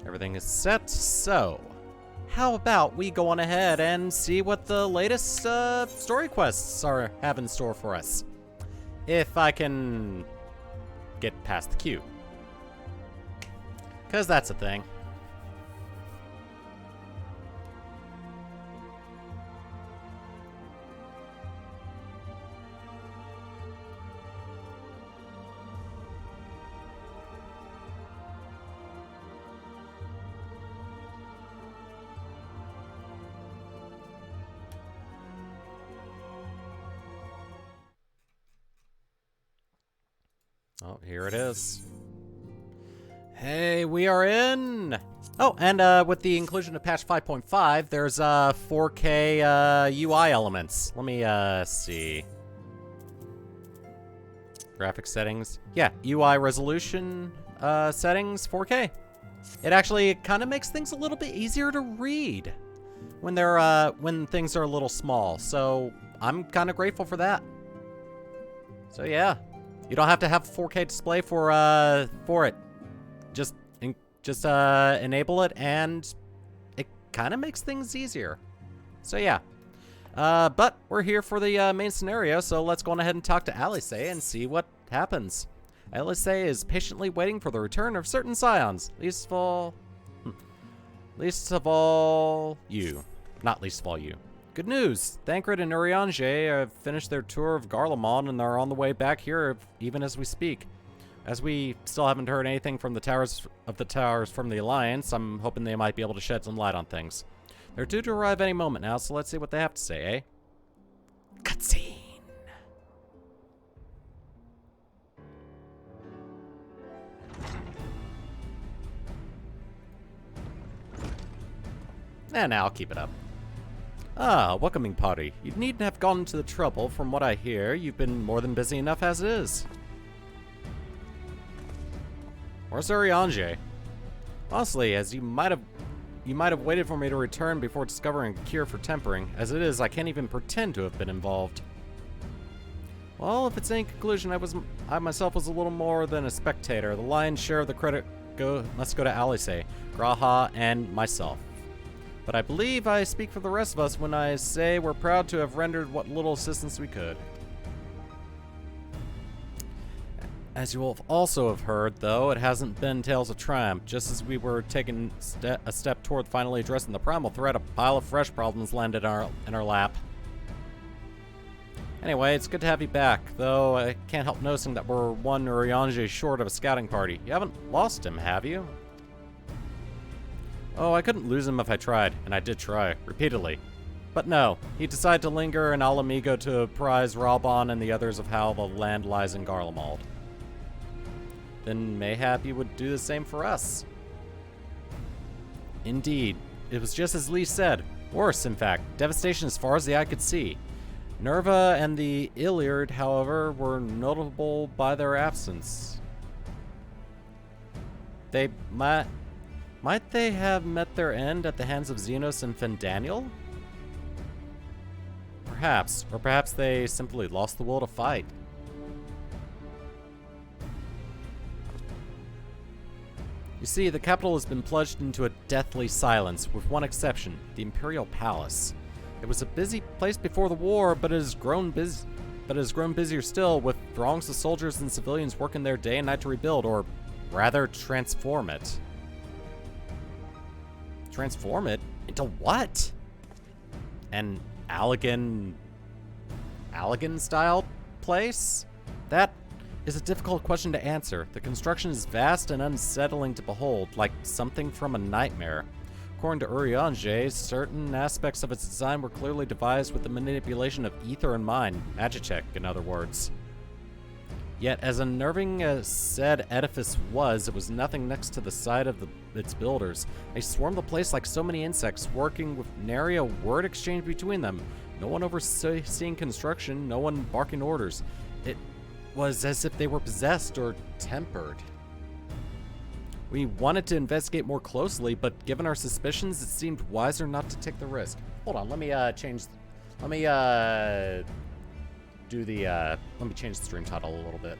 Everything is set, so how about we go on ahead and see what the latest story quests have in store for us. If I can get past the queue. Because that's a thing. Oh, here it is. Hey, we are in! Oh, and with the inclusion of patch 5.5, there's 4K UI elements. Let me see. Graphic settings. Yeah, UI resolution settings, 4K. It actually kind of makes things a little bit easier to read when when things are a little small. So I'm kind of grateful for that. So yeah. You don't have to have a 4K display for it. Just enable it, and it kind of makes things easier. So yeah. But we're here for the main scenario, so let's go on ahead and talk to Alice and see what happens. Alice is patiently waiting for the return of certain scions. Least of all you. Not least of all you. Good news! Thancred and Urianger have finished their tour of Garlemald and are on the way back here even as we speak. As we still haven't heard anything from the towers from the Alliance, I'm hoping they might be able to shed some light on things. They're due to arrive any moment now, so let's see what they have to say, eh? Cutscene! And now I'll keep it up. Ah, welcoming party. You needn't have gone to the trouble. From what I hear, you've been more than busy enough as it is. Where's Urianger? Honestly, as you might have waited for me to return before discovering a cure for tempering. As it is, I can't even pretend to have been involved. Well, if it's any conclusion, I myself was a little more than a spectator. The lion's share of the credit must go to Alice, Graha, and myself. But I believe I speak for the rest of us when I say we're proud to have rendered what little assistance we could. As you will also have heard, though, it hasn't been tales of triumph. Just as we were taking a step toward finally addressing the primal threat, a pile of fresh problems landed in our lap. Anyway, it's good to have you back, though I can't help noticing that we're one Urianger short of a scouting party. You haven't lost him, have you? Oh, I couldn't lose him if I tried, and I did try, repeatedly. But no, he decided to linger in Alamigo to apprise Ralbon and the others of how the land lies in Garlemald. Then mayhap he would do the same for us. Indeed, it was just as Lee said. Worse, in fact, devastation as far as the eye could see. Nerva and the Iliard, however, were notable by their absence. Might they have met their end at the hands of Xenos and Fendaniel? Perhaps, or perhaps they simply lost the will to fight. You see, the capital has been plunged into a deathly silence, with one exception, the Imperial Palace. It was a busy place before the war, but it has grown busier still, with throngs of soldiers and civilians working there day and night to rebuild, or rather, transform it. Transform it? Into what? An Allegan-style place? That is a difficult question to answer. The construction is vast and unsettling to behold, like something from a nightmare. According to Urianger, certain aspects of its design were clearly devised with the manipulation of ether in mind, Magitech, in other words. Yet, as unnerving as said edifice was, it was nothing next to the sight of its builders. They swarmed the place like so many insects, working with nary a word exchange between them. No one overseeing construction, no one barking orders. It was as if they were possessed or tempered. We wanted to investigate more closely, but given our suspicions, it seemed wiser not to take the risk. Hold on, let me change the stream title a little bit.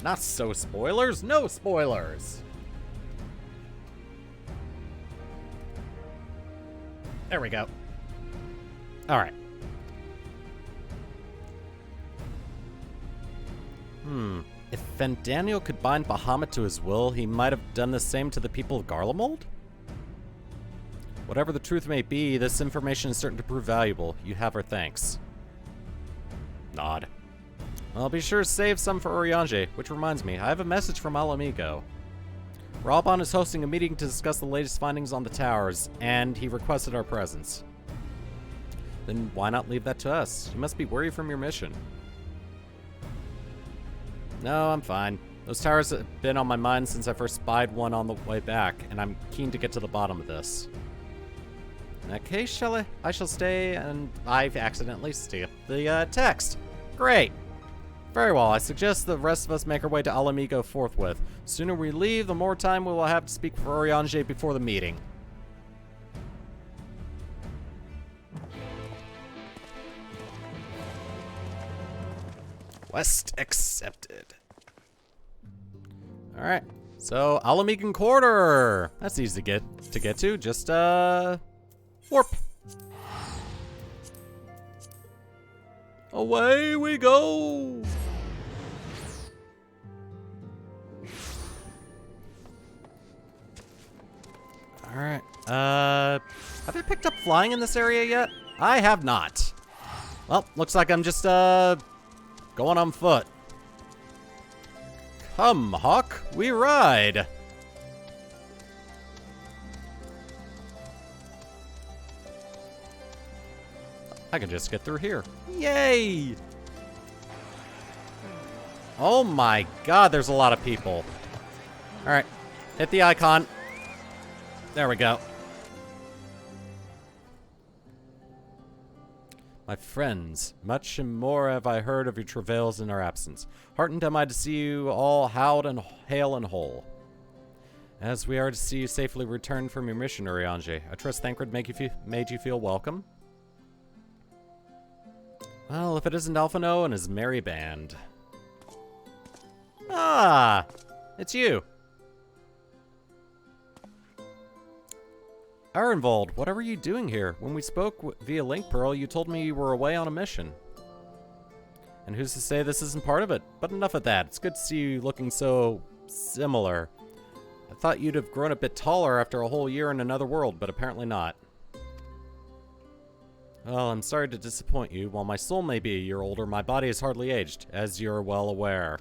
Not so spoilers. No spoilers. There we go. All right. If Fandaniel could bind Bahamut to his will, he might have done the same to the people of Garlemald? Whatever the truth may be, this information is certain to prove valuable. You have our thanks. Nod. I'll be sure to save some for Urianger, which reminds me, I have a message from Alamigo. Ralbon is hosting a meeting to discuss the latest findings on the towers, and he requested our presence. Then why not leave that to us? You must be worried from your mission. No, I'm fine. Those towers have been on my mind since I first spied one on the way back, and I'm keen to get to the bottom of this. In that case, I shall stay, and I've accidentally skipped the text. Great. Very well, I suggest the rest of us make our way to Alamigo forthwith. The sooner we leave, the more time we will have to speak for Urianger before the meeting. Quest accepted. Alright, so Alamigan Quarter! That's easy to get to, just warp. Away we go! Alright, have I picked up flying in this area yet? I have not. Well, looks like I'm just, going on foot. Come, Hawk, we ride! I can just get through here. Yay! Oh my god, there's a lot of people. Alright, hit the icon. There we go. My friends, much and more have I heard of your travails in our absence. Heartened am I to see you all hale and whole. As we are to see you safely return from your mission, Urianger, I trust Thancred made you feel welcome. Well, if it isn't Alphino and his merry band. Ah, it's you. Arenvold, what are you doing here? When we spoke via Link Pearl, you told me you were away on a mission. And who's to say this isn't part of it? But enough of that. It's good to see you looking so similar. I thought you'd have grown a bit taller after a whole year in another world, but apparently not. Well, I'm sorry to disappoint you. While my soul may be a year older, my body is hardly aged, as you're well aware.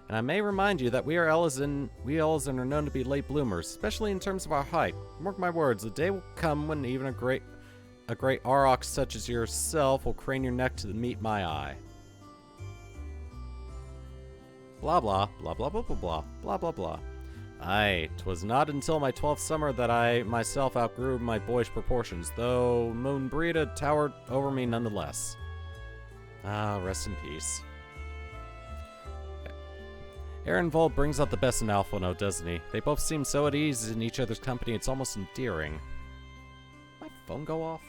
And I may remind you that we Elezen are known to be late bloomers, especially in terms of our height. Mark my words, the day will come when even a great Aurochs such as yourself will crane your neck to meet my eye. Blah blah, blah blah blah blah blah, blah blah blah. Aye, 'twas not until my 12th summer that I myself outgrew my boyish proportions, though Moonbreda towered over me nonetheless. Ah, rest in peace. Arenvold brings out the best in Alphino, doesn't he? They both seem so at ease in each other's company, it's almost endearing. My phone go off?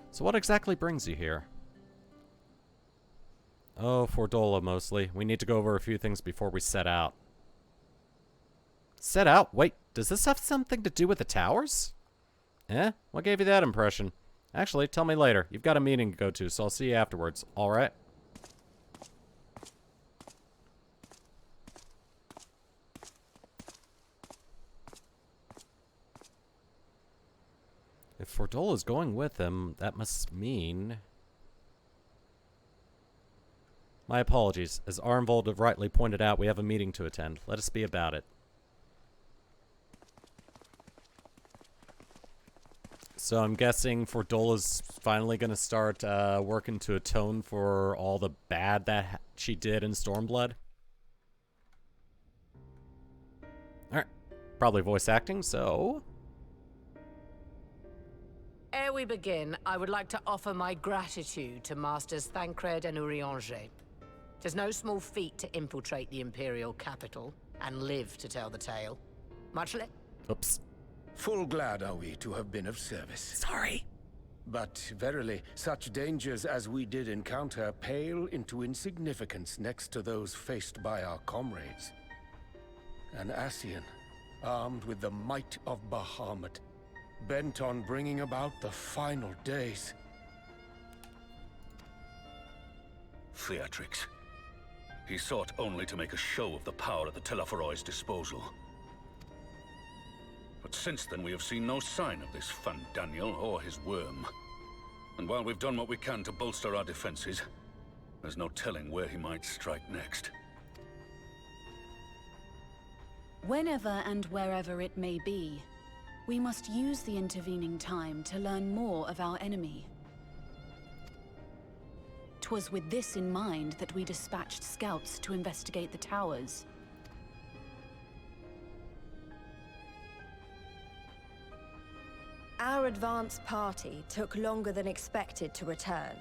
So what exactly brings you here? Oh, Fordola mostly. We need to go over a few things before we set out. Set out? Wait, does this have something to do with the towers? Eh? What gave you that impression? Actually, tell me later. You've got a meeting to go to, so I'll see you afterwards. Alright? If Fordola's going with him, that must mean... My apologies. As Arenvold rightly pointed out, we have a meeting to attend. Let us be about it. So I'm guessing Fordola's finally going to start working to atone for all the bad that she did in Stormblood. Alright. Probably voice acting, so... Ere we begin, I would like to offer my gratitude to Masters Thancred and Urianger. 'Tis no small feat to infiltrate the Imperial capital and live to tell the tale. Much less... Oops. Full glad are we to have been of service. Sorry. But verily, such dangers as we did encounter pale into insignificance next to those faced by our comrades. An Ascian, armed with the might of Bahamut, bent on bringing about the final days. Theatrics. He sought only to make a show of the power at the Telophoroid's disposal. But since then we have seen no sign of this Fandaniel or his worm. And while we've done what we can to bolster our defenses, there's no telling where he might strike next. Whenever and wherever it may be, we must use the intervening time to learn more of our enemy. 'Twas with this in mind that we dispatched scouts to investigate the towers. Our advance party took longer than expected to return.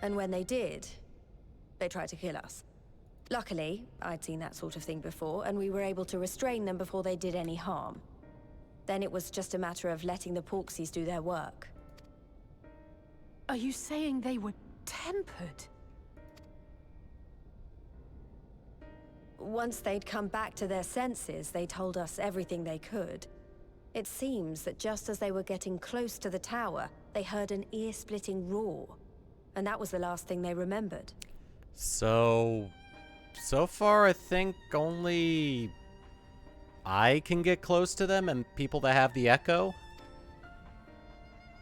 And when they did, they tried to kill us. Luckily, I'd seen that sort of thing before, and we were able to restrain them before they did any harm. Then it was just a matter of letting the Porksies do their work. Are you saying they were tempered? Once they'd come back to their senses, they told us everything they could. It seems that just as they were getting close to the tower, they heard an ear-splitting roar. And that was the last thing they remembered. So far I think only I can get close to them and people that have the echo.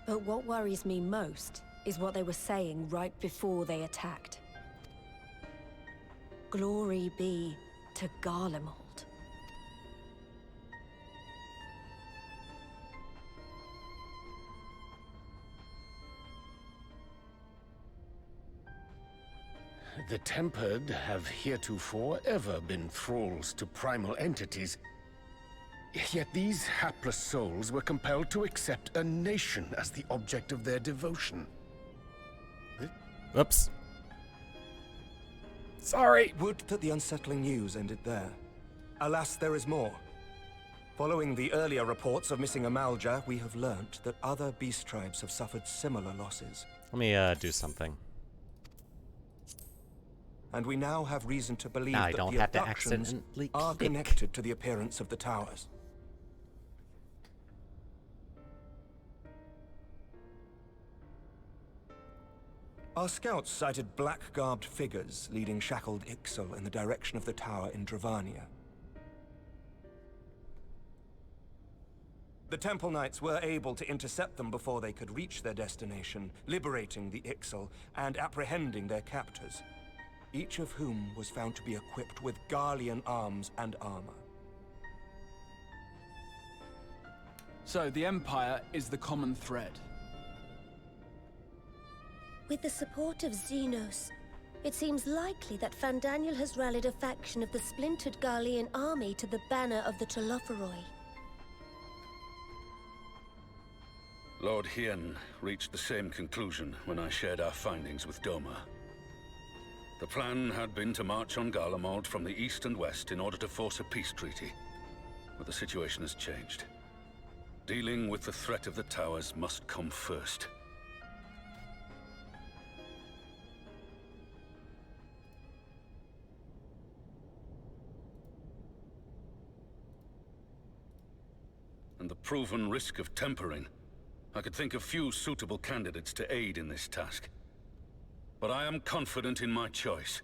But what worries me most is what they were saying right before they attacked. Glory be to Garlemald. The Tempered have heretofore ever been thralls to primal entities. Yet these hapless souls were compelled to accept a nation as the object of their devotion. Oops. Sorry. Would that the unsettling news ended there. Alas, there is more. Following the earlier reports of missing Amalja, we have learnt that other beast tribes have suffered similar losses. Let me do something. And we now have reason to believe Now I that don't the have to abductions accidentally are click. connected to the appearance of the towers. Our scouts sighted black-garbed figures leading shackled Ixal in the direction of the tower in Dravania. The Temple Knights were able to intercept them before they could reach their destination, liberating the Ixal and apprehending their captors, each of whom was found to be equipped with Garlean arms and armor. So the Empire is the common thread. With the support of Xenos, it seems likely that Fandaniel has rallied a faction of the splintered Garlean army to the banner of the Telophoroi. Lord Hien reached the same conclusion when I shared our findings with Doma. The plan had been to march on Garlemald from the east and west in order to force a peace treaty. But the situation has changed. Dealing with the threat of the towers must come first. And the proven risk of tempering. I could think of few suitable candidates to aid in this task. But I am confident in my choice.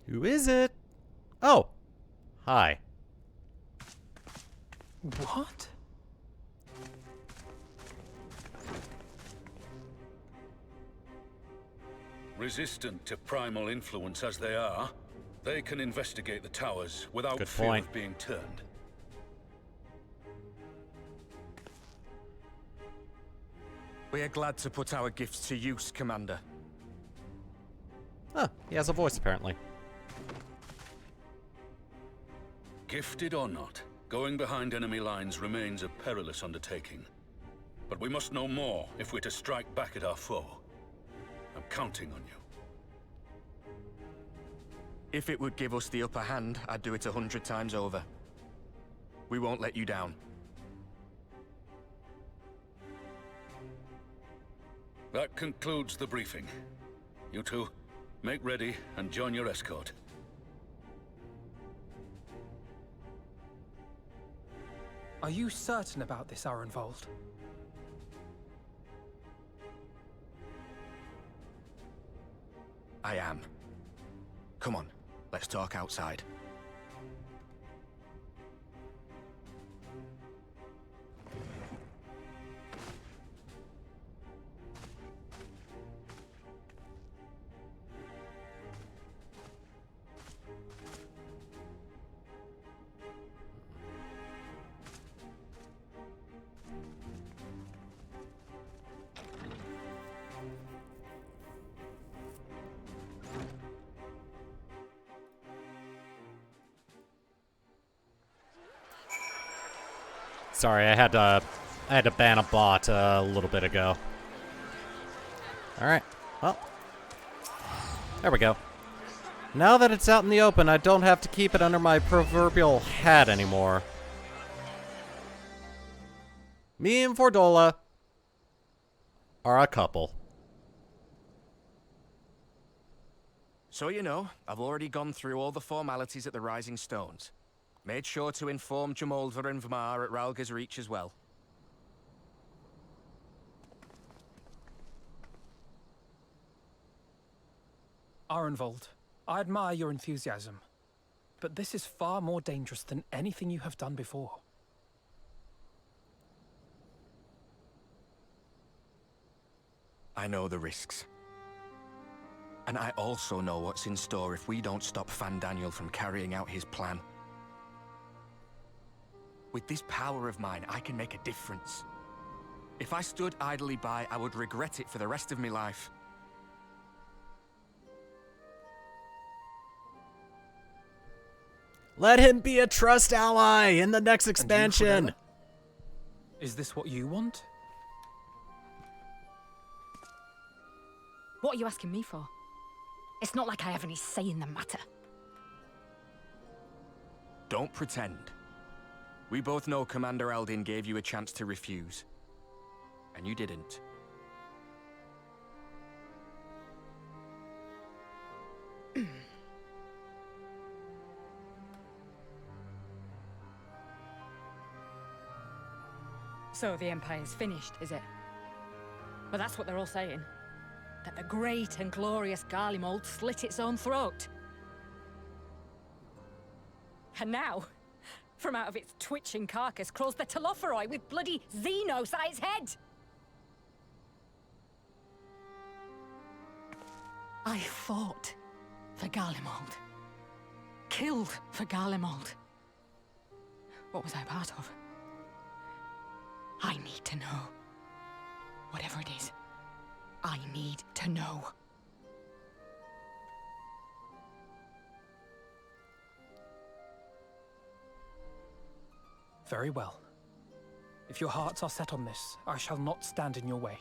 Who is it? Oh. Hi. What? Resistant to primal influence as they are, they can investigate the towers without Good fear point. of being turned. We are glad to put our gifts to use, Commander. Huh, he has a voice apparently. Gifted or not, going behind enemy lines remains a perilous undertaking. But we must know more if we're to strike back at our foe. I'm counting on you. If it would give us the upper hand, I'd do it 100 times over. We won't let you down. That concludes the briefing. You two, make ready and join your escort. Are you certain about this, Arenvold? I am. Come on, let's talk outside. Sorry, I had to ban a bot a little bit ago. All right, well, there we go. Now that it's out in the open, I don't have to keep it under my proverbial hat anymore. Me and Fordola are a couple. So you know, I've already gone through all the formalities at the Rising Stones. Made sure to inform Jamolver and Vmar at Ralga's Reach as well. Arenvold, I admire your enthusiasm, but this is far more dangerous than anything you have done before. I know the risks. And I also know what's in store if we don't stop Fandaniel from carrying out his plan. With this power of mine, I can make a difference. If I stood idly by, I would regret it for the rest of my life. Let him be a trust ally in the next expansion. Is this what you want? What are you asking me for? It's not like I have any say in the matter. Don't pretend. We both know Commander Aldin gave you a chance to refuse. And you didn't. So the Empire's finished, is it? Well, that's what they're all saying. That the great and glorious Garlemald slit its own throat. And now, from out of its twitching carcass crawls the Telophoroi with bloody Xenos at its head! I fought for Garlemald. Killed for Garlemald. What was I part of? I need to know. Whatever it is, I need to know. Very well. If your hearts are set on this, I shall not stand in your way.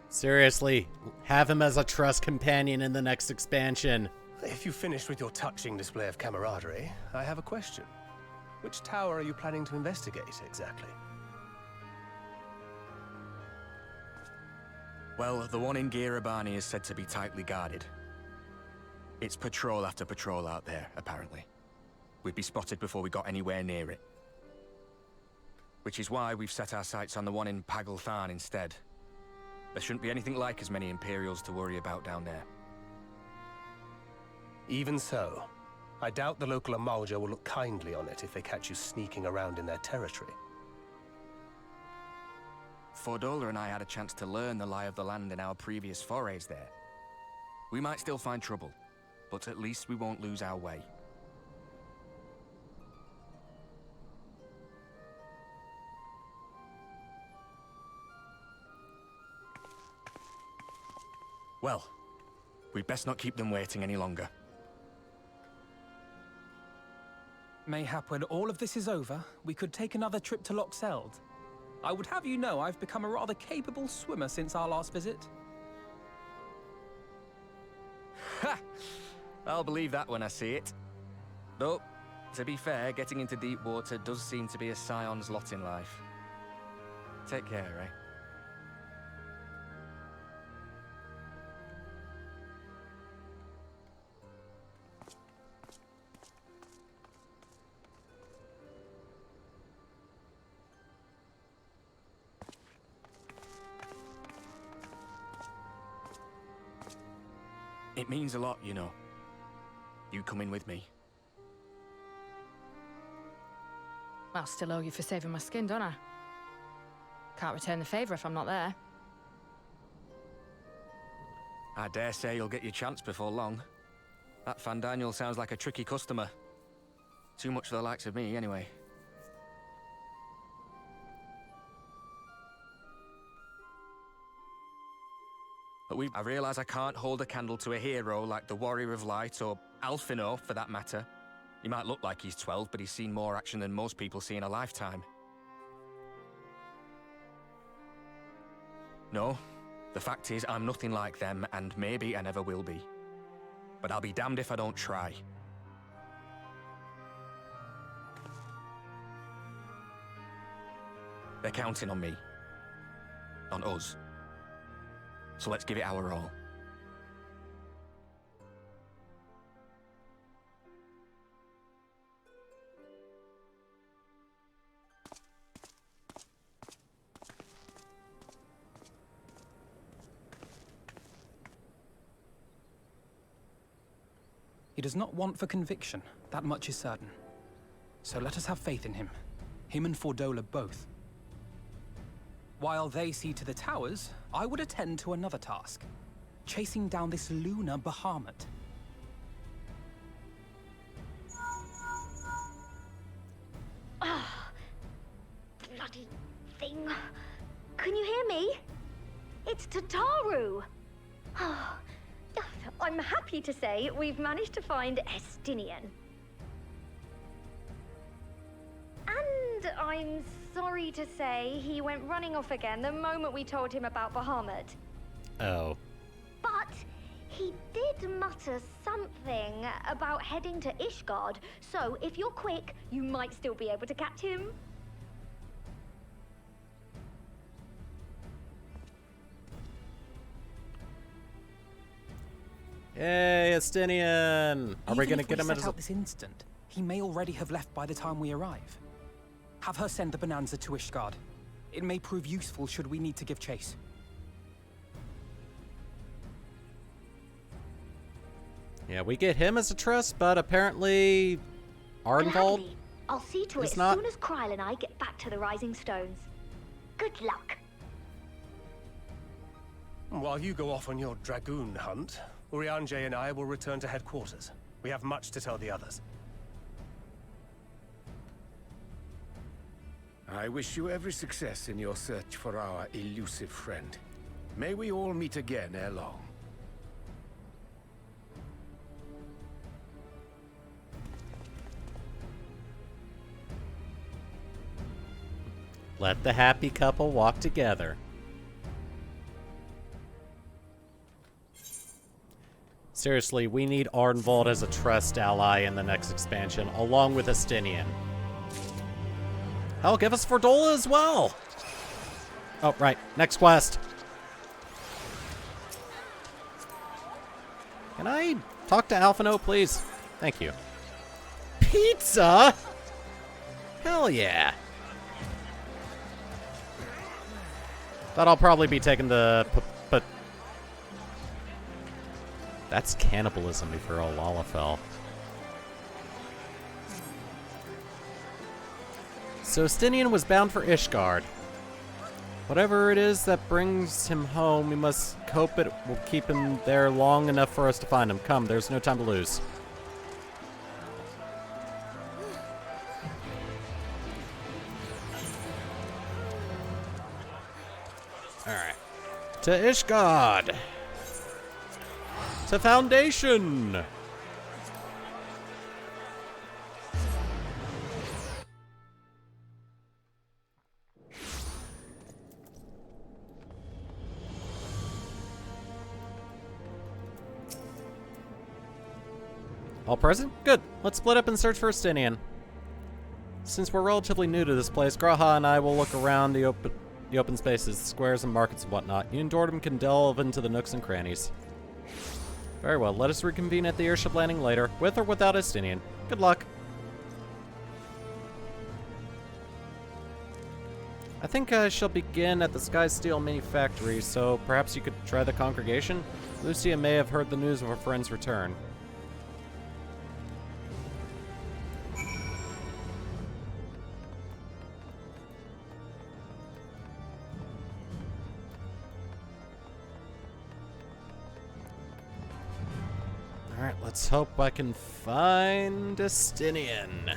Seriously, have him as a trust companion in the next expansion. If you finished with your touching display of camaraderie, I have a question. Which tower are you planning to investigate, exactly? Well, the one in Girabani is said to be tightly guarded. It's patrol after patrol out there, apparently. We'd be spotted before we got anywhere near it. Which is why we've set our sights on the one in Pagalthan instead. There shouldn't be anything like as many Imperials to worry about down there. Even so, I doubt the local Amalja will look kindly on it if they catch you sneaking around in their territory. Fordola and I had a chance to learn the lie of the land in our previous forays there. We might still find trouble, but at least we won't lose our way. Well, we'd best not keep them waiting any longer. Mayhap when all of this is over, we could take another trip to Loxeld. I would have you know I've become a rather capable swimmer since our last visit. Ha! I'll believe that when I see it. Though, to be fair, getting into deep water does seem to be a scion's lot in life. Take care, eh? It means a lot, you know. You coming with me? I'll still owe you for saving my skin, don't I? Can't return the favor if I'm not there. I dare say you'll get your chance before long. That Fandaniel sounds like a tricky customer. Too much for the likes of me, anyway. But I realize I can't hold a candle to a hero like the Warrior of Light, or Alphino, for that matter. He might look like he's 12, but he's seen more action than most people see in a lifetime. No, the fact is I'm nothing like them, and maybe I never will be. But I'll be damned if I don't try. They're counting on me. On us. So let's give it our all. He does not want for conviction, that much is certain. So let us have faith in him. Him and Fordola both. While they see to the towers, I would attend to another task. Chasing down this lunar Bahamut. Ah, bloody thing. Can you hear me? It's Tataru. Ah, I'm happy to say we've managed to find Estinian. And I'm sorry to say he went running off again the moment we told him about Bahamut. Oh. But he did mutter something about heading to Ishgard, so if you're quick, you might still be able to catch him. Yay, Estinian! Are we gonna get him out this instant? He may already have left by the time we arrive. Have her send the Bonanza to Ishgard. It may prove useful should we need to give chase. Yeah, we get him as a trust, but apparently Arnvold Gladly. I'll see to it as soon as Kryl and I get back to the Rising Stones. Good luck. While you go off on your dragoon hunt, Urianger and I will return to headquarters. We have much to tell the others. I wish you every success in your search for our elusive friend. May we all meet again ere long. Let the happy couple walk together. Seriously, we need Arnvold as a trust ally in the next expansion, along with Estinian. Hell, give us Fordola as well! Oh, right. Next quest. Can I talk to Alphino, please? Thank you. Pizza? Hell yeah. Thought I'll probably be taking the... but... That's cannibalism for a Lalafell. So Estinian was bound for Ishgard. Whatever it is that brings him home, we must hope it will keep him there long enough for us to find him. Come, there's no time to lose. Alright. To Ishgard! To Foundation! All present? Good. Let's split up and search for Estinian. Since we're relatively new to this place, Graha and I will look around the open spaces, squares and markets and whatnot. You and Jordan can delve into the nooks and crannies. Very well, let us reconvene at the airship landing later, with or without Estinian. Good luck. I think I shall begin at the Sky Steel Mini Factory, so perhaps you could try the congregation? Lucia may have heard the news of her friend's return. Alright, let's hope I can find Estinian.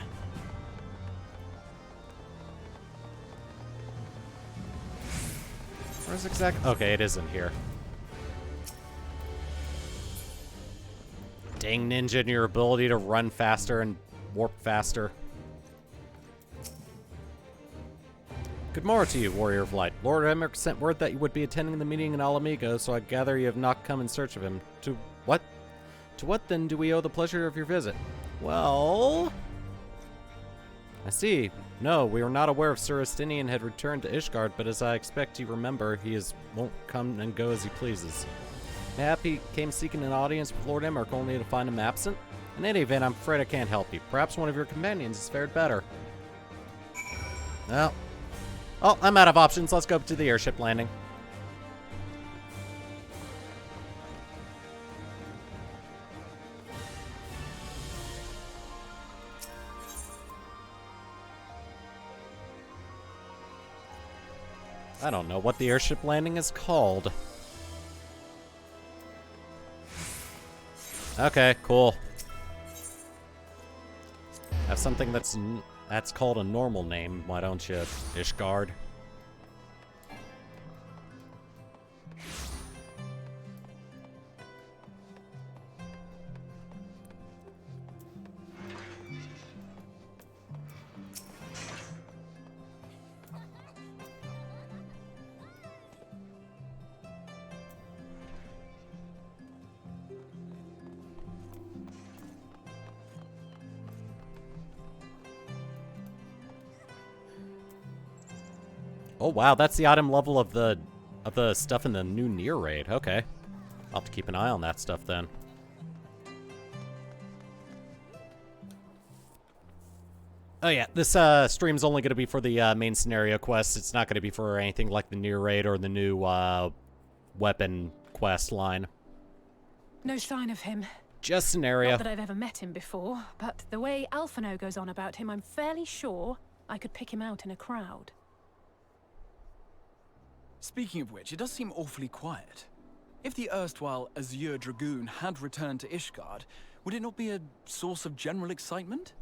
Where's exactly? Okay, it isn't here. Dang ninja and your ability to run faster and warp faster. Good morrow to you, Warrior of Light. Lord Emmerich sent word that you would be attending the meeting in Alamigo, so I gather you have not come in search of him. To what? To what then do we owe the pleasure of your visit? Well... I see. No, we were not aware if Sir Estinian had returned to Ishgard, but as I expect you remember, he won't come and go as he pleases. Mayhap he came seeking an audience with Lord Emmerich only to find him absent? In any event, I'm afraid I can't help you. Perhaps one of your companions has fared better. Well. Oh, I'm out of options. Let's go to the airship landing. I don't know what the airship landing is called. Okay, cool. Have something that's called a normal name, why don't you, Ishgard? Oh wow, that's the item level of the stuff in the new Nier raid. Okay. I'll have to keep an eye on that stuff then. Oh yeah, this stream's only going to be for the main scenario quest. It's not going to be for anything like the Nier raid or the new weapon quest line. No sign of him. Just scenario. Not that I've ever met him before, but the way Alphino goes on about him, I'm fairly sure I could pick him out in a crowd. Speaking of which, it does seem awfully quiet. If the erstwhile Azure Dragoon had returned to Ishgard, would it not be a source of general excitement?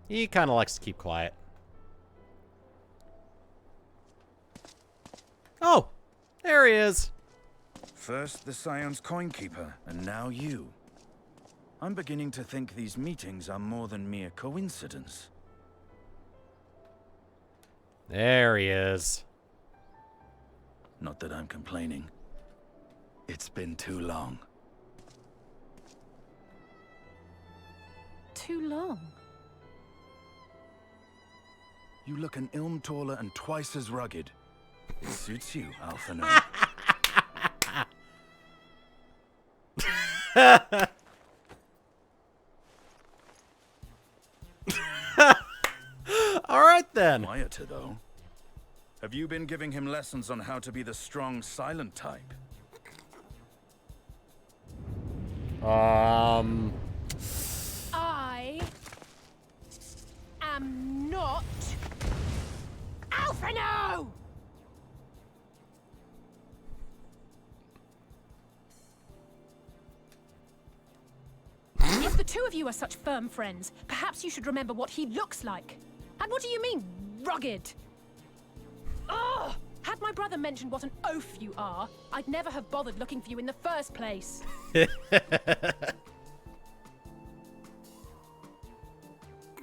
He kind of likes to keep quiet. Oh! There he is! First the Scion's Coinkeeper, and now you. I'm beginning to think these meetings are more than mere coincidence. There he is. Not that I'm complaining. It's been too long. Too long? You look an ilm taller and twice as rugged. It suits you, Alphino. All right then. Quieter though. Have you been giving him lessons on how to be the strong, silent type? I am not Alphino! If the two of you are such firm friends, perhaps you should remember what he looks like. And what do you mean, rugged? Ugh! Had my brother mentioned what an oaf you are, I'd never have bothered looking for you in the first place.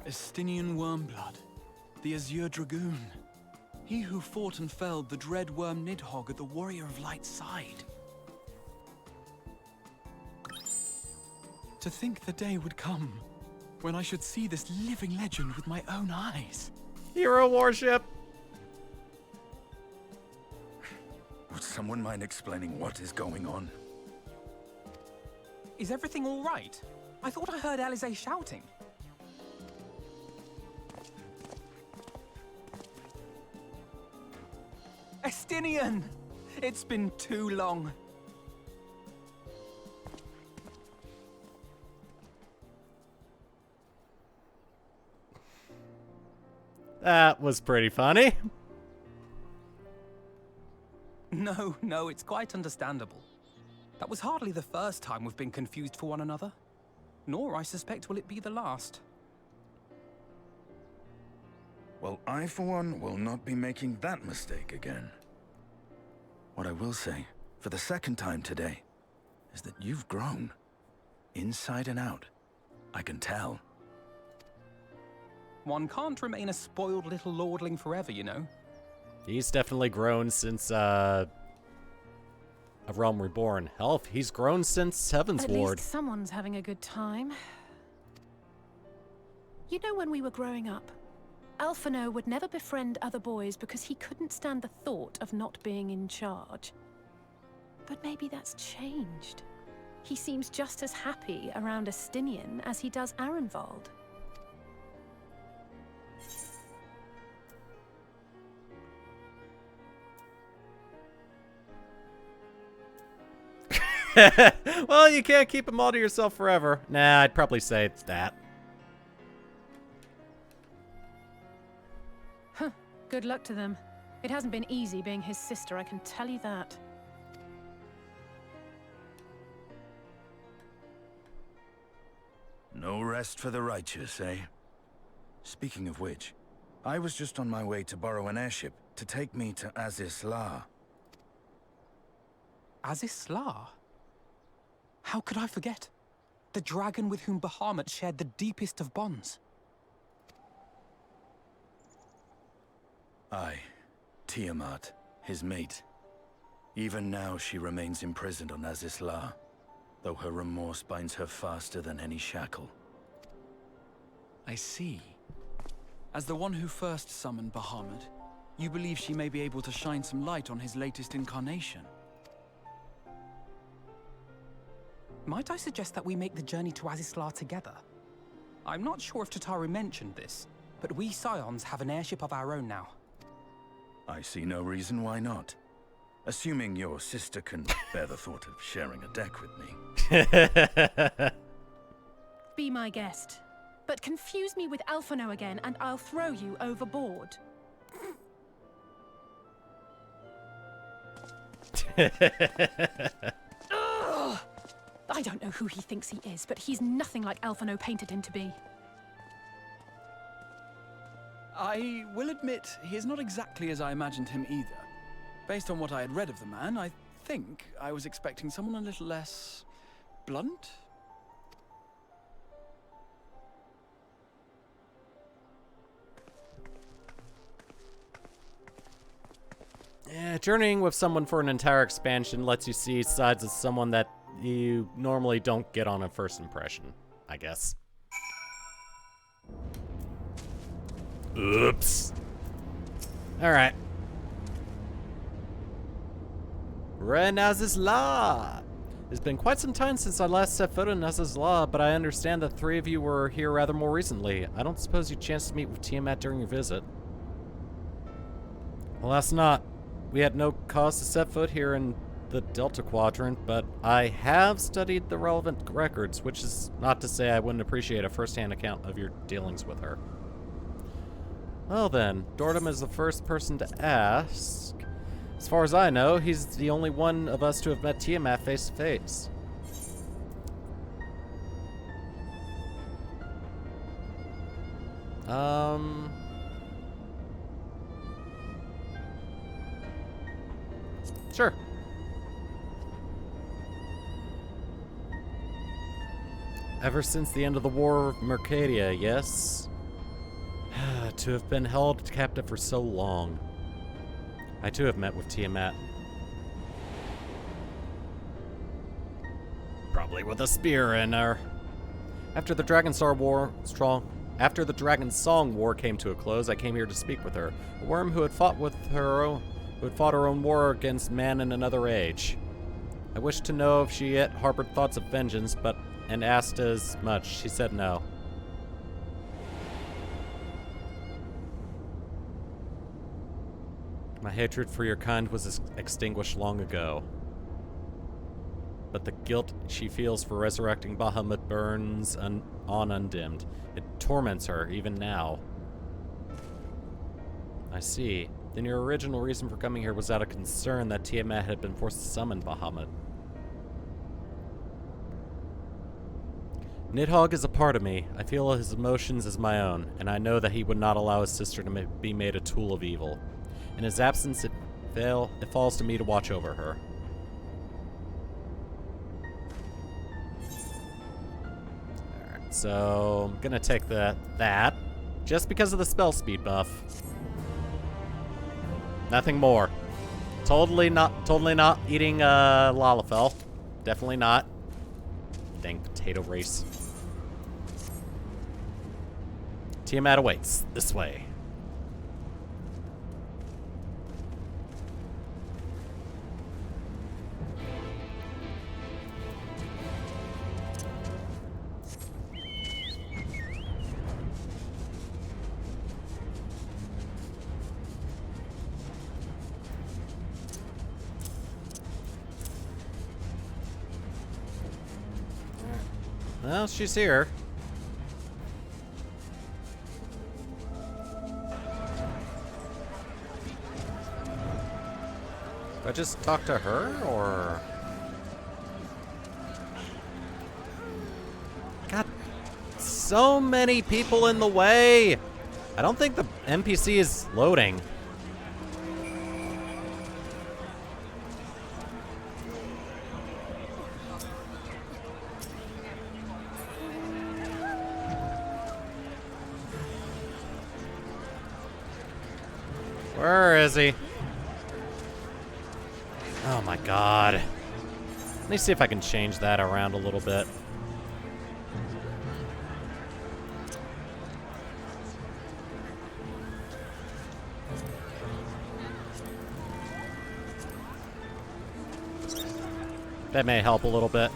Estinian Wormblood, the Azure Dragoon. He who fought and felled the dread worm Nidhogg at the Warrior of Light's side. To think the day would come when I should see this living legend with my own eyes. Hero worship! Would someone mind explaining what is going on? Is everything all right? I thought I heard Alize shouting. Estinian! It's been too long. That was pretty funny. No, it's quite understandable. That was hardly the first time we've been confused for one another. Nor, I suspect, will it be the last. Well, I, for one, will not be making that mistake again. What I will say, for the second time today, is that you've grown. Inside and out. I can tell. One can't remain a spoiled little lordling forever, you know. He's definitely grown since, A Realm Reborn. Hell, he's grown since Heaven's Ward. At least someone's having a good time. You know, when we were growing up, Alphino would never befriend other boys because he couldn't stand the thought of not being in charge. But maybe that's changed. He seems just as happy around Estinian as he does Arenvald. Well, you can't keep them all to yourself forever. Nah, I'd probably say it's that. Huh. Good luck to them. It hasn't been easy being his sister, I can tell you that. No rest for the righteous, eh? Speaking of which, I was just on my way to borrow an airship to take me to Azizlar. Azizlar? How could I forget? The dragon with whom Bahamut shared the deepest of bonds. Aye, Tiamat, his mate. Even now she remains imprisoned on Azizlar, though her remorse binds her faster than any shackle. I see. As the one who first summoned Bahamut, you believe she may be able to shine some light on his latest incarnation. Might I suggest that we make the journey to Azizlar together? I'm not sure if Tataru mentioned this, but we Scions have an airship of our own now. I see no reason why not. Assuming your sister can bear the thought of sharing a deck with me. Be my guest. But confuse me with Alphino again and I'll throw you overboard. Ugh! I don't know who he thinks he is, but he's nothing like Alphino painted him to be. I will admit, he is not exactly as I imagined him either. Based on what I had read of the man, I think I was expecting someone a little less blunt. Yeah, journeying with someone for an entire expansion lets you see sides of someone that you normally don't get on a first impression, I guess. Oops. Alright. Azizlar. It's been quite some time since I last set foot in Azizlar, but I understand that 3 of you were here rather more recently. I don't suppose you chanced to meet with Tiamat during your visit. Alas not. We had no cause to set foot here in the Delta Quadrant, but I have studied the relevant records, which is not to say I wouldn't appreciate a first-hand account of your dealings with her. Well then, Dordum is the first person to ask. As far as I know, he's the only one of us to have met Tiamat face to face. Sure. Ever since the end of the War of Mercadia, yes? To have been held captive for so long. I too have met with Tiamat. Probably with a spear in her. After the Dragon Song War came to a close, I came here to speak with her. A worm who had fought her own war against man in another age. I wished to know if she yet harbored thoughts of vengeance, and asked as much. She said no. My hatred for your kind was extinguished long ago. But the guilt she feels for resurrecting Bahamut burns on undimmed. It torments her, even now. I see. Then your original reason for coming here was out of concern that Tiamat had been forced to summon Bahamut. Nidhogg is a part of me. I feel his emotions as my own, and I know that he would not allow his sister to be made a tool of evil. In his absence, it falls to me to watch over her. Alright, so I'm gonna take that just because of the spell speed buff. Nothing more. Totally not eating Lalafell. Definitely not. Dang potato race. Tiamat awaits. This way. Well, she's here. Do I just talk to her, or...? God, so many people in the way! I don't think the NPC is loading. Where is he? Oh my god. Let me see if I can change that around a little bit. That may help a little bit.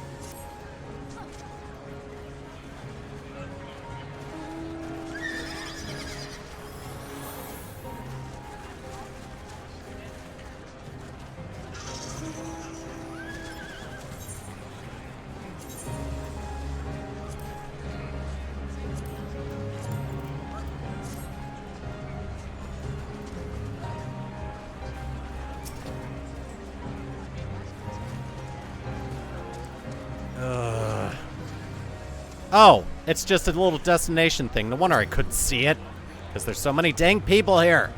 Oh, it's just a little destination thing. No wonder I couldn't see it. Because there's so many dang people here.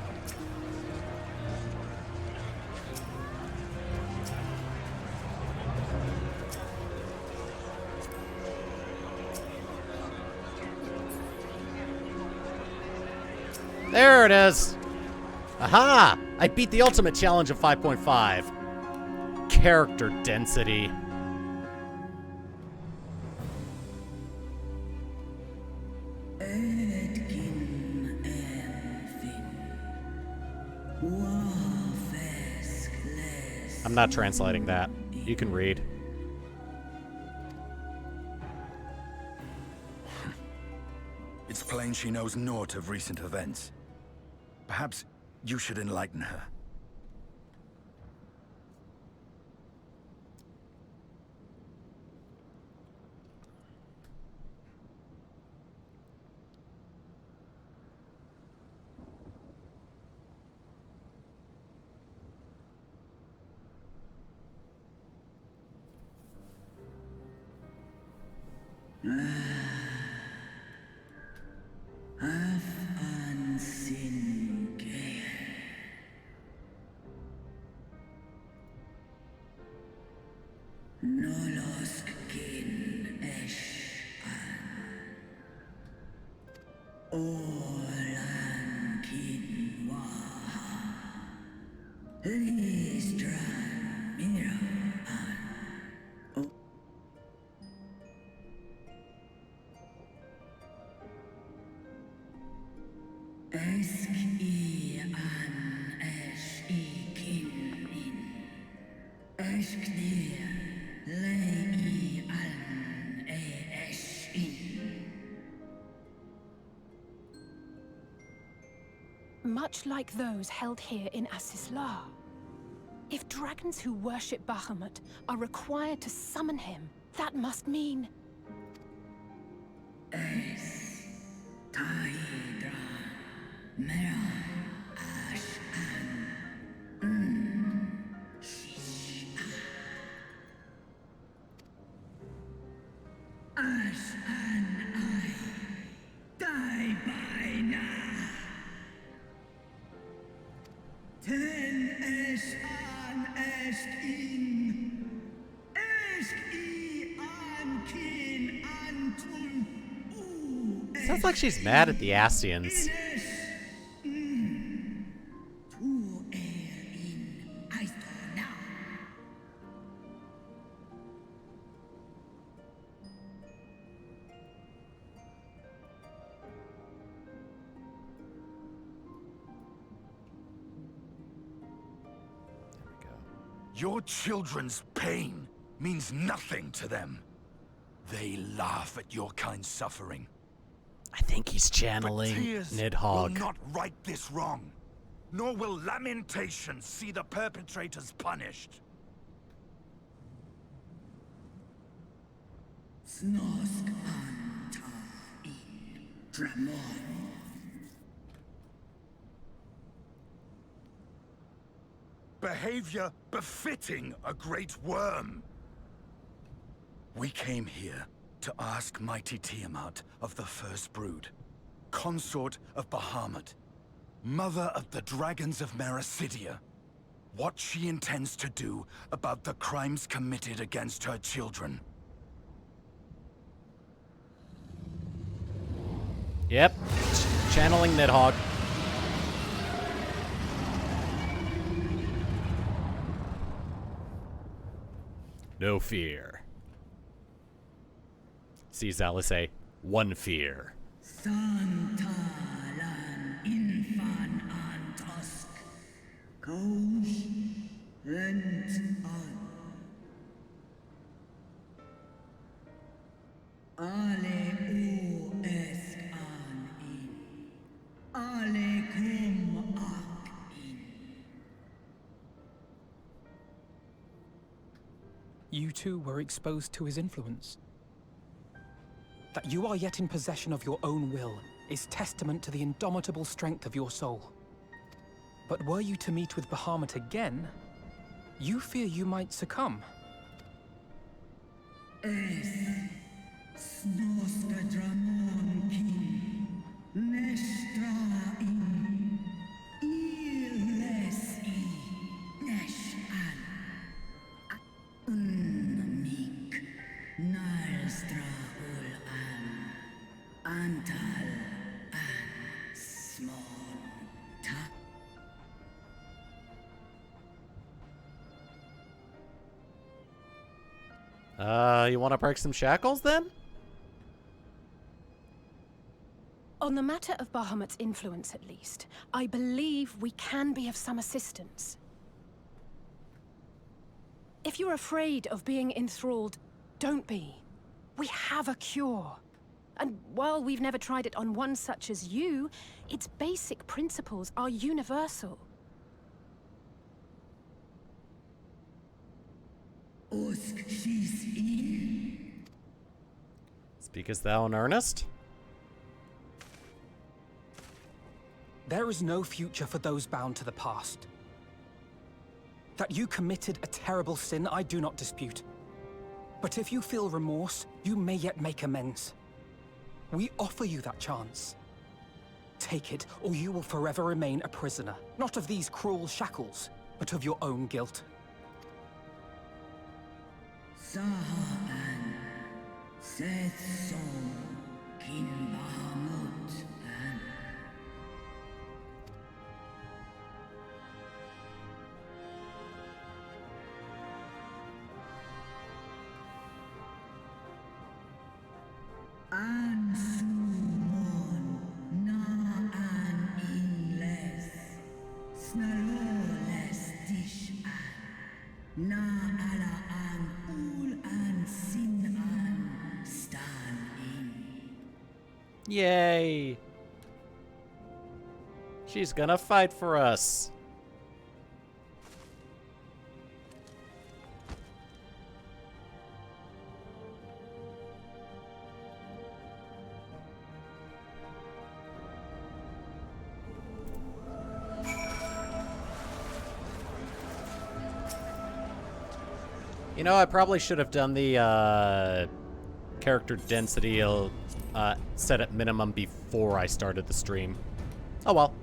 There it is. Aha! I beat the ultimate challenge of 5.5. Character density. I'm not translating that. You can read. It's plain she knows naught of recent events. Perhaps you should enlighten her. Much like those held here in Asisla. If dragons who worship Bahamut are required to summon him, that must mean... Sounds like she's mad at the Asians. Your children's pain means nothing to them. They laugh at your kind suffering. I think he's channeling But tears Nidhogg. will not right this wrong, nor will lamentation see the perpetrators punished. Behavior befitting a great worm. We came here to ask mighty Tiamat of the First Brood, consort of Bahamut, mother of the dragons of Mericidia, what she intends to do about the crimes committed against her children. Yep, channeling Nidhogg. No fear. Sees Alice say, one fear. You too were exposed to his influence. That you are yet in possession of your own will is testament to the indomitable strength of your soul. But were you to meet with Bahamut again, you fear you might succumb. You want to break some shackles then? On the matter of Bahamut's influence, at least, I believe we can be of some assistance. If you're afraid of being enthralled, don't be. We have a cure. And while we've never tried it on one such as you, its basic principles are universal. Speakest thou in earnest? There is no future for those bound to the past. That you committed a terrible sin, I do not dispute. But if you feel remorse, you may yet make amends. We offer you that chance. Take it, or you will forever remain a prisoner, not of these cruel shackles, but of your own guilt. Na ala an ul an sin an stan in. Yay! She's gonna fight for us. You know, I probably should have done the character density set at minimum before I started the stream. Oh well.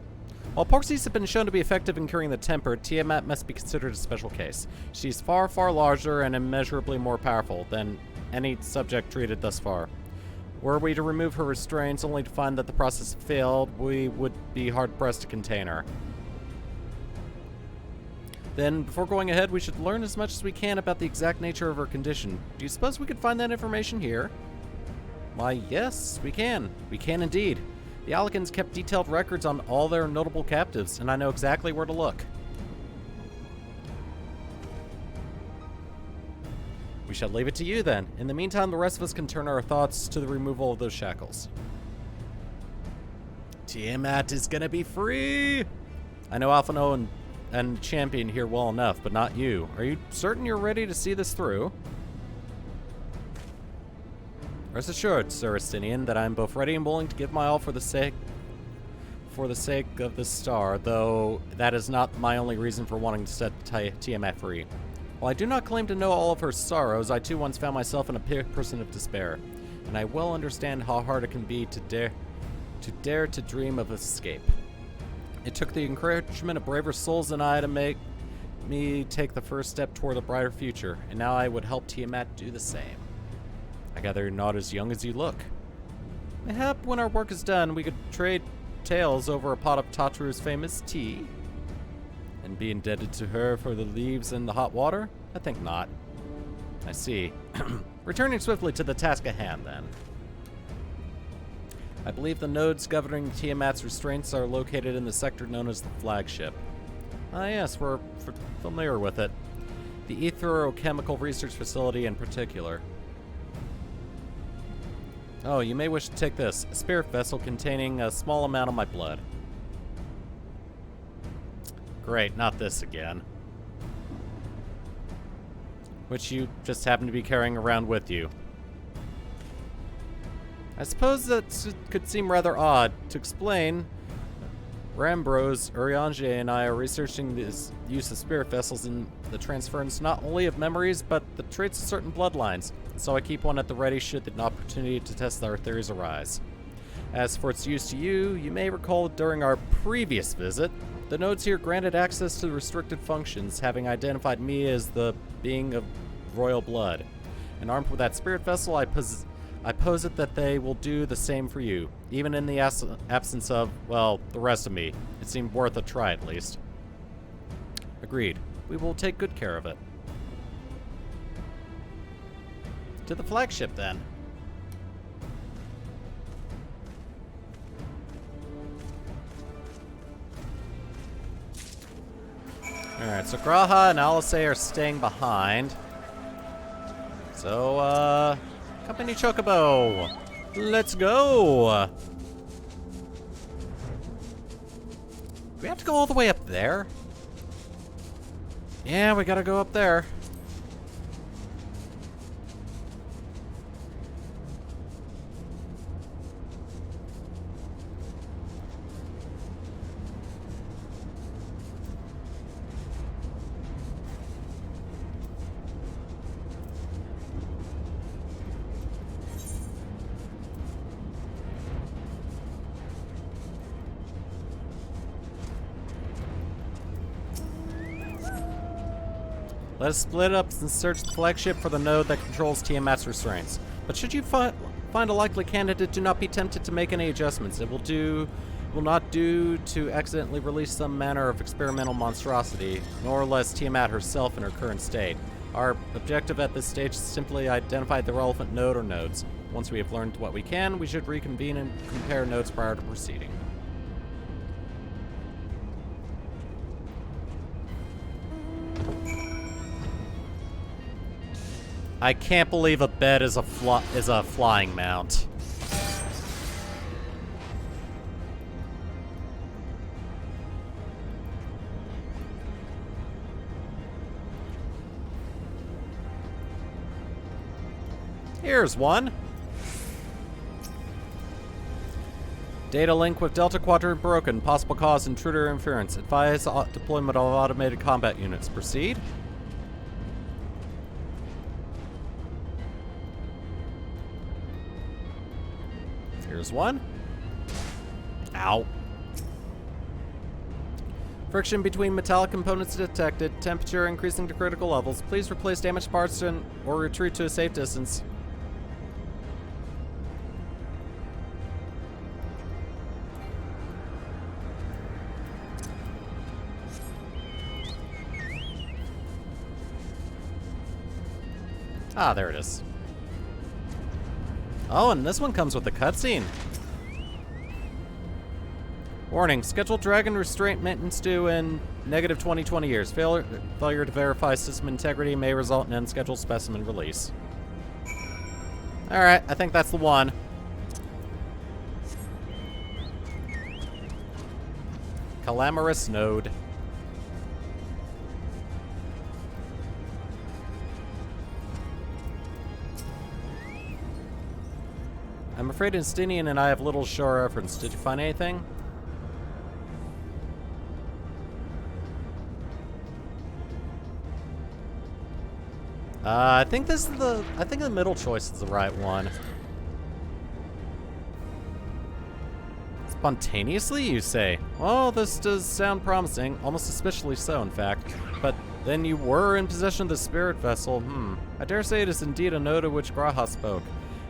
While Porxies have been shown to be effective in curing the temper, Tiamat must be considered a special case. She's far, far larger and immeasurably more powerful than any subject treated thus far. Were we to remove her restraints only to find that the process failed, we would be hard-pressed to contain her. Then, before going ahead, we should learn as much as we can about the exact nature of her condition. Do you suppose we could find that information here? Why, yes, we can. We can indeed. The Alicans kept detailed records on all their notable captives, and I know exactly where to look. We shall leave it to you, then. In the meantime, the rest of us can turn our thoughts to the removal of those shackles. Tiamat is gonna be free! I know Alphino and Champion here well enough, but not you. Are you certain you're ready to see this through? Rest assured, Sir Estinian, that I am both ready and willing to give my all for the sake of this star, though that is not my only reason for wanting to set Tiamat free. While I do not claim to know all of her sorrows, I too once found myself in a person of despair, and I well understand how hard it can be to dare to dream of escape. It took the encouragement of braver souls than I to make me take the first step toward a brighter future, and now I would help Tiamat do the same. I gather you're not as young as you look. Mayhap when our work is done, we could trade tales over a pot of Tatru's famous tea? And be indebted to her for the leaves and the hot water? I think not. I see. Returning swiftly to the task at hand, then. I believe the nodes governing Tiamat's restraints are located in the sector known as the flagship. Ah yes, we're familiar with it. The Etherochemical Research Facility in particular. Oh, you may wish to take this. A spirit vessel containing a small amount of my blood. Great, not this again. Which you just happen to be carrying around with you. I suppose that could seem rather odd. To explain, Rambros, Uriange, and I are researching the use of spirit vessels in the transference not only of memories, but the traits of certain bloodlines. So I keep one at the ready should an opportunity to test our theories arise. As for its use to you, you may recall during our previous visit, the nodes here granted access to the restricted functions, having identified me as the being of royal blood. And armed with that spirit vessel, I posit that they will do the same for you, even in the absence of, well, the rest of me. It seemed worth a try, at least. Agreed. We will take good care of it. To the flagship, then. Alright, so Graha and Alice are staying behind. So, Company Chocobo, let's go! We have to go all the way up there? Yeah, we gotta go up there. Let us split up and search the flagship for the node that controls Tiamat's restraints. But should you find a likely candidate, do not be tempted to make any adjustments. It will not do to accidentally release some manner of experimental monstrosity, nor less Tiamat herself in her current state. Our objective at this stage is simply identify the relevant node or nodes. Once we have learned what we can, we should reconvene and compare notes prior to proceeding. I can't believe a bed is a flying mount. Here's one. Data link with Delta Quadrant broken. Possible cause intruder interference. Advise deployment of automated combat units. Proceed. Here's one. Ow. Friction between metallic components detected. Temperature increasing to critical levels. Please replace damaged parts or retreat to a safe distance. Ah, there it is. Oh, and this one comes with a cutscene. Warning, scheduled dragon restraint maintenance due in negative 20 years. Failure to verify system integrity may result in unscheduled specimen release. Alright, I think that's the one. Calamarous node. I'm afraid Instinian and I have little to show our reference. Did you find anything? I think the middle choice is the right one. Spontaneously, you say? Well, this does sound promising, almost suspiciously so, in fact. But then you were in possession of the spirit vessel. I dare say it is indeed a note of which Graha spoke.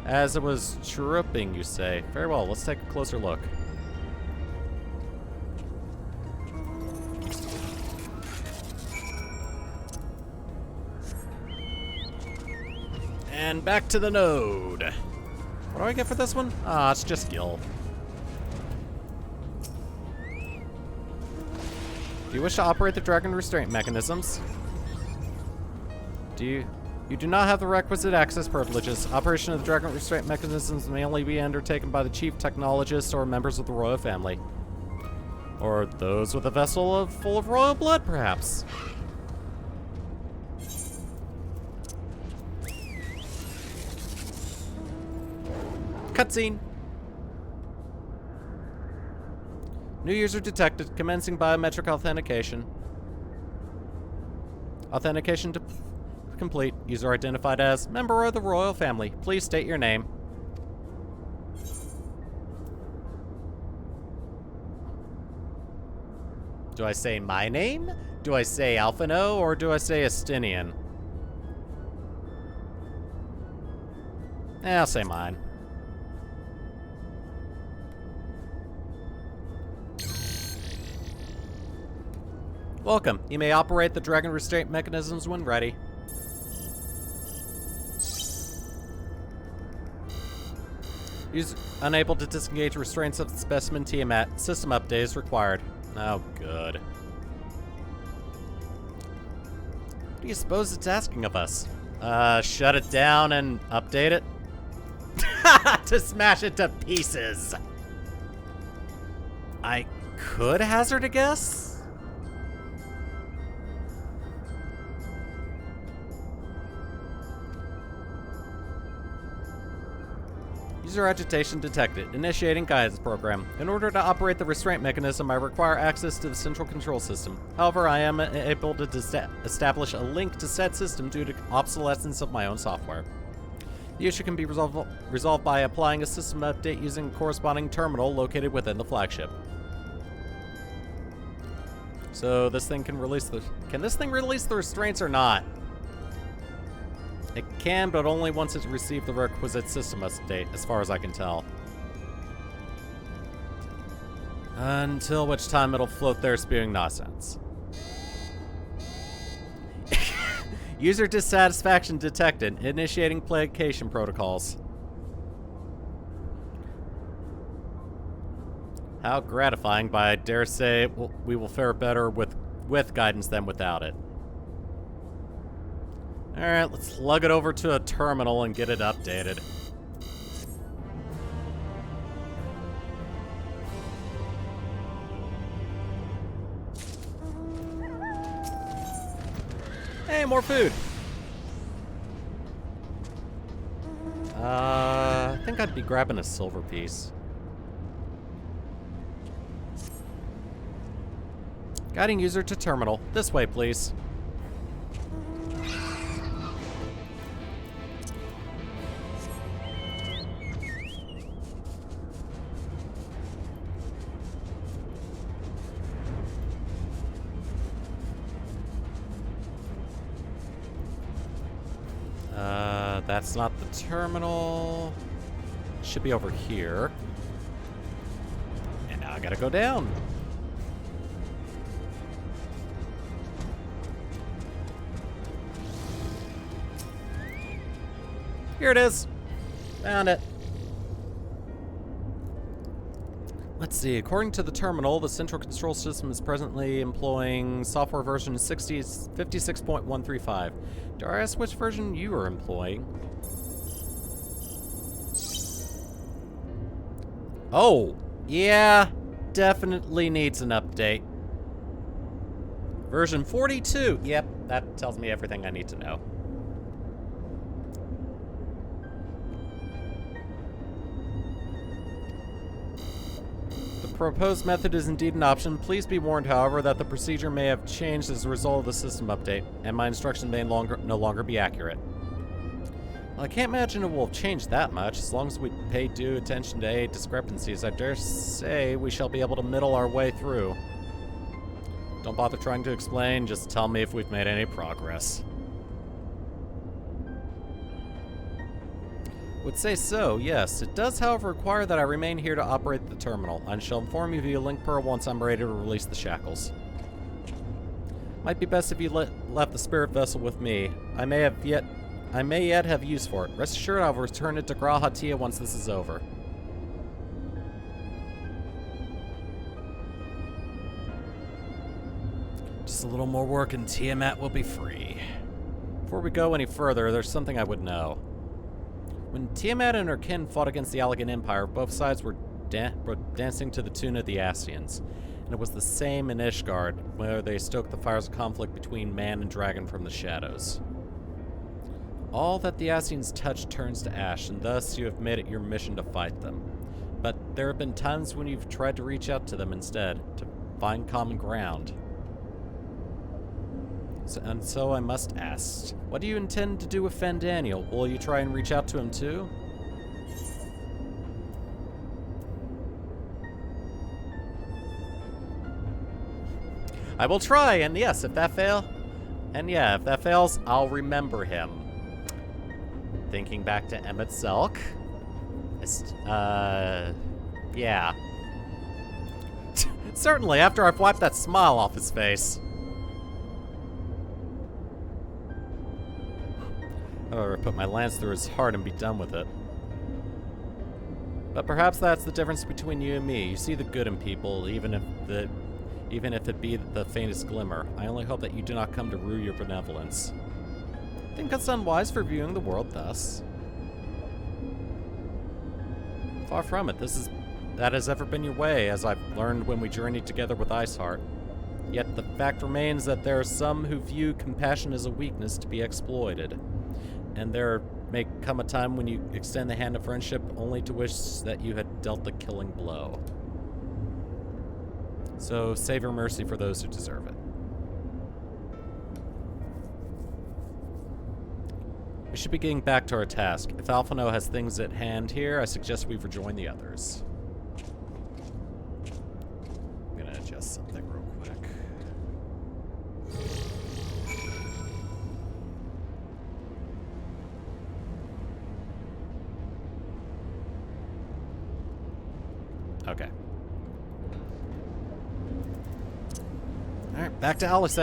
As it was chirruping, you say. Very well, let's take a closer look. And back to the node. What do I get for this one? Ah, it's just Gil. Do you wish to operate the dragon restraint mechanisms? You do not have the requisite access privileges. Operation of the dragon restraint mechanisms may only be undertaken by the chief technologist or members of the royal family. Or those with a vessel full of royal blood, perhaps. Cutscene. New user detected. Commencing biometric authentication. Authentication complete. User identified as member of the royal family. Please state your name. Do I say my name? Do I say Alphino? Or do I say Estinian? I'll say mine. Welcome. You may operate the dragon restraint mechanisms when ready. User unable to disengage restraints of the specimen Tiamat. System update is required. Oh, good. What do you suppose it's asking of us? Shut it down and update it? To smash it to pieces. I could hazard a guess? User agitation detected. Initiating guidance program. In order to operate the restraint mechanism, I require access to the central control system. However, I am able to establish a link to said system due to obsolescence of my own software. The issue can be resolved by applying a system update using a corresponding terminal located within the flagship. So this thing can release the... Can this thing release the restraints or not? It can, but only once it's received the requisite system update, as far as I can tell. Until which time it'll float there spewing nonsense. User dissatisfaction detected. Initiating placation protocols. How gratifying, but I dare say we will fare better with guidance than without it. Alright, let's lug it over to a terminal and get it updated. Hey, more food! I think I'd be grabbing a silver piece. Guiding user to terminal. This way, please. That's not the terminal. Should be over here. And now I gotta go down. Here it is. Found it. Let's see. According to the terminal, the central control system is presently employing software version 56.135. Do I ask which version you are employing? Oh, yeah. Definitely needs an update. Version 42. Yep, that tells me everything I need to know. The proposed method is indeed an option. Please be warned, however, that the procedure may have changed as a result of the system update, and my instruction may no longer be accurate. Well, I can't imagine it will have changed that much. As long as we pay due attention to any discrepancies, I dare say we shall be able to middle our way through. Don't bother trying to explain, just tell me if we've made any progress. Would say so, yes. It does, however, require that I remain here to operate the terminal. I shall inform you via link pearl once I'm ready to release the shackles. Might be best if you left the spirit vessel with me. I may yet have use for it. Rest assured I'll return it to Gra Hatia once this is over. Just a little more work and Tiamat will be free. Before we go any further, there's something I would know. When Tiamat and her kin fought against the Allegan Empire, both sides were dancing to the tune of the Ascians. And it was the same in Ishgard, where they stoked the fires of conflict between man and dragon from the shadows. All that the Ascians touch turns to ash, and thus you have made it your mission to fight them. But there have been times when you've tried to reach out to them instead, to find common ground. So I must ask, what do you intend to do with Fandaniel? Will you try and reach out to him too? I will try, and yes, if that fails, I'll remember him. Thinking back to Emmett Zelk. Yeah. Certainly, after I've wiped that smile off his face. Or put my lance through his heart and be done with it. But perhaps that's the difference between you and me. You see the good in people, even if it be the faintest glimmer. I only hope that you do not come to rue your benevolence. I think that's unwise for viewing the world thus. Far from it. That has ever been your way, as I've learned when we journeyed together with Iceheart. Yet the fact remains that there are some who view compassion as a weakness to be exploited. And there may come a time when you extend the hand of friendship only to wish that you had dealt the killing blow. So save your mercy for those who deserve it. We should be getting back to our task. If Alphino has things at hand here, I suggest we rejoin the others. I'm gonna adjust something real quick. Okay. Alright, back to Alice.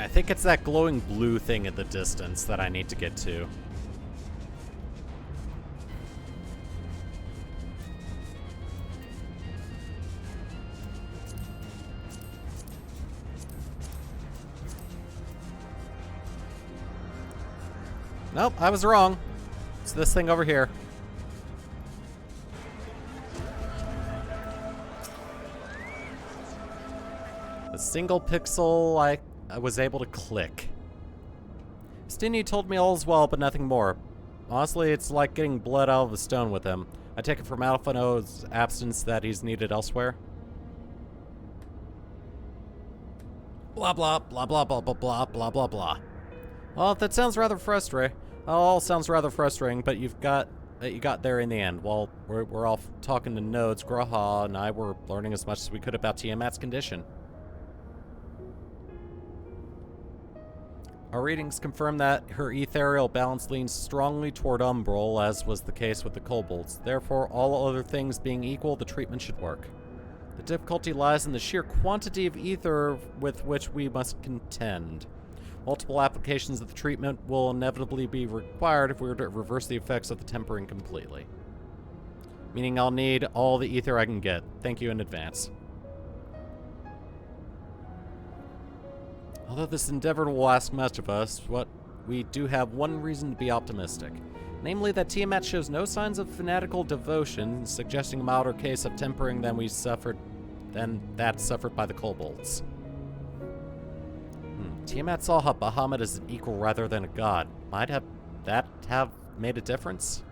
I think it's that glowing blue thing in the distance that I need to get to. Nope, I was wrong. It's this thing over here. A single pixel I was able to click. Stini told me all's well, but nothing more. Honestly, it's like getting blood out of a stone with him. I take it from Alphino's absence that he's needed elsewhere. Blah blah blah blah blah blah blah blah blah blah. Well, that sounds rather frustrating. All sounds rather frustrating, but you got there in the end. While we're all talking to nodes, Graha and I were learning as much as we could about Tiamat's condition. Our readings confirm that her ethereal balance leans strongly toward umbral, as was the case with the kobolds. Therefore, all other things being equal, the treatment should work. The difficulty lies in the sheer quantity of ether with which we must contend. Multiple applications of the treatment will inevitably be required if we were to reverse the effects of the tempering completely. Meaning I'll need all the ether I can get. Thank you in advance. Although this endeavor will ask much of us, we do have one reason to be optimistic. Namely that Tiamat shows no signs of fanatical devotion, suggesting a milder case of tempering than that suffered by the kobolds. Tiamat saw Bahamut as an equal rather than a god. Might that have made a difference?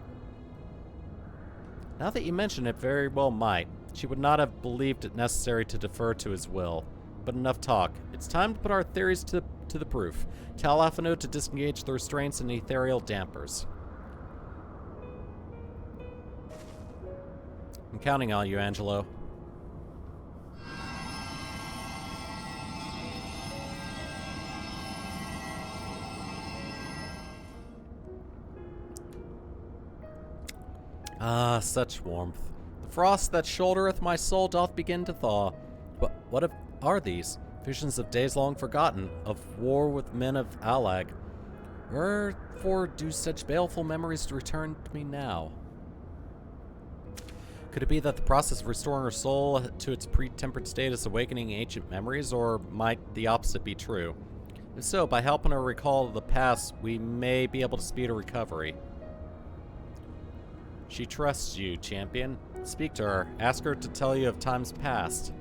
Now that you mention it, very well might. She would not have believed it necessary to defer to his will. But enough talk. It's time to put our theories to the proof. Tell Alphino to disengage the restraints and ethereal dampers. I'm counting on you, Angelo. Ah, such warmth. The frost that shouldereth my soul doth begin to thaw. What are these? Visions of days long forgotten, of war with men of Alag. Wherefore do such baleful memories return to me now? Could it be that the process of restoring her soul to its pre-tempered state is awakening ancient memories, or might the opposite be true? If so, by helping her recall the past, we may be able to speed her recovery. She trusts you, champion. Speak to her. Ask her to tell you of times past.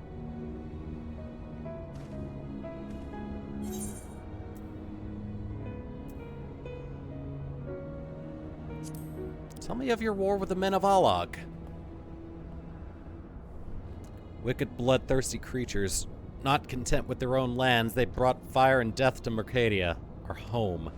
Tell me of your war with the men of Alag. Wicked, bloodthirsty creatures. Not content with their own lands, they brought fire and death to Mercadia, our home.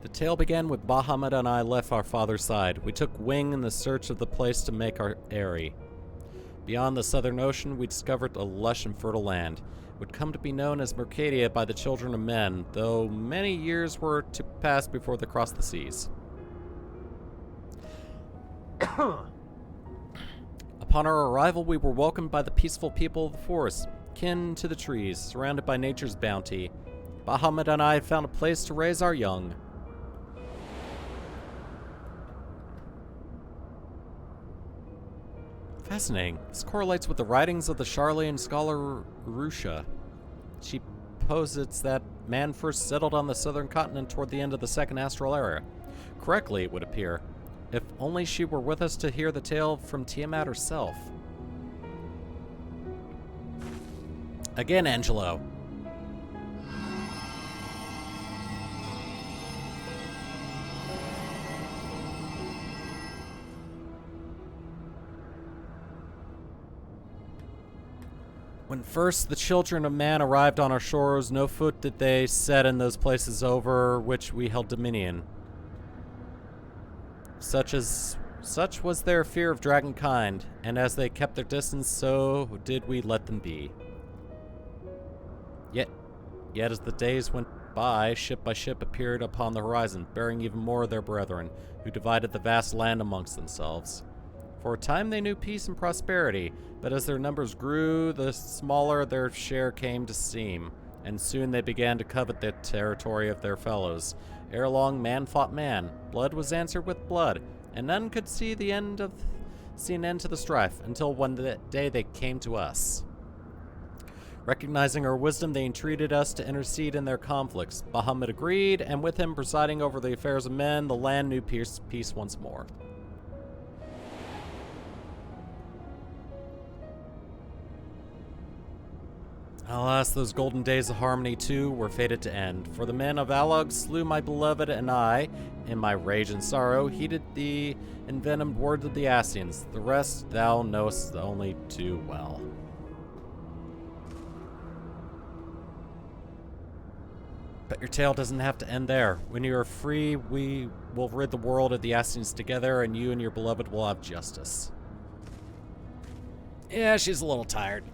The tale began with Bahamut and I left our father's side. We took wing in the search of the place to make our eyrie. Beyond the southern ocean, we discovered a lush and fertile land. It would come to be known as Mercadia by the children of men, though many years were to pass before they crossed the seas. Upon our arrival, we were welcomed by the peaceful people of the forest, kin to the trees, surrounded by nature's bounty. Bahamut and I had found a place to raise our young. Fascinating. This correlates with the writings of the Charlian scholar Rusha. She posits that man first settled on the southern continent toward the end of the Second Astral Era. Correctly, it would appear. If only she were with us to hear the tale from Tiamat herself. Again, Angelo. When first the children of man arrived on our shores, no foot did they set in those places over which we held dominion. Such was their fear of dragonkind, and as they kept their distance, so did we let them be. Yet as the days went by ship appeared upon the horizon, bearing even more of their brethren, who divided the vast land amongst themselves. For a time they knew peace and prosperity, but as their numbers grew, the smaller their share came to seem, and soon they began to covet the territory of their fellows. Ere long, man fought man, blood was answered with blood, and none could see an end to the strife, until one day they came to us. Recognizing our wisdom, they entreated us to intercede in their conflicts. Bahamut agreed, and with him presiding over the affairs of men, the land knew peace once more. Alas, those golden days of harmony, too, were fated to end, for the men of Alog slew my beloved, and I, in my rage and sorrow, heeded the envenomed words of the Ascians. The rest thou knowest only too well. But your tale doesn't have to end there. When you are free, we will rid the world of the Ascians together, and you and your beloved will have justice. Yeah, she's a little tired.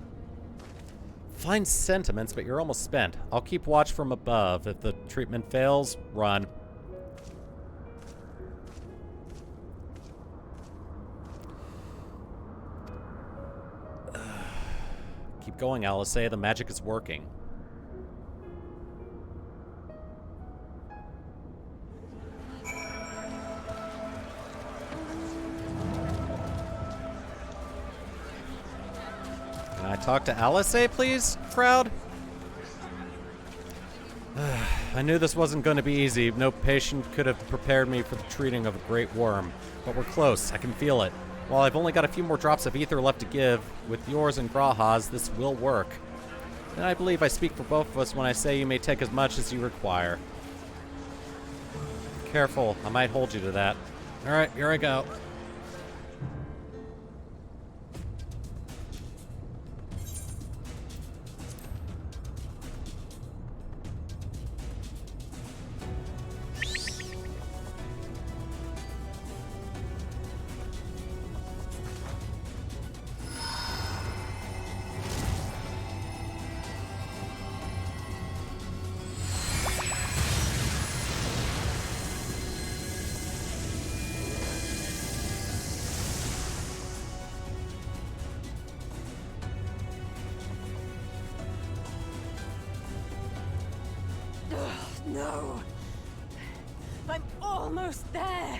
Fine sentiments, but you're almost spent. I'll keep watch from above. If the treatment fails, run. Keep going, Alice. The magic is working. Can I talk to Alice, please, crowd? I knew this wasn't going to be easy. No patient could have prepared me for the treating of a great worm. But we're close. I can feel it. While I've only got a few more drops of ether left to give, with yours and Graha's, this will work. And I believe I speak for both of us when I say you may take as much as you require. Careful. I might hold you to that. Alright, here I go. No. I'm almost there.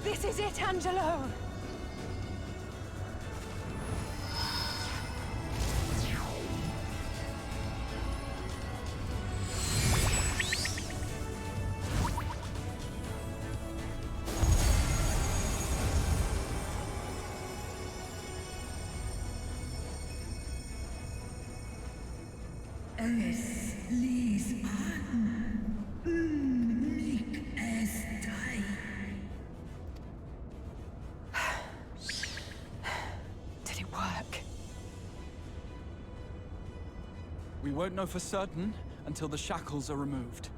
This is it, Angelo. Es ließ an, mich es drei. Did it work? We won't know for certain until the shackles are removed.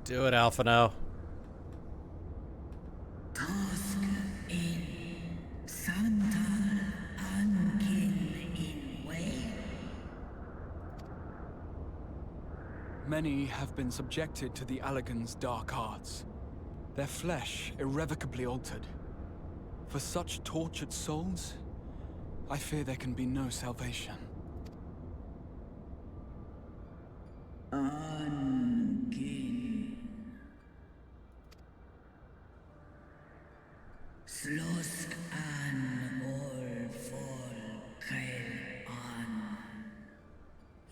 Do it, Alphino. Task in Santal Ankin in way. Many have been subjected to the Allagan's dark arts, their flesh irrevocably altered. For such tortured souls, I fear there can be no salvation. Ankin. Slosk an ol vol kail an.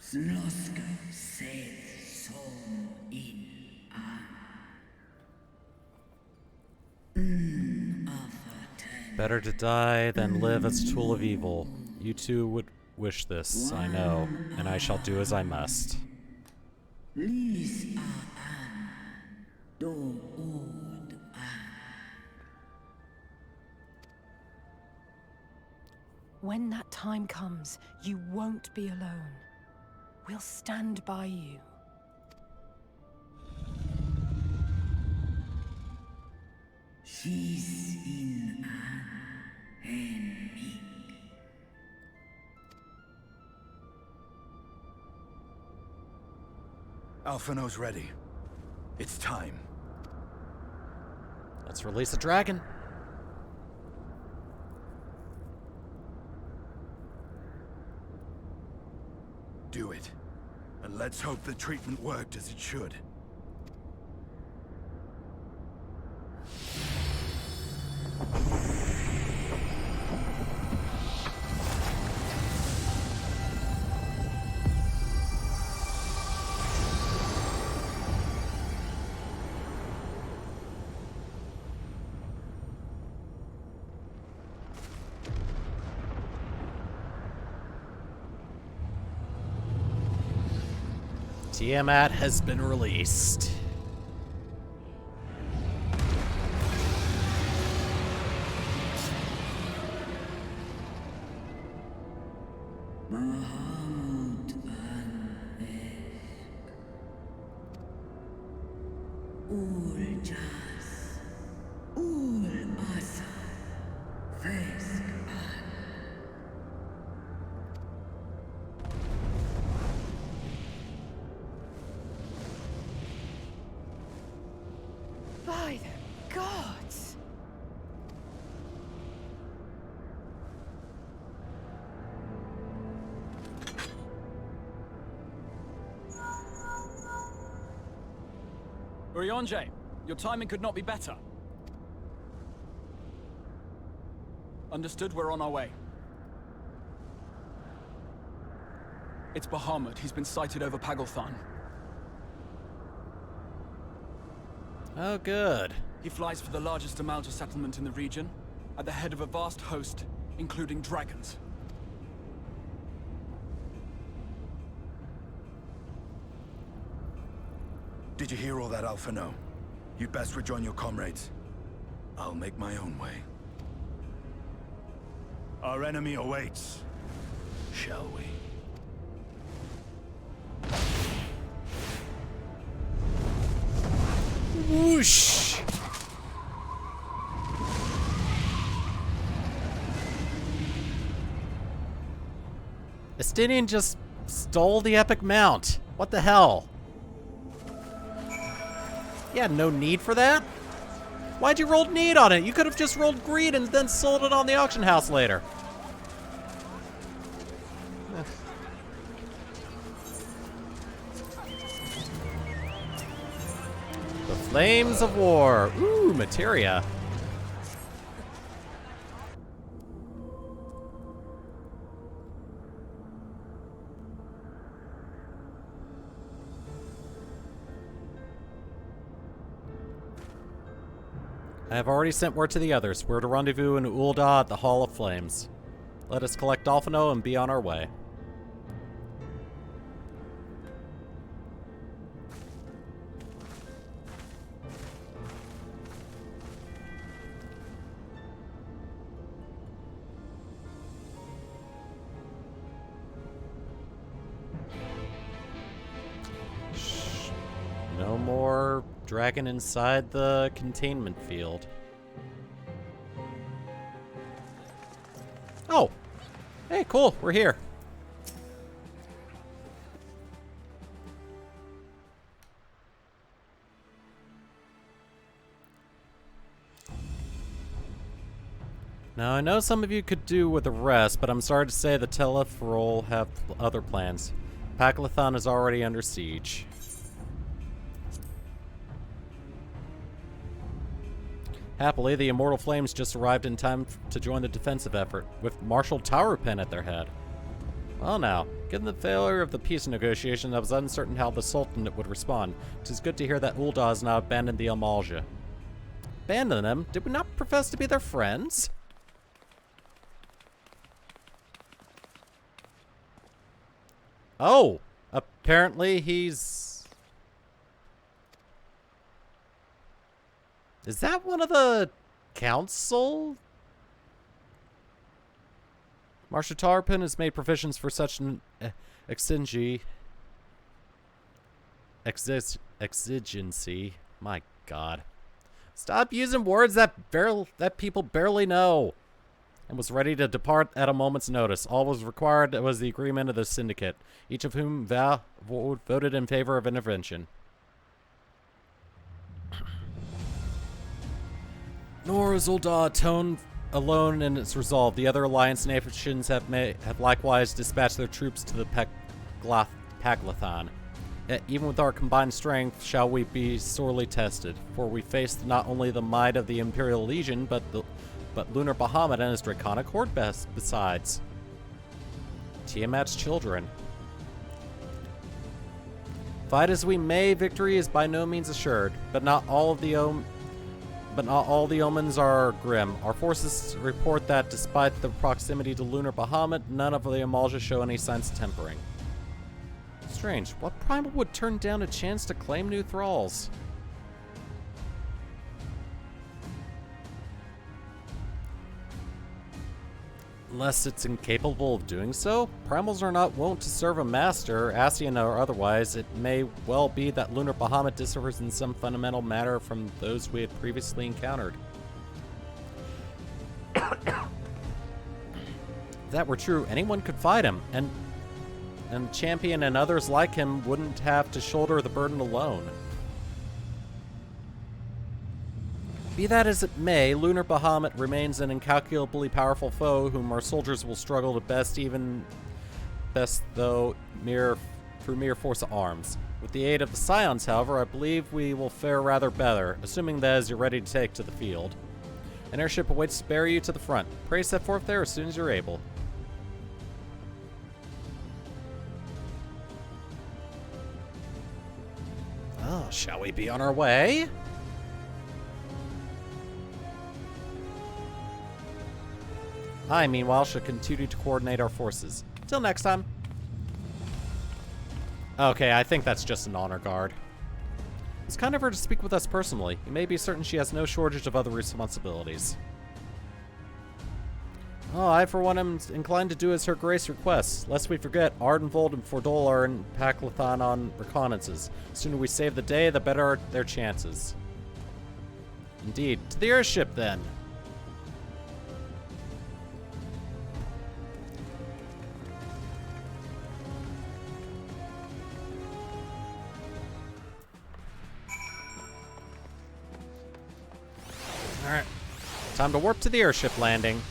Slosk seth som in an. Better to die than live as tool of evil. You too would wish this, I know, and I shall do as I must. Lis an do ud an. When that time comes, you won't be alone. We'll stand by you. She's in an Alphino's ready. It's time. Let's release the dragon. Do it. And let's hope the treatment worked as it should. Tiamat has been released. By the gods! Urianger, your timing could not be better. Understood, we're on our way. It's Bahamut. He's been sighted over Pagalthan. Oh, good. He flies for the largest Amalja settlement in the region, at the head of a vast host, including dragons. Did you hear all that, Alphino? You'd best rejoin your comrades. I'll make my own way. Our enemy awaits. Shall we? Whoosh! Estinian just stole the epic mount. What the hell? Yeah, no need for that. Why'd you roll need on it? You could have just rolled greed and then sold it on the auction house later. The Flames of War. Ooh, materia. I have already sent word to the others. We're to rendezvous in Ul'dah at the Hall of Flames. Let us collect Alphino and be on our way. Shh. No more dragon inside the containment field. Oh! Hey, cool, we're here. Now, I know some of you could do with the rest, but I'm sorry to say the Telefrol have other plans. Paklathon is already under siege. Happily, the Immortal Flames just arrived in time to join the defensive effort, with Marshal Taurupin at their head. Well now, given the failure of the peace negotiation, I was uncertain how the Sultanate would respond. It is good to hear that Ul'dah has now abandoned the Amalja. Abandon them? Did we not profess to be their friends? Oh! Apparently he's... Is that one of the council? Marshal Tarpon has made provisions for such an exigency. My God. Stop using words that people barely know. And was ready to depart at a moment's notice. All was required was the agreement of the syndicate, each of whom voted in favor of intervention. Nor is Ul'dah tone alone in its resolve. The other alliance nations have likewise dispatched their troops to the Paglathan. Yet even with our combined strength, shall we be sorely tested, for we face not only the might of the Imperial Legion, but Lunar Bahamut and his draconic horde besides. Tiamat's children. Fight as we may, victory is by no means assured, but not all the omens are grim. Our forces report that despite the proximity to Lunar Bahamut, none of the Amalja show any signs of tempering. Strange. What primal would turn down a chance to claim new thralls? Unless it's incapable of doing so? Primals are not wont to serve a master, Ascian or otherwise. It may well be that Lunar Bahamut differs in some fundamental matter from those we had previously encountered. If that were true, anyone could fight him, and Champion and others like him wouldn't have to shoulder the burden alone. Be that as it may, Lunar Bahamut remains an incalculably powerful foe whom our soldiers will struggle to best though through mere force of arms. With the aid of the Scions, however, I believe we will fare rather better, assuming that as you're ready to take to the field. An airship awaits to bear you to the front. Pray set forth there as soon as you're able. Oh, shall we be on our way? I, meanwhile, shall continue to coordinate our forces. Till next time. Okay, I think that's just an honor guard. It's kind of her to speak with us personally. You may be certain she has no shortage of other responsibilities. Oh, I, for one, am inclined to do as her grace requests. Lest we forget, Ardenvold and Fordol are in Paglathan on reconnaissances. The sooner we save the day, the better their chances. Indeed. To the airship, then. Alright. Time to warp to the airship landing.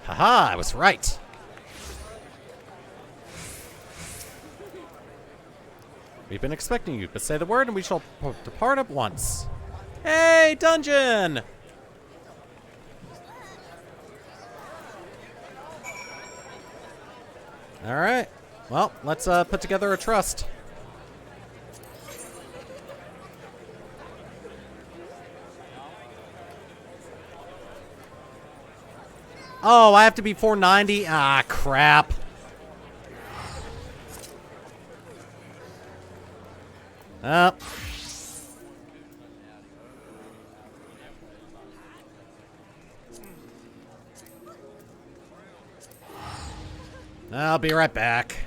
Haha, I was right. We've been expecting you, but say the word and we shall depart at once. Hey, dungeon! Alright. Well, let's put together a trust. Oh, I have to be 490? Ah, crap. Up. I'll be right back.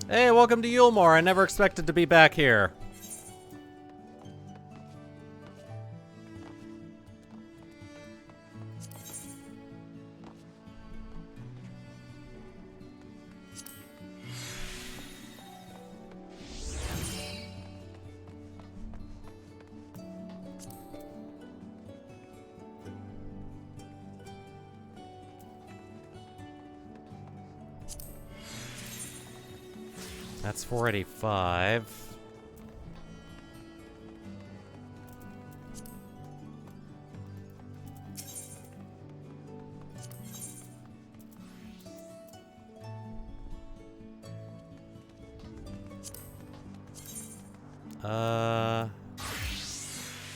Hey, welcome to Yulmore. I never expected to be back here. That's 485.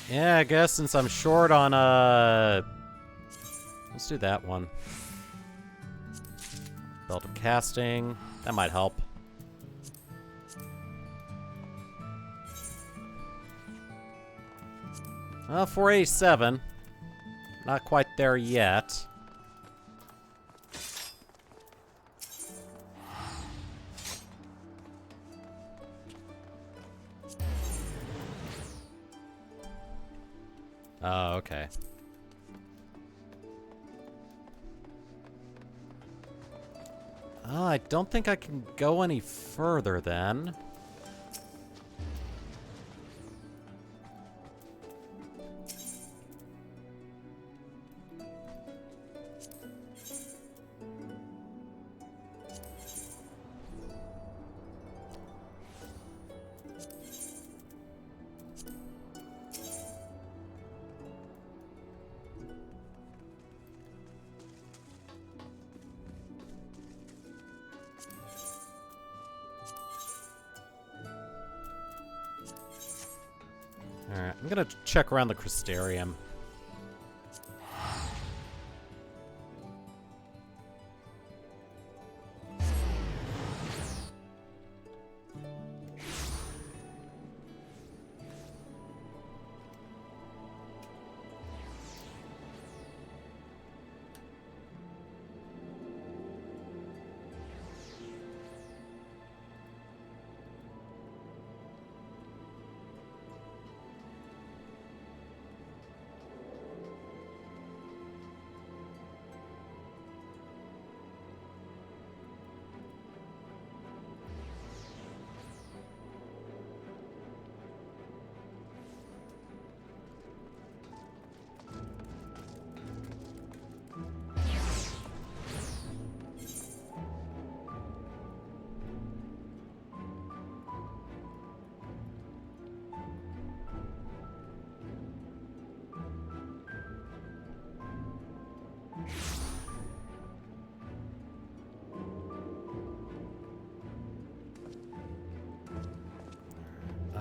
Yeah, I guess since I'm short on, let's do that one. Belt of Casting. That might help. Well, 487. Not quite there yet. Oh, okay. I don't think I can go any further then. Alright, I'm gonna check around the Crystarium.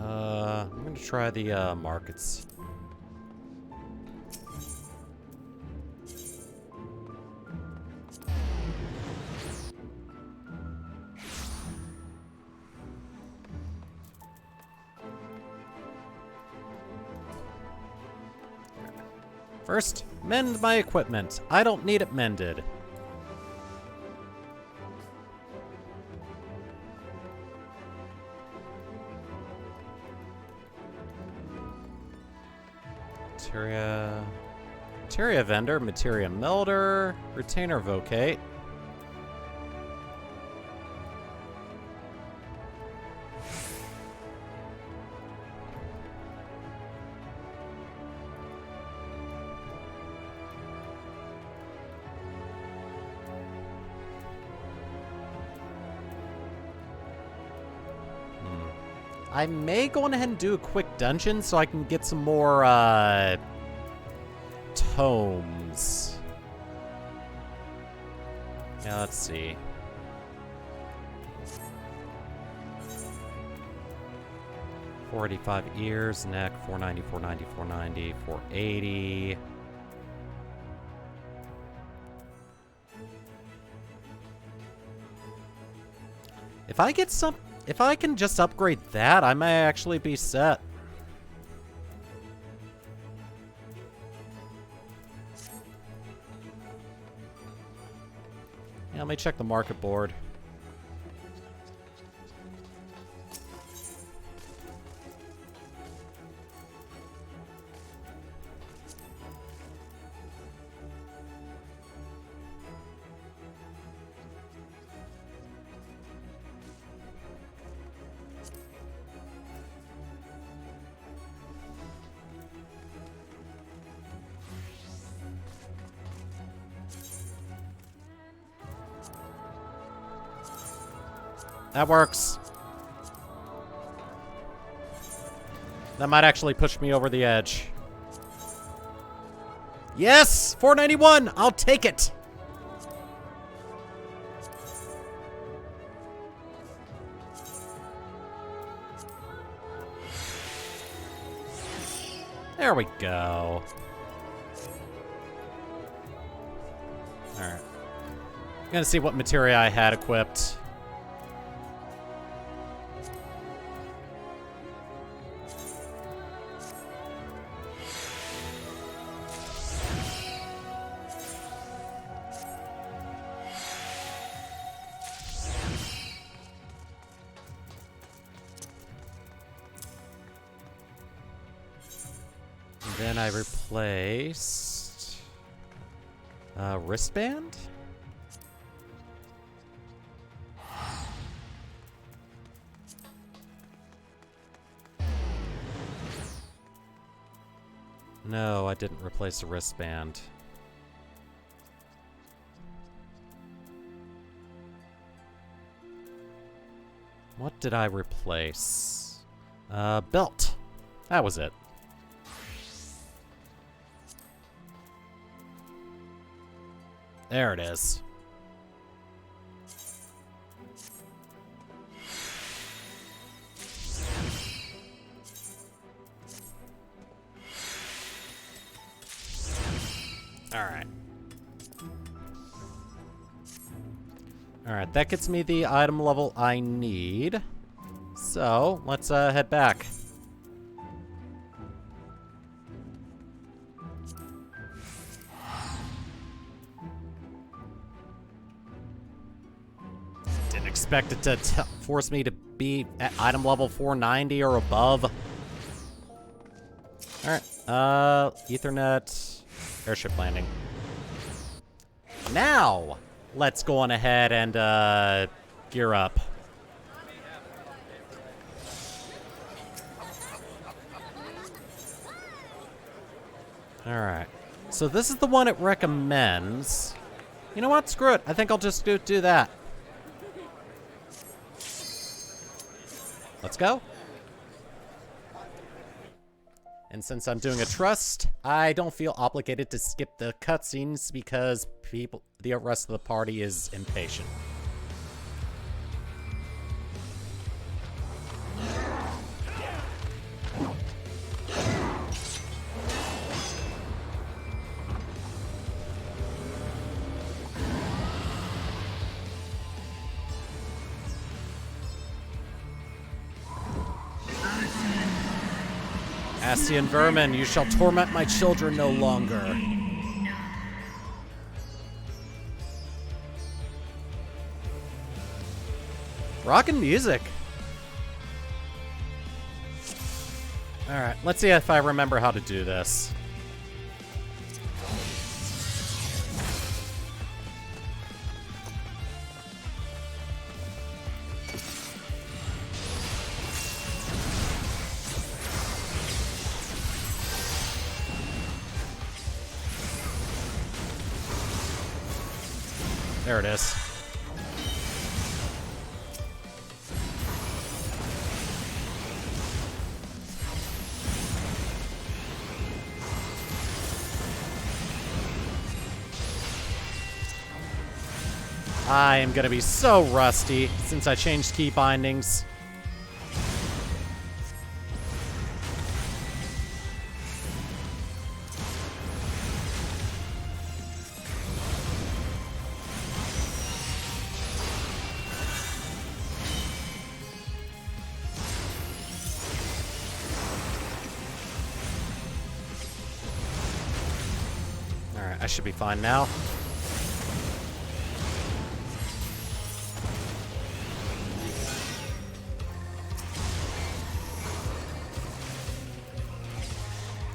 I'm gonna try the markets. First, mend my equipment. I don't need it mended. Materia vendor, materia melder, retainer vocate. I may go on ahead and do a quick dungeon so I can get some more, tomes. Yeah, let's see. $485 ears, neck, 490, 490, 490, 480. If I can just upgrade that, I may actually be set. Yeah, let me check the market board. That works. That might actually push me over the edge. Yes! 491! I'll take it! There we go. Alright. Gonna see what materia I had equipped. Then I replaced wristband? No, I didn't replace the wristband. What did I replace? Belt. That was it. There it is. Alright. Alright, that gets me the item level I need. So, let's head back. Didn't expect it to force me to be at item level 490 or above. Alright, Ethernet, airship landing. Now, let's go on ahead and gear up. Alright, so this is the one it recommends. You know what? Screw it. I think I'll just do that. Let's go. And since I'm doing a trust, I don't feel obligated to skip the cutscenes because the rest of the party is impatient. Ascian vermin, you shall torment my children no longer. Rockin' music. Alright, let's see if I remember how to do this. There it is. I am gonna be so rusty since I changed key bindings. Alright, I should be fine now.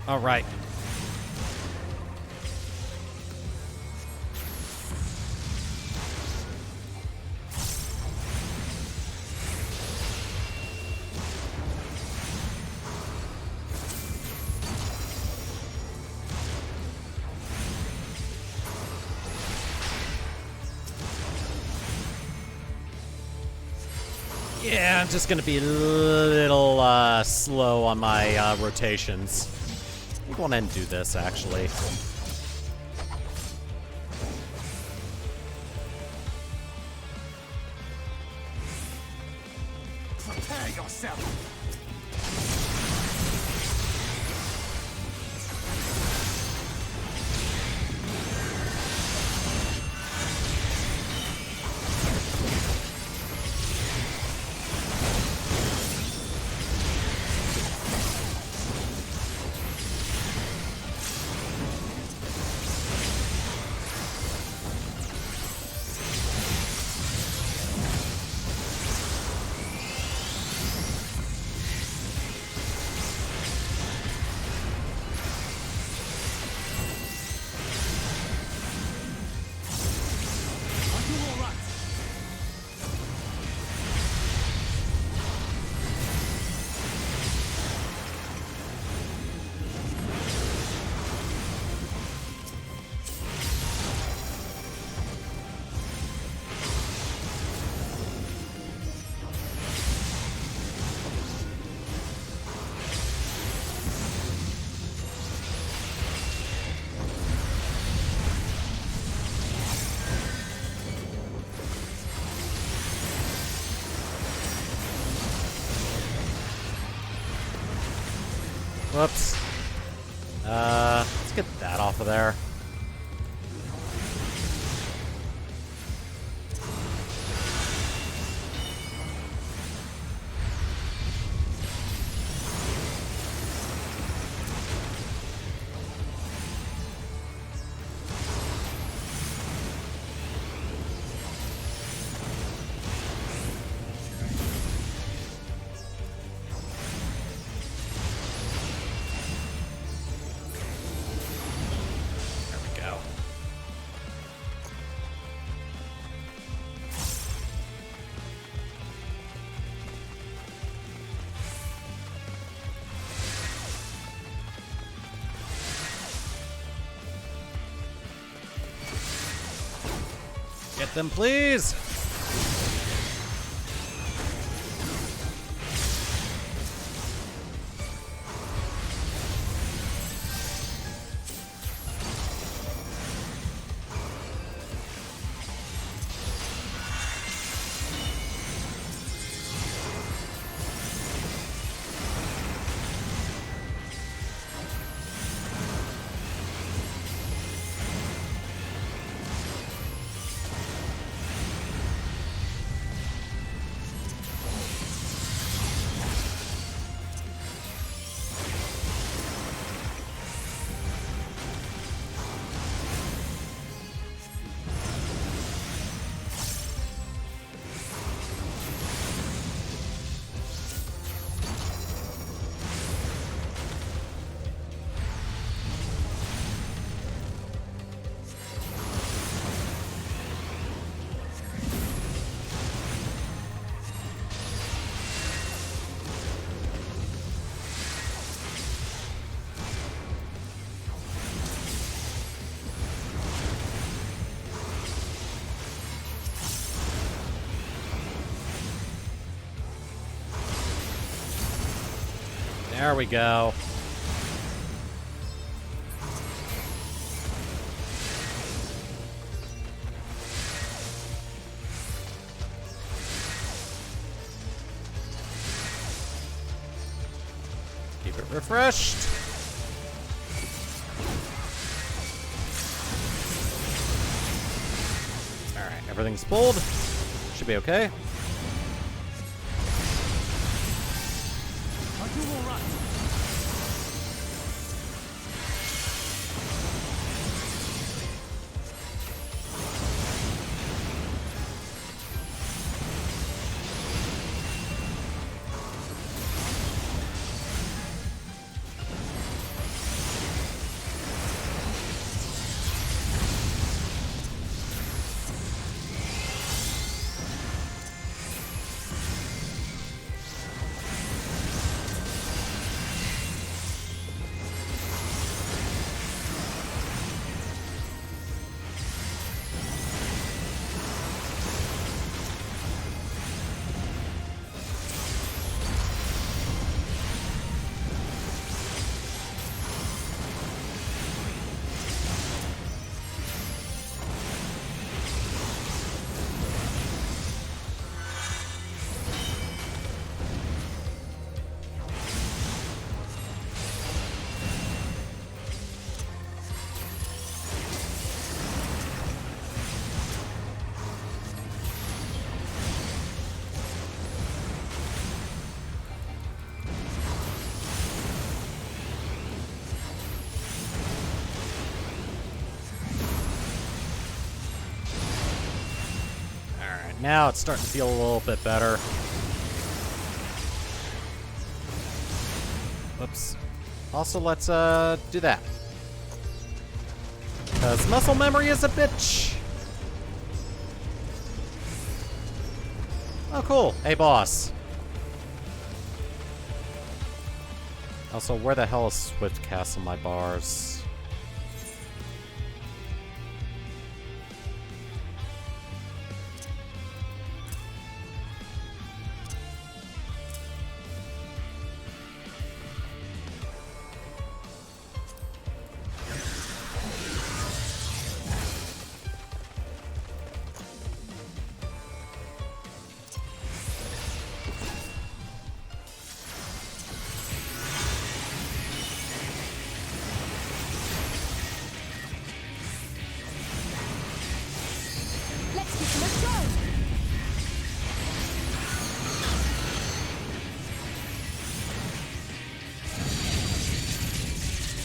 All right. Yeah, I'm just gonna be a little slow on my rotations. I'm going ahead and do this, actually. Prepare yourself. Whoops. Let's get that off of there. Get them, please! There we go. Keep it refreshed. All right, everything's pulled. Should be okay. Now it's starting to feel a little bit better. Whoops. Also, let's do that. Because muscle memory is a bitch. Oh, cool. Hey, boss. Also, where the hell is Swift Castle my bars?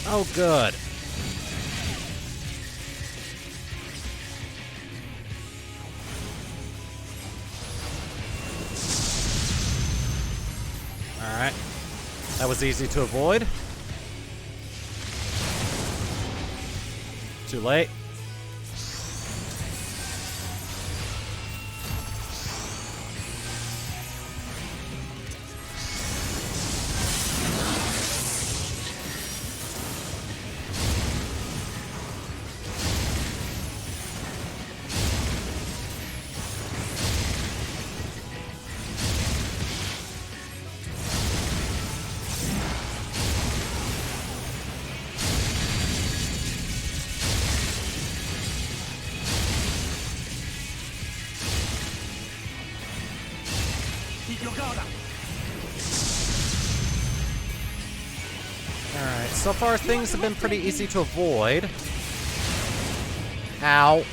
Oh, good. Alright. That was easy to avoid. Too late. Alright, so far things have been pretty easy to avoid. Ow.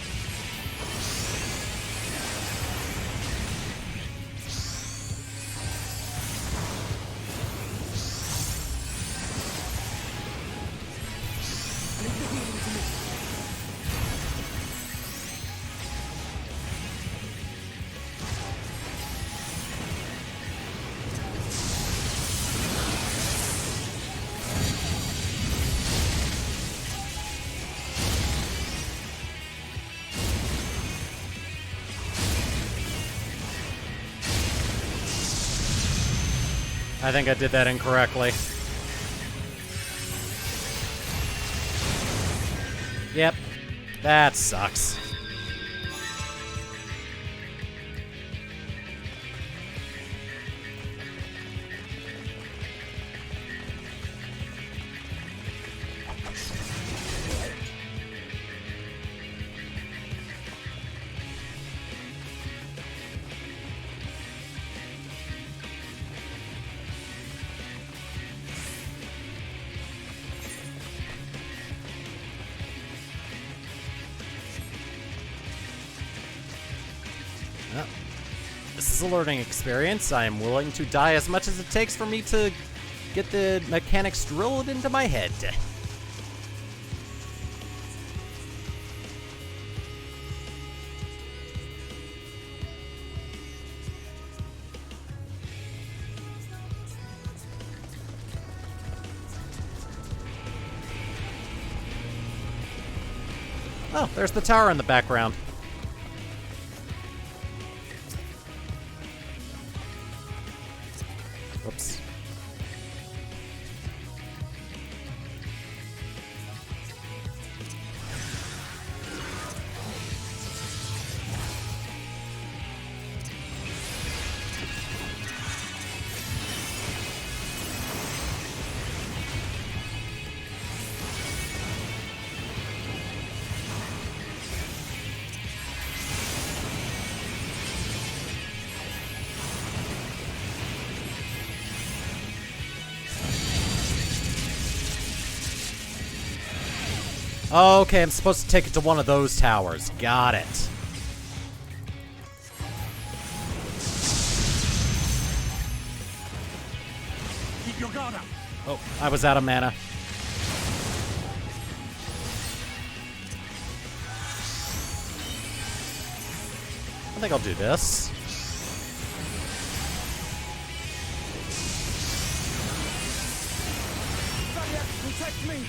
I think I did that incorrectly. Yep. That sucks. Well, this is a learning experience. I am willing to die as much as it takes for me to get the mechanics drilled into my head. Oh, there's the tower in the background. Oops. Okay, I'm supposed to take it to one of those towers. Got it. Keep your guard up. Oh, I was out of mana. I think I'll do this. Protect me.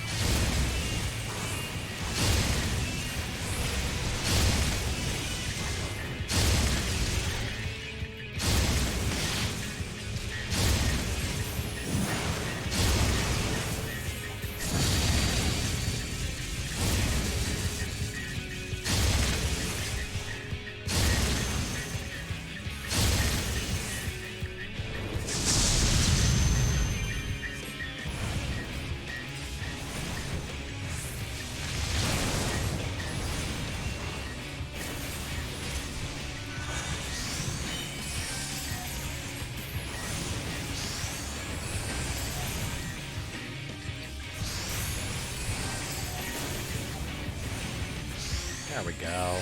There we go.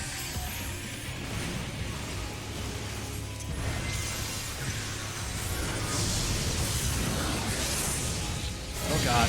Oh god.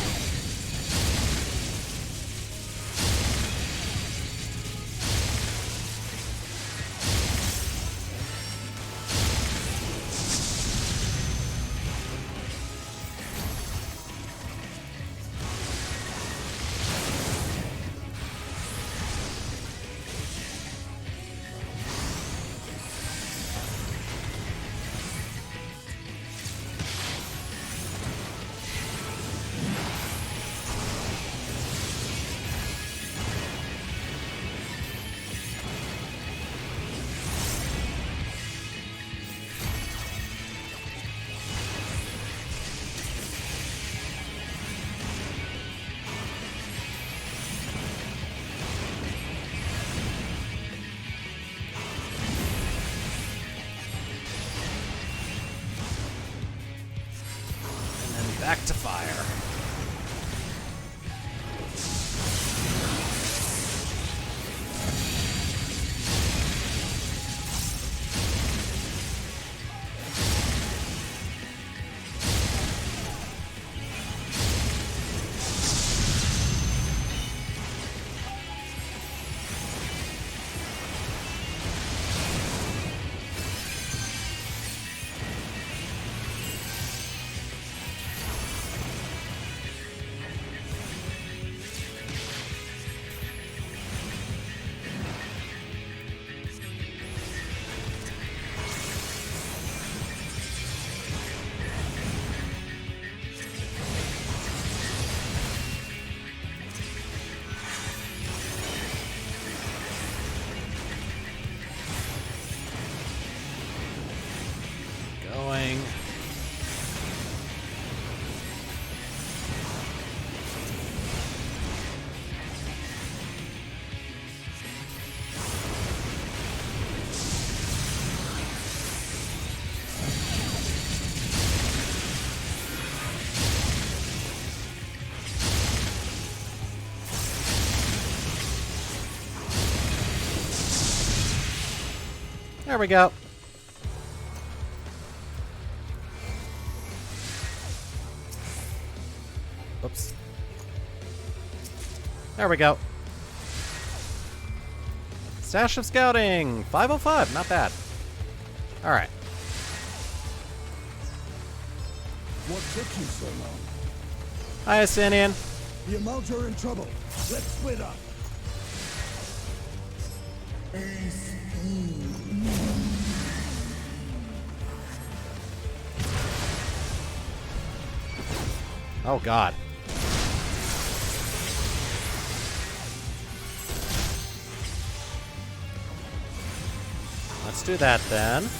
fire. Going. There we go. Oops. There we go. Stash of Scouting! 505, not bad. Alright. What took you so long? Hi, Asinian. The Amalta are in trouble. Let's split up. Oh, God. Let's do that then. Leave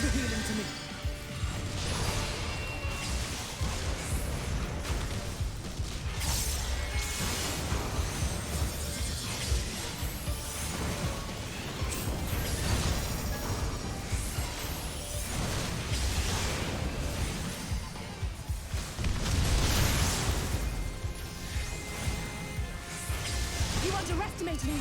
the healing to me. You underestimate me!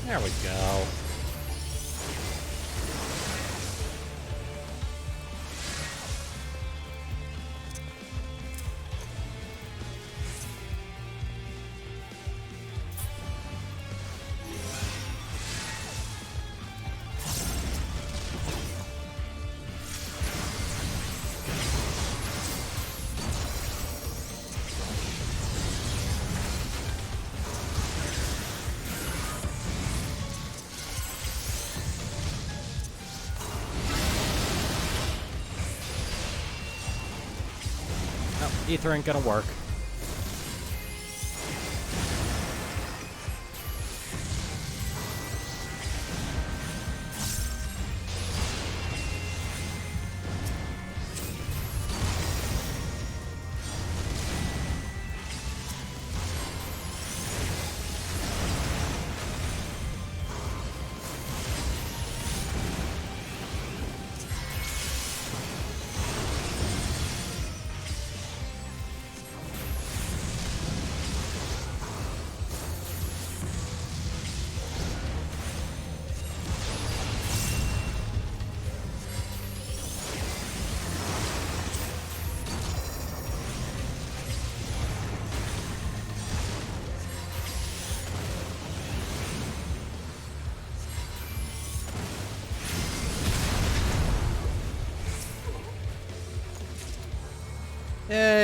There we go. Ether ain't gonna work.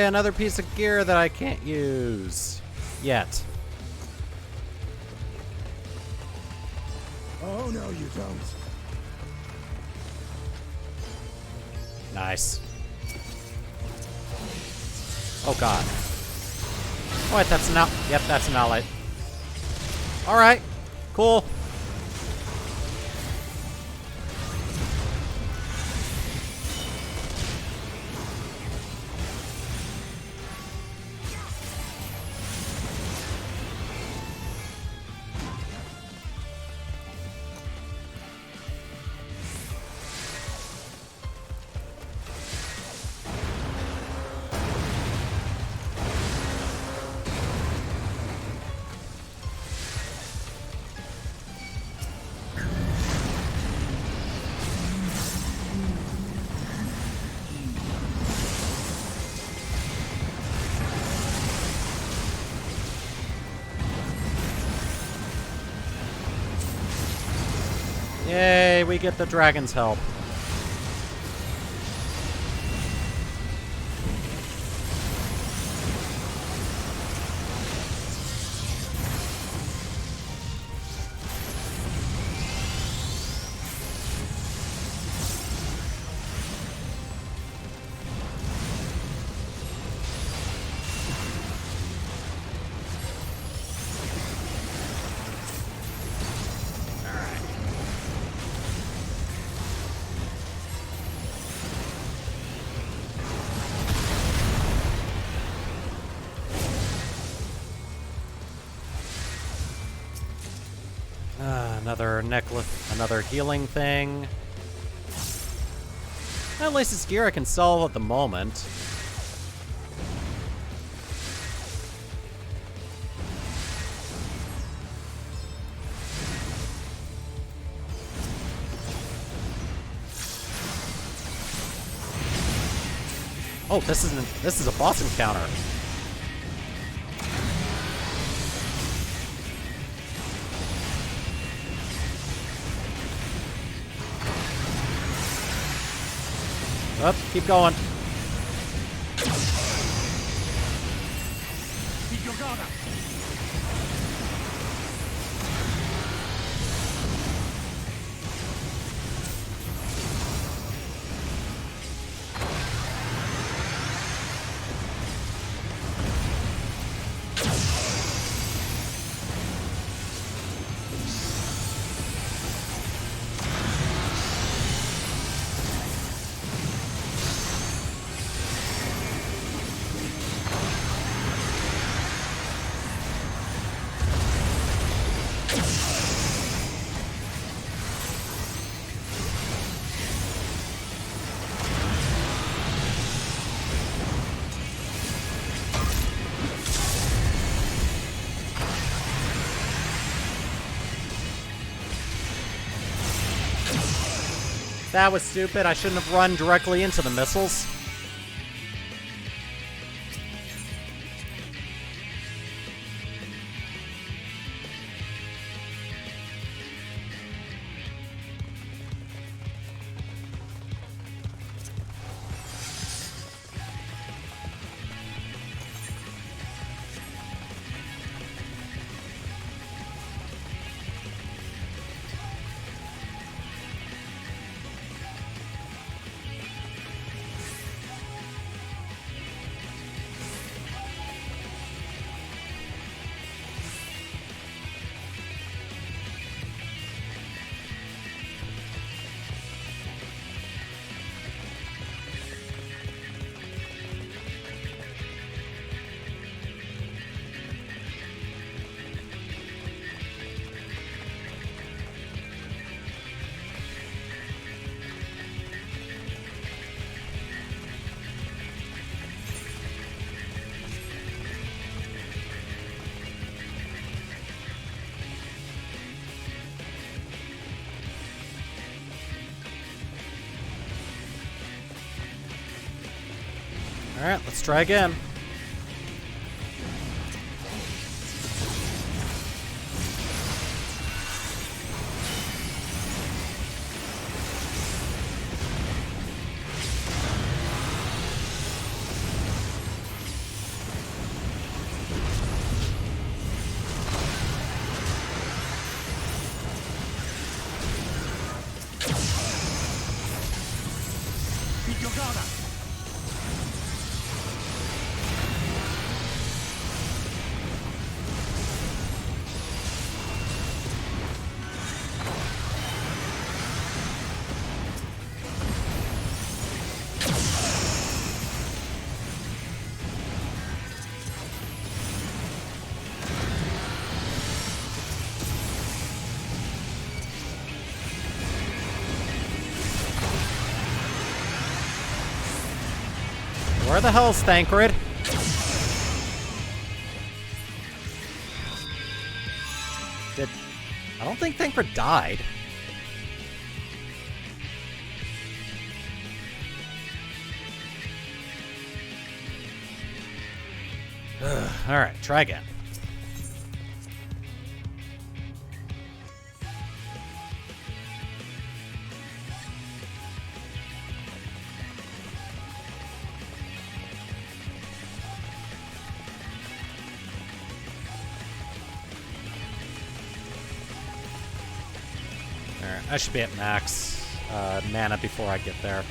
Yay, another piece of gear that I can't use. Yet. Oh, no, you don't. Nice. Oh god. Oh, wait, that's not. Yep, that's an ally. Alright. Cool. Yay, we get the dragon's help. Another necklace, another healing thing. At least it's gear I can sell at the moment. Oh, this is a boss encounter. Up, keep going. Keep your guard up. That was stupid. I shouldn't have run directly into the missiles. Alright, let's try again. your guard up. Where the hell's Thancred? I don't think Thancred died. Alright, try again. I should be at max mana before I get there.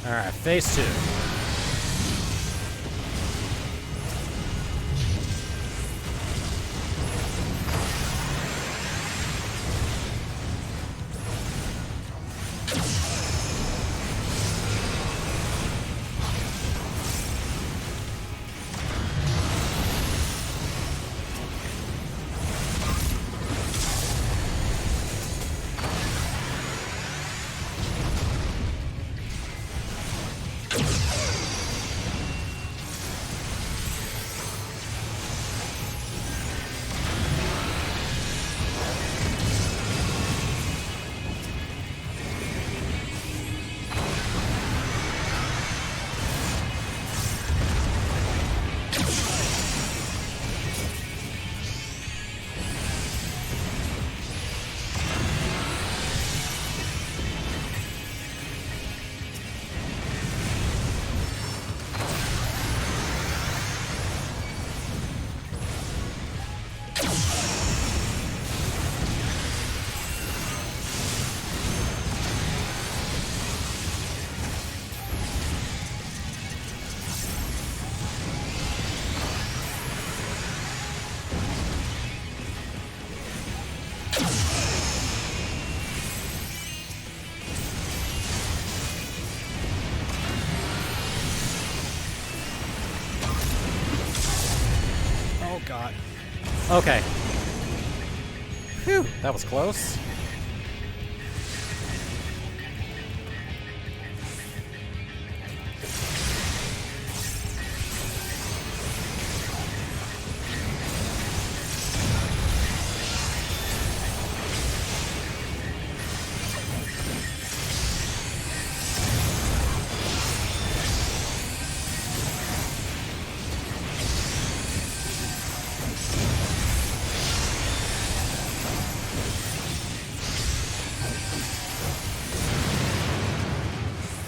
Alright, phase 2. God. Okay. Phew, that was close.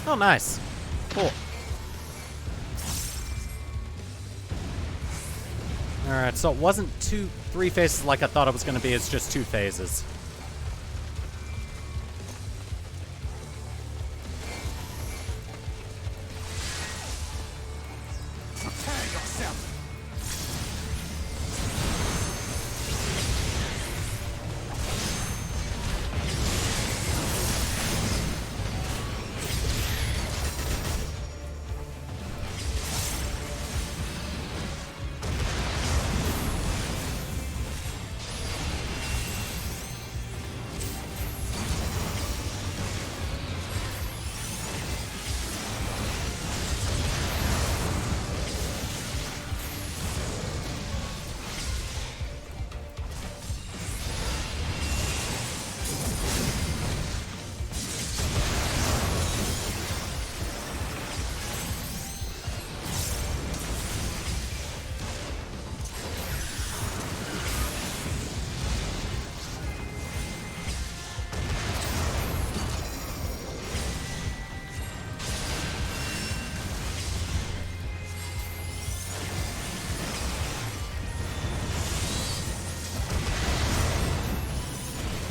Oh, nice. Cool. Alright, so it wasn't 3 phases like I thought it was going to be. It's just 2 phases.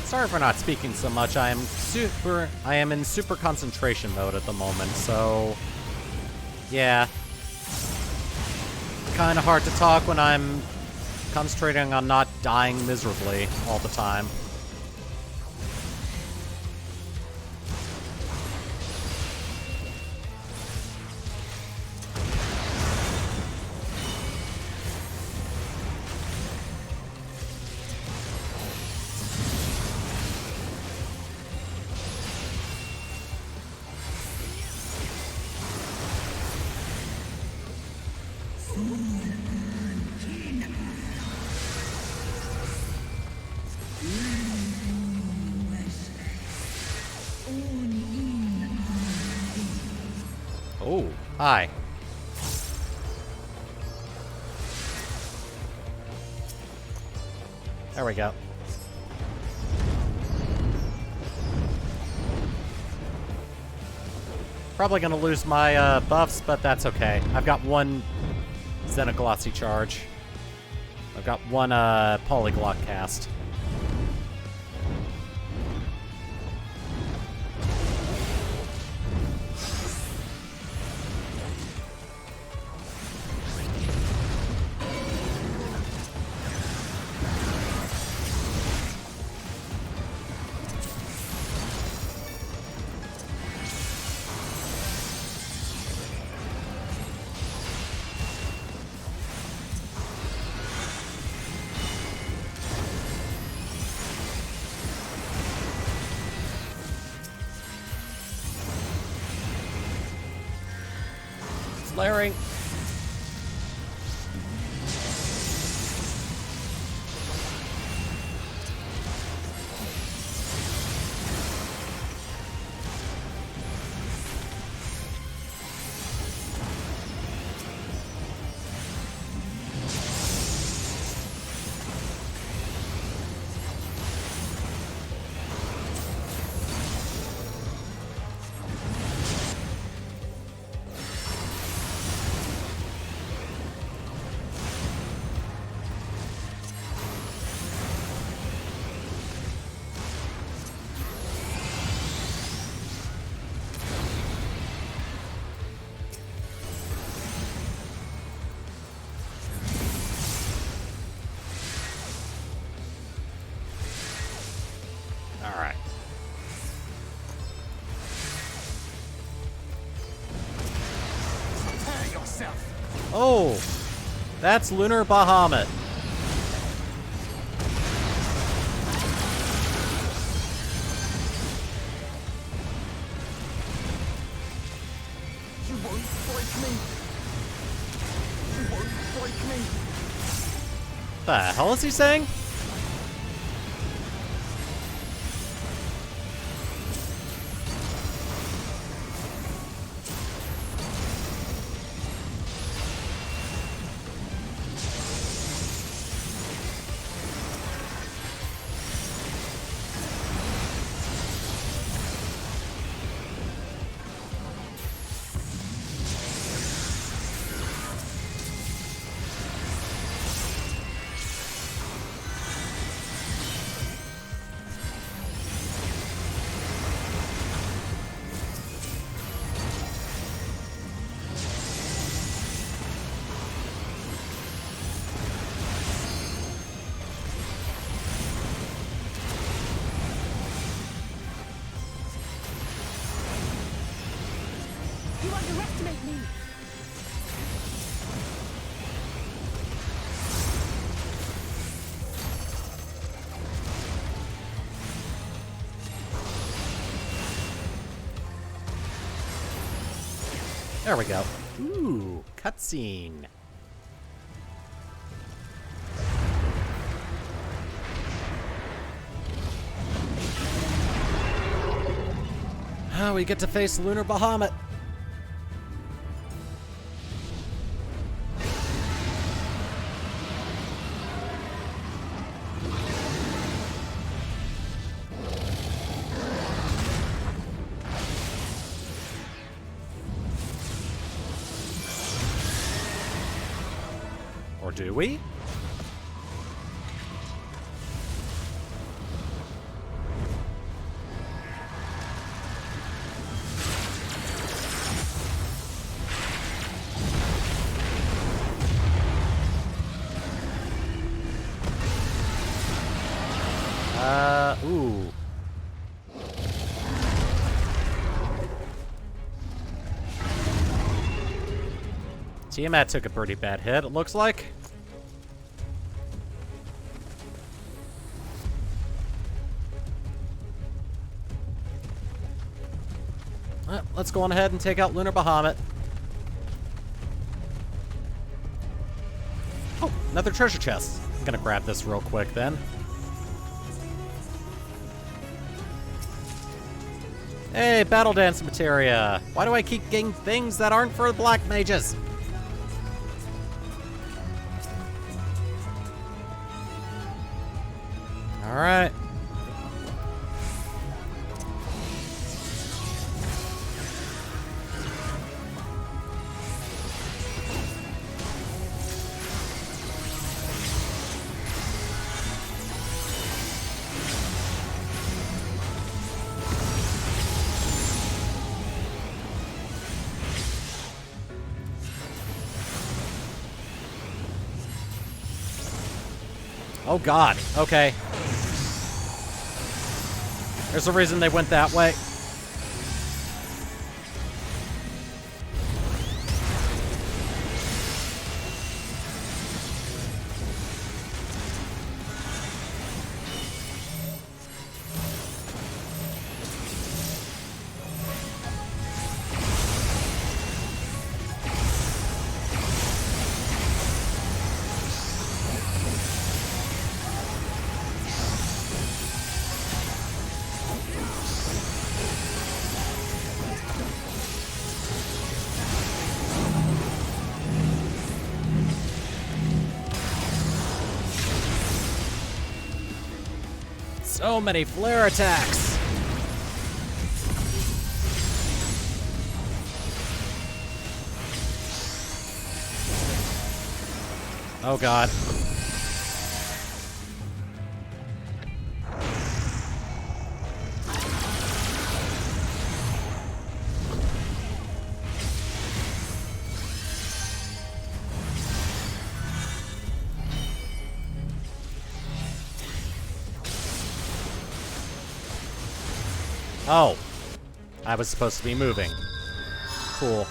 Sorry for not speaking so much. I am in super concentration mode at the moment, so yeah. Kind of hard to talk when I'm concentrating on not dying miserably all the time. Oh, hi. There we go. Probably gonna lose my buffs, but that's okay. I've got 1 Xenoglossy charge. I've got 1 Polyglot cast. Flaring. Alright. Oh, that's Lunar Bahamut. The hell is he saying? You underestimate me. There we go. Ooh, cutscene. Oh, we get to face Lunar Bahamut. Or do we? Ooh. Tiamat took a pretty bad hit, it looks like. Let's go on ahead and take out Lunar Bahamut. Oh, another treasure chest. I'm gonna grab this real quick then. Hey, Battle Dance materia. Why do I keep getting things that aren't for black mages? Alright. Oh god, okay. There's a reason they went that way. So many flare attacks. Oh god. Oh, I was supposed to be moving. Cool.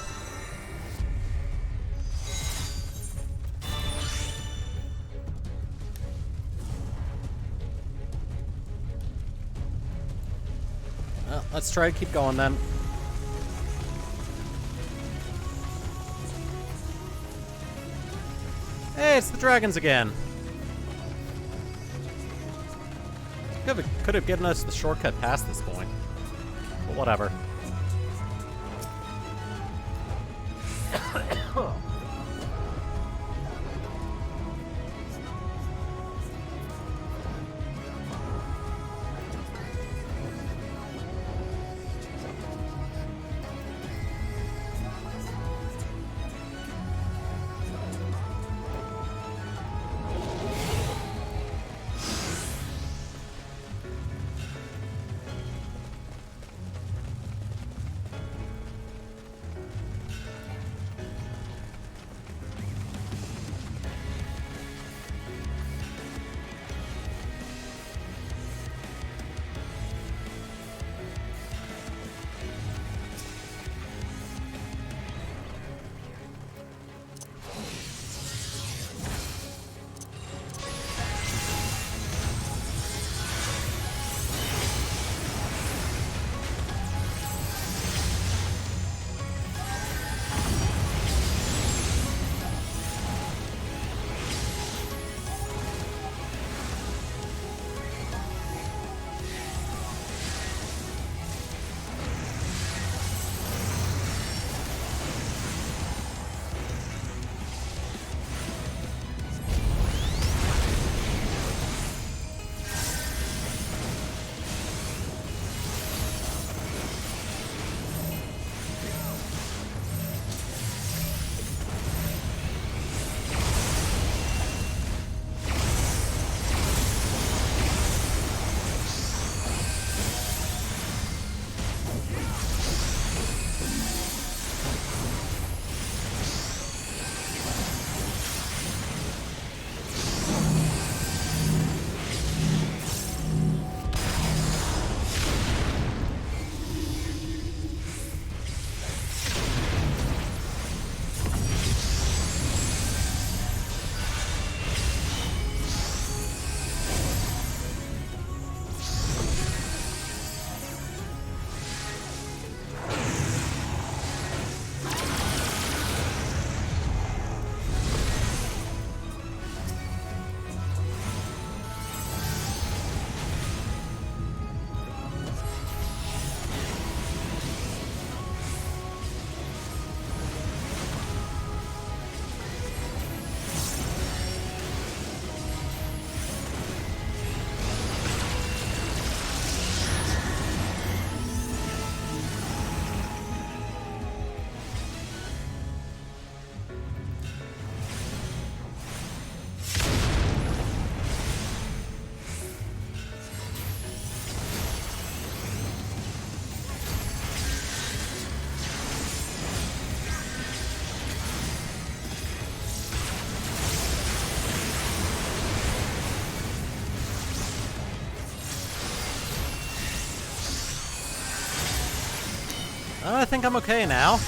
Well, let's try to keep going then. Hey, it's the dragons again. Could have given us the shortcut past this point. But whatever. I think I'm okay now.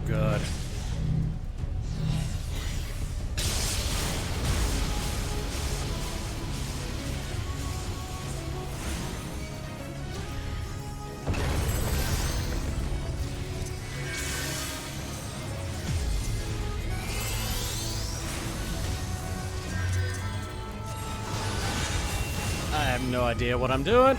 Good. I have no idea what I'm doing.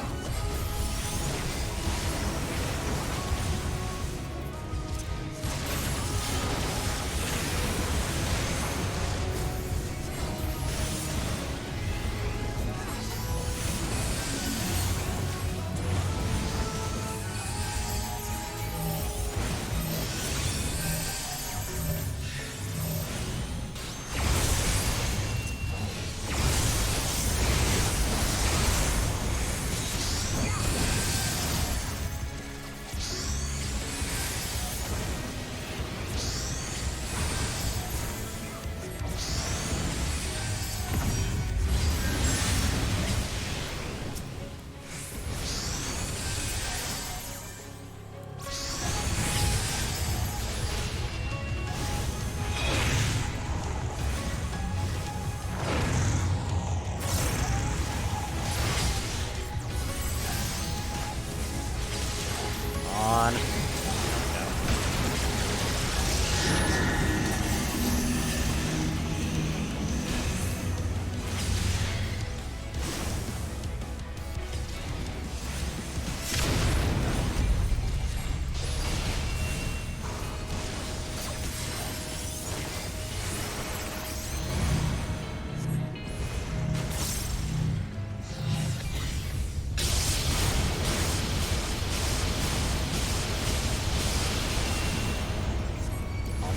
on.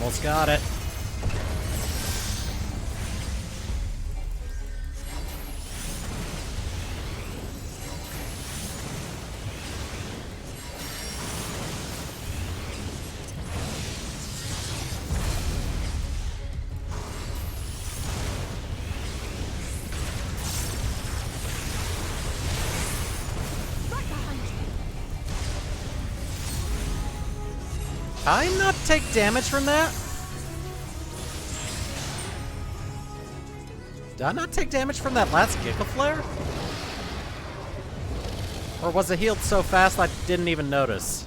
Almost got it. I not take damage from that? Did I not take damage from that last Giga Flare? Or was it healed so fast I didn't even notice?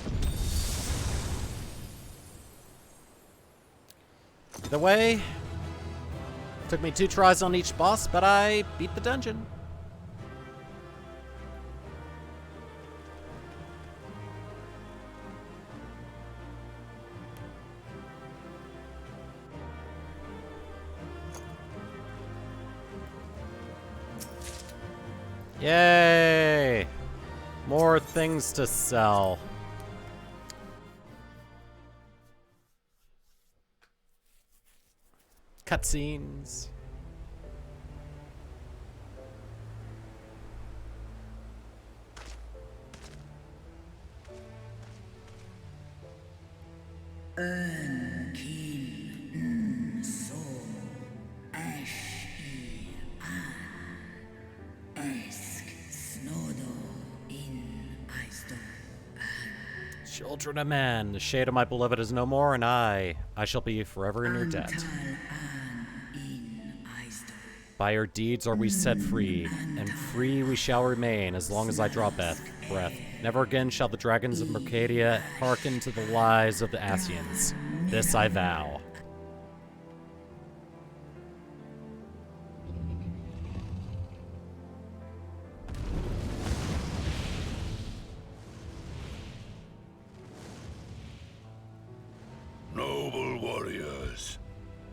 Either way, took me 2 tries on each boss, but I beat the dungeon. Yay! More things to sell. Cutscenes. Children of men, the shade of my beloved is no more, and I shall be forever in your debt. By your deeds are we set free, and free we shall remain as long as I draw breath. Never again shall the dragons of Mercadia hearken to the lies of the Asians. This I vow. Noble warriors,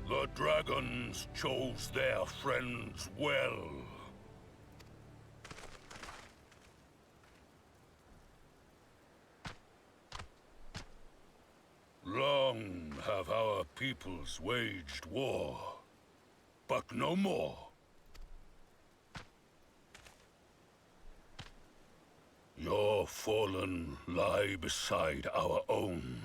the dragons chose their friends well. Long have our peoples waged war, but no more. Your fallen lie beside our own.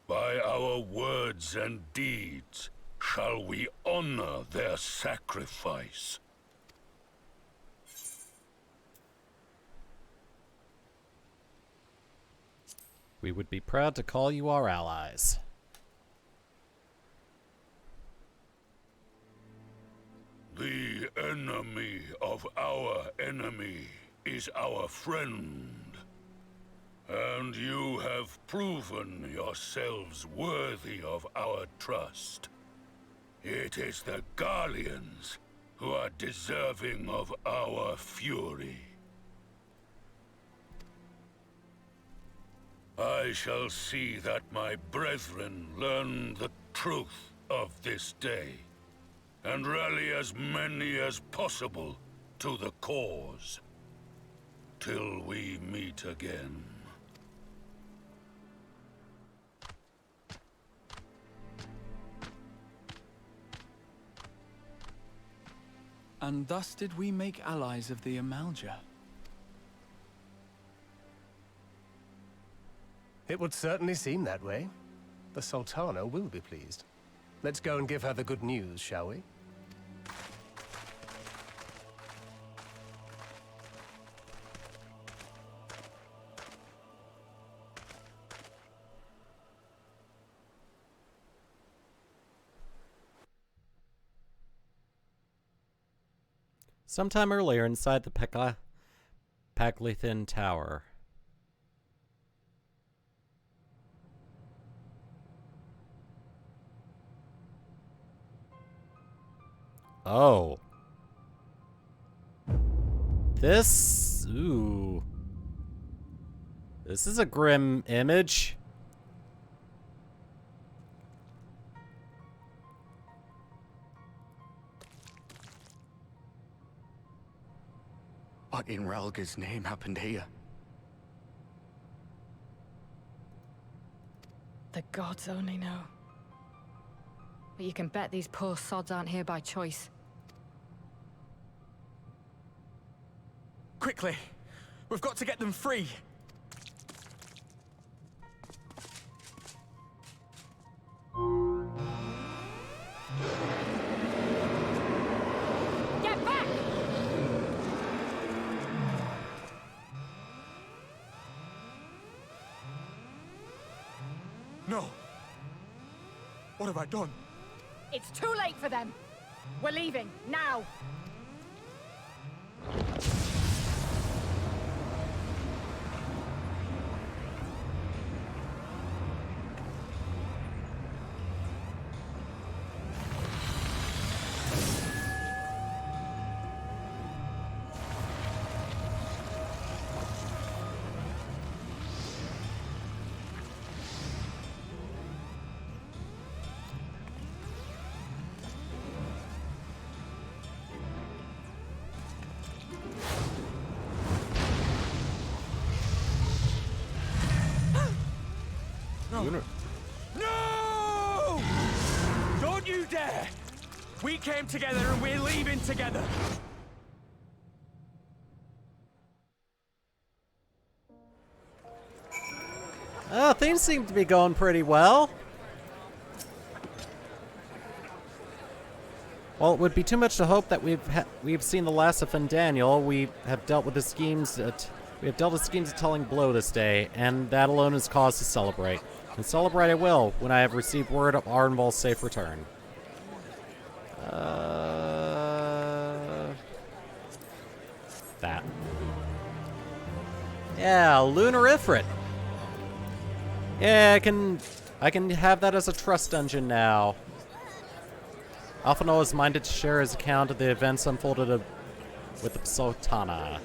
By our words and deeds shall we honor their sacrifice. We would be proud to call you our allies. The enemy of our enemy is our friend. And you have proven yourselves worthy of our trust. It is the Garleans who are deserving of our fury. I shall see that my brethren learn the truth of this day, and rally as many as possible to the cause, till we meet again. And thus did we make allies of the Amalja. It would certainly seem that way. The Sultana will be pleased. Let's go and give her the good news, shall we? Sometime earlier inside the Paglithin Tower. Oh. This... Ooh. This is a grim image. What in Ralga's name happened here? The gods only know. But you can bet these poor sods aren't here by choice. Quickly! We've got to get them free! Get back! No! What have I done? It's too late for them. We're leaving, now. No! Don't you dare! We came together and we're leaving together! Things seem to be going pretty well. Well, it would be too much to hope that we've seen the last of Fandaniel. We have dealt with the schemes of telling Blow this day, and that alone is cause to celebrate. And celebrate I will when I have received word of Arnvol's safe return. That. Yeah, Lunar Ifrit. Yeah, I can have that as a trust dungeon now. Alphinaud is minded to share his account of the events unfolded with the Sultana.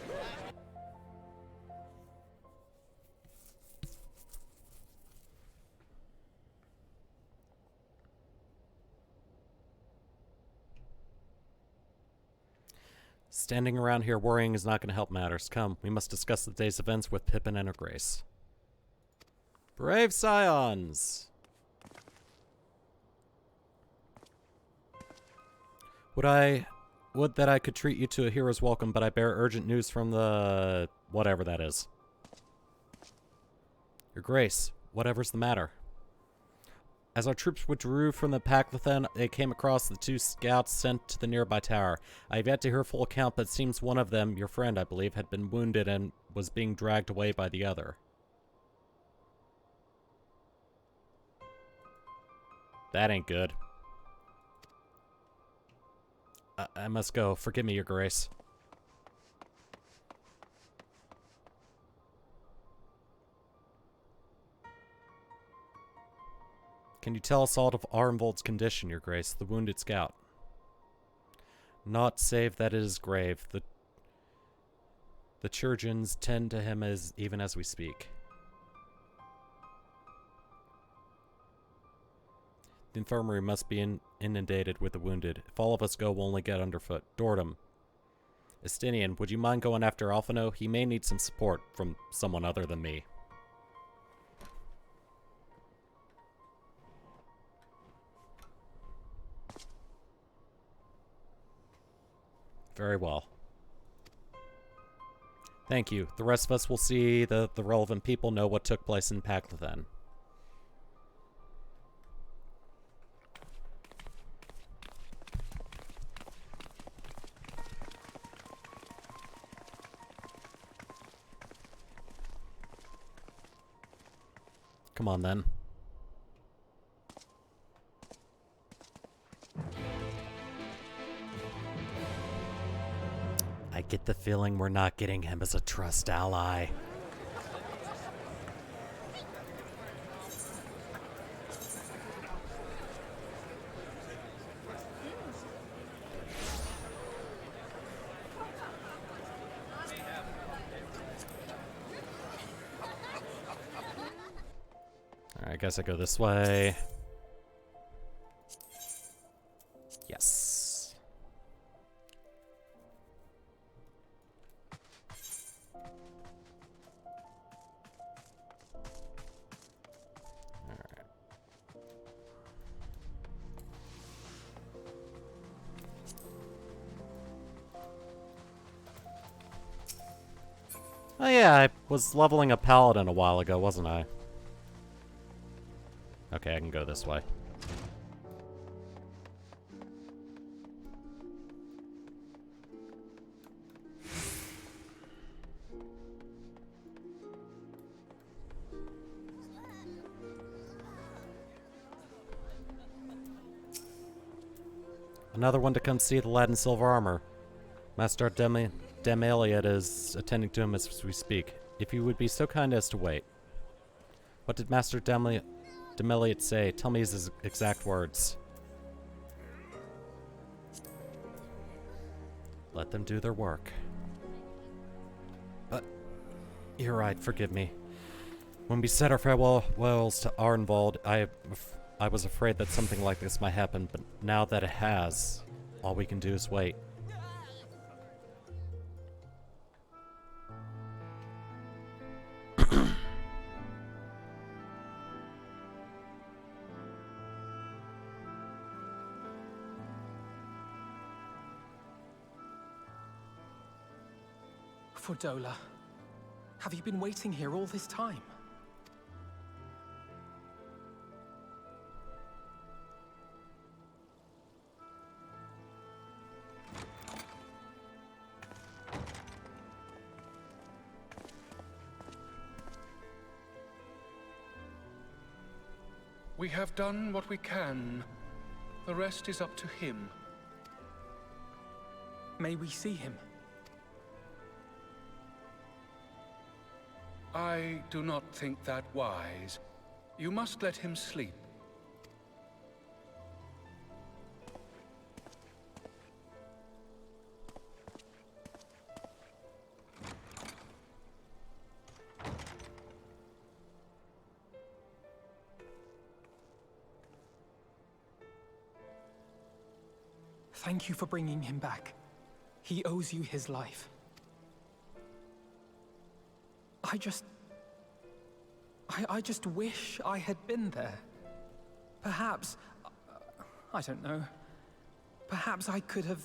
Standing around here worrying is not going to help matters. Come, we must discuss the day's events with Pippin and her grace. Brave Scions! Would that I could treat you to a hero's welcome, but I bear urgent news from the... whatever that is. Your grace, whatever's the matter. As our troops withdrew from the Paclithen, they came across the 2 scouts sent to the nearby tower. I have yet to hear full account, but it seems one of them, your friend, I believe, had been wounded and was being dragged away by the other. That ain't good. I must go. Forgive me, your grace. Can you tell us all of Arnvold's condition, your grace, the wounded scout? Naught save that it is grave. The chirurgeons tend to him even as we speak. The infirmary must be inundated with the wounded. If all of us go, we'll only get underfoot. Dordum. Estinian, would you mind going after Alphinaud? He may need some support from someone other than me. Very well. Thank you. The rest of us will see the relevant people know what took place in Paclithen. Come on, then. I get the feeling we're not getting him as a trust ally. Alright, I guess I go this way. Yes. Alright. Oh yeah, I was leveling a paladin a while ago, wasn't I? Okay, I can go this way. Another one to come see the lad in silver armor. Master Demaliot is attending to him as we speak. If you would be so kind as to wait. What did Master Demaliot say? Tell me his exact words. Let them do their work. But you're right, forgive me. When we said our farewells to Arnvald, I was afraid that something like this might happen, but now that it has, all we can do is wait. Fordola, have you been waiting here all this time? We have done what we can. The rest is up to him. May we see him? I do not think that wise. You must let him sleep. Thank you for bringing him back. He owes you his life. I just wish I had been there. Perhaps, I don't know. Perhaps I could have...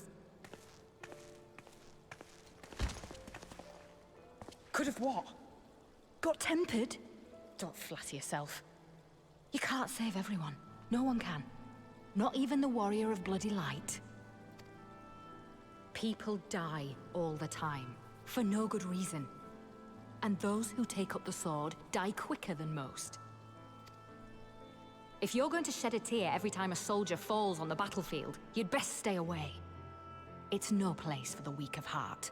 Could have what? Got tempered? Don't flatter yourself. You can't save everyone. No one can. Not even the warrior of bloody light. People die all the time, for no good reason. And those who take up the sword die quicker than most. If you're going to shed a tear every time a soldier falls on the battlefield, you'd best stay away. It's no place for the weak of heart.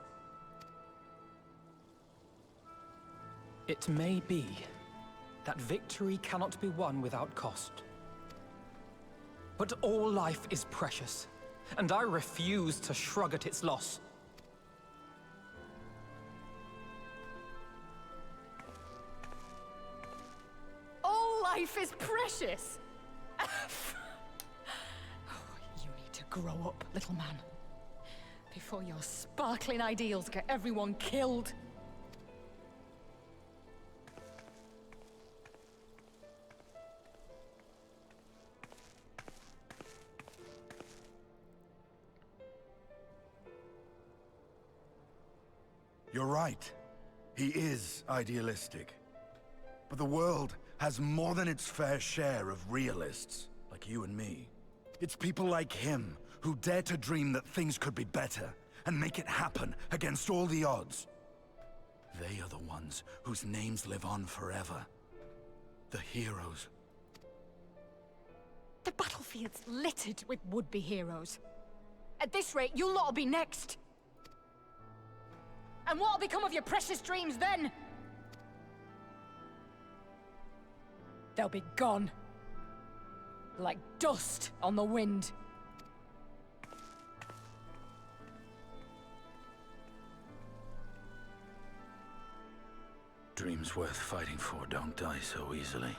It may be that victory cannot be won without cost. But all life is precious, and I refuse to shrug at its loss. All life is precious! You need to grow up, little man. Before your sparkling ideals get everyone killed. You're right. He is idealistic. But the world has more than its fair share of realists, like you and me. It's people like him who dare to dream that things could be better, and make it happen against all the odds. They are the ones whose names live on forever. The heroes. The battlefield's littered with would-be heroes. At this rate, you'll lot'll be next. And what'll become of your precious dreams then? They'll be gone. Like dust on the wind. Dreams worth fighting for don't die so easily.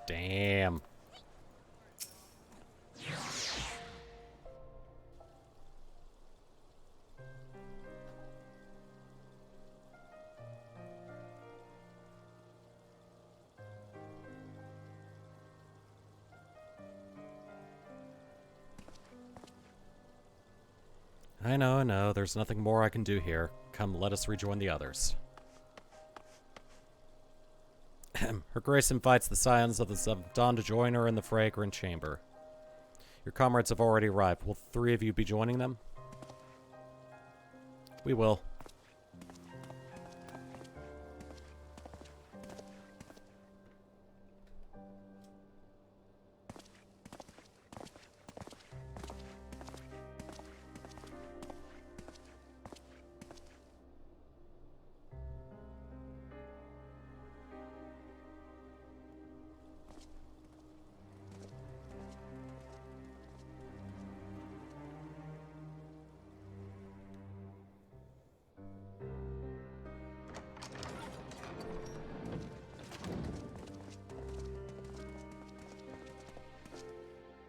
Damn. I know. There's nothing more I can do here. Come, let us rejoin the others. Her Grace invites the Scions of the Dawn to join her in the fragrant chamber. Your comrades have already arrived. Will 3 of you be joining them? We will.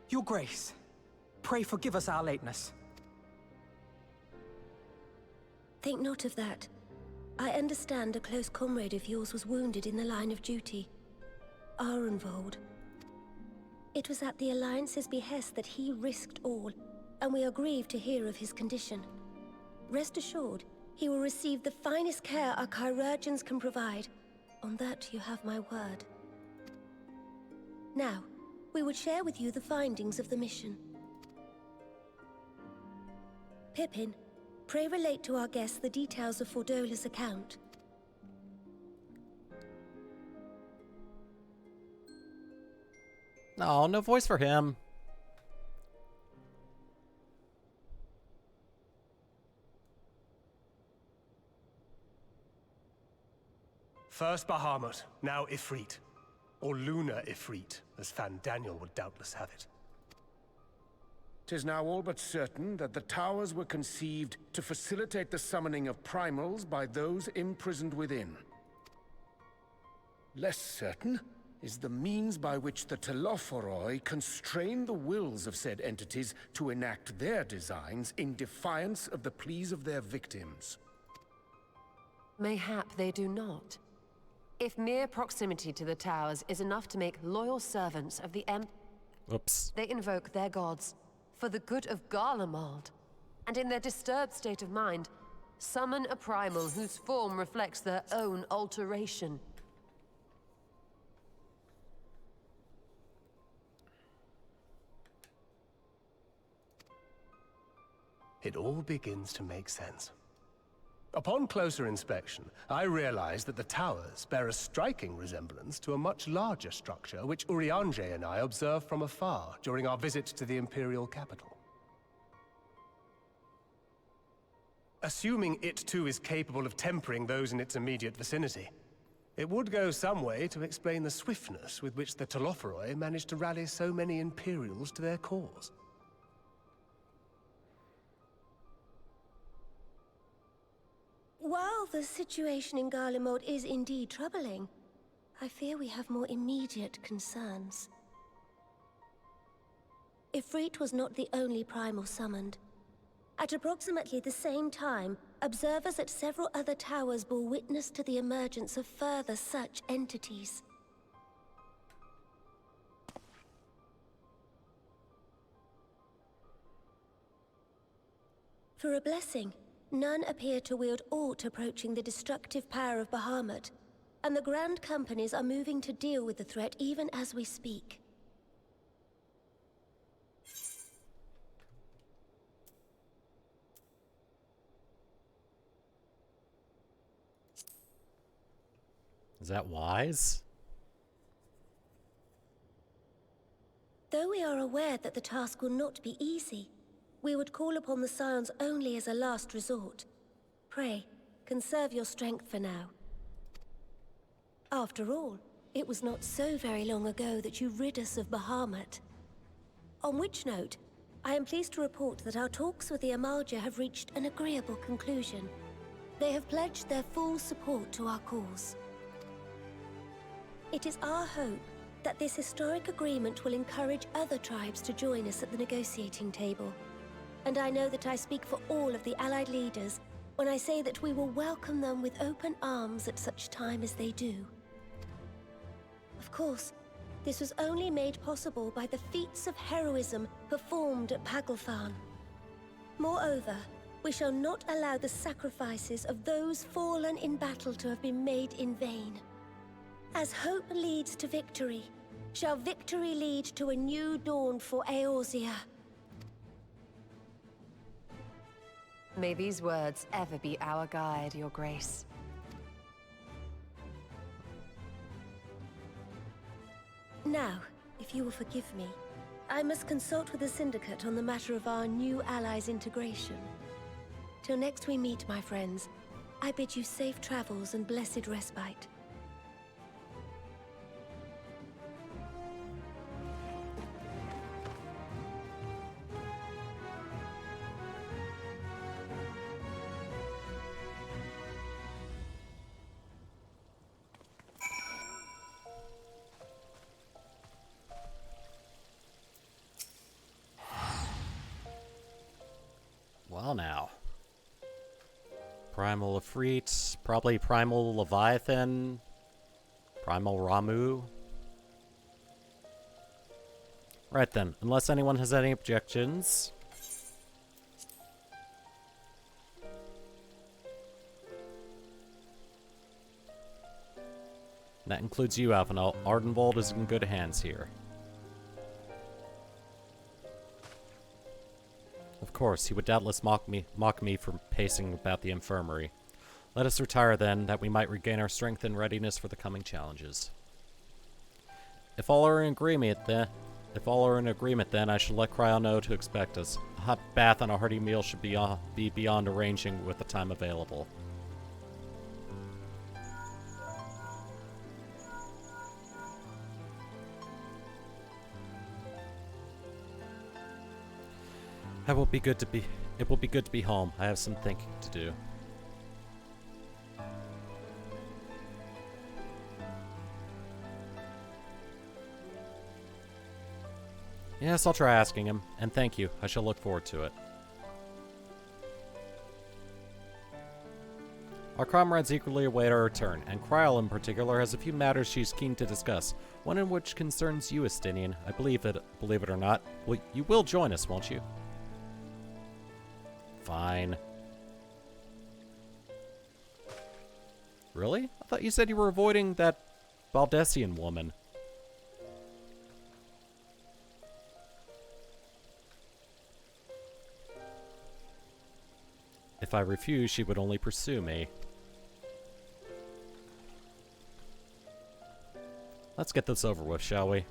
Your Grace, pray forgive us our lateness. Think not of that. I understand a close comrade of yours was wounded in the line of duty. Arenvold. It was at the Alliance's behest that he risked all, and we are grieved to hear of his condition. Rest assured, he will receive the finest care our chirurgeons can provide. On that you have my word. Now, we would share with you the findings of the mission. Pippin, pray relate to our guests the details of Fordola's account. Oh, no voice for him. First Bahamut, now Ifrit. Or Lunar Ifrit, as Fandaniel would doubtless have it. 'Tis now all but certain that the towers were conceived to facilitate the summoning of primals by those imprisoned within. Less certain is the means by which the Telophoroi constrain the wills of said entities to enact their designs in defiance of the pleas of their victims. Mayhap they do not. If mere proximity to the towers is enough to make loyal servants of the Oops. they invoke their gods for the good of Garlemald, and in their disturbed state of mind, summon a primal whose form reflects their own alteration. It all begins to make sense. Upon closer inspection, I realized that the towers bear a striking resemblance to a much larger structure which Urianger and I observed from afar during our visit to the Imperial capital. Assuming it too is capable of tempering those in its immediate vicinity, it would go some way to explain the swiftness with which the Telophoroi managed to rally so many Imperials to their cause. While the situation in Garlemald is indeed troubling, I fear we have more immediate concerns. Ifrit was not the only primal summoned. At approximately the same time, observers at several other towers bore witness to the emergence of further such entities. For a blessing, none appear to wield aught approaching the destructive power of Bahamut, and the Grand Companies are moving to deal with the threat even as we speak. Is that wise? Though we are aware that the task will not be easy, we would call upon the Scions only as a last resort. Pray, conserve your strength for now. After all, it was not so very long ago that you rid us of Bahamut. On which note, I am pleased to report that our talks with the Amalja have reached an agreeable conclusion. They have pledged their full support to our cause. It is our hope that this historic agreement will encourage other tribes to join us at the negotiating table. And I know that I speak for all of the Allied leaders when I say that we will welcome them with open arms at such time as they do. Of course, this was only made possible by the feats of heroism performed at Paglfan. Moreover, we shall not allow the sacrifices of those fallen in battle to have been made in vain. As hope leads to victory, shall victory lead to a new dawn for Eorzea. May these words ever be our guide, Your Grace. Now, if you will forgive me, I must consult with the Syndicate on the matter of our new allies' integration. Till next we meet, my friends, I bid you safe travels and blessed respite. Well now. Primal Ifrit, probably Primal Leviathan, Primal Ramu. Right then, unless anyone has any objections. That includes you, Alvinol. Ardenvold is in good hands here. Of course, he would doubtless mock me for pacing about the infirmary. Let us retire then, that we might regain our strength and readiness for the coming challenges. If all are in agreement, then I shall let Cryo know to expect us. A hot bath and a hearty meal should be beyond arranging with the time available. It will be good to be home. I have some thinking to do. Yes, I'll try asking him, and thank you. I shall look forward to it. Our comrades eagerly await our return, and Kryl in particular has a few matters she's keen to discuss. One in which concerns you, Estinian. I believe it or not. Well, you will join us, won't you? Fine. Really? I thought you said you were avoiding that Baldessian woman. If I refuse, she would only pursue me. Let's get this over with, shall we?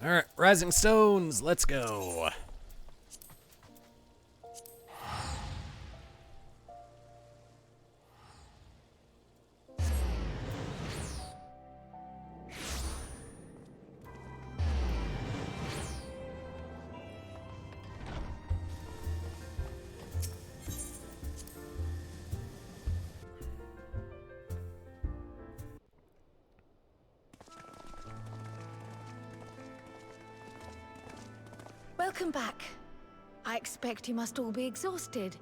Alright, Rising Stones, let's go. Welcome back. I expect you must all be exhausted.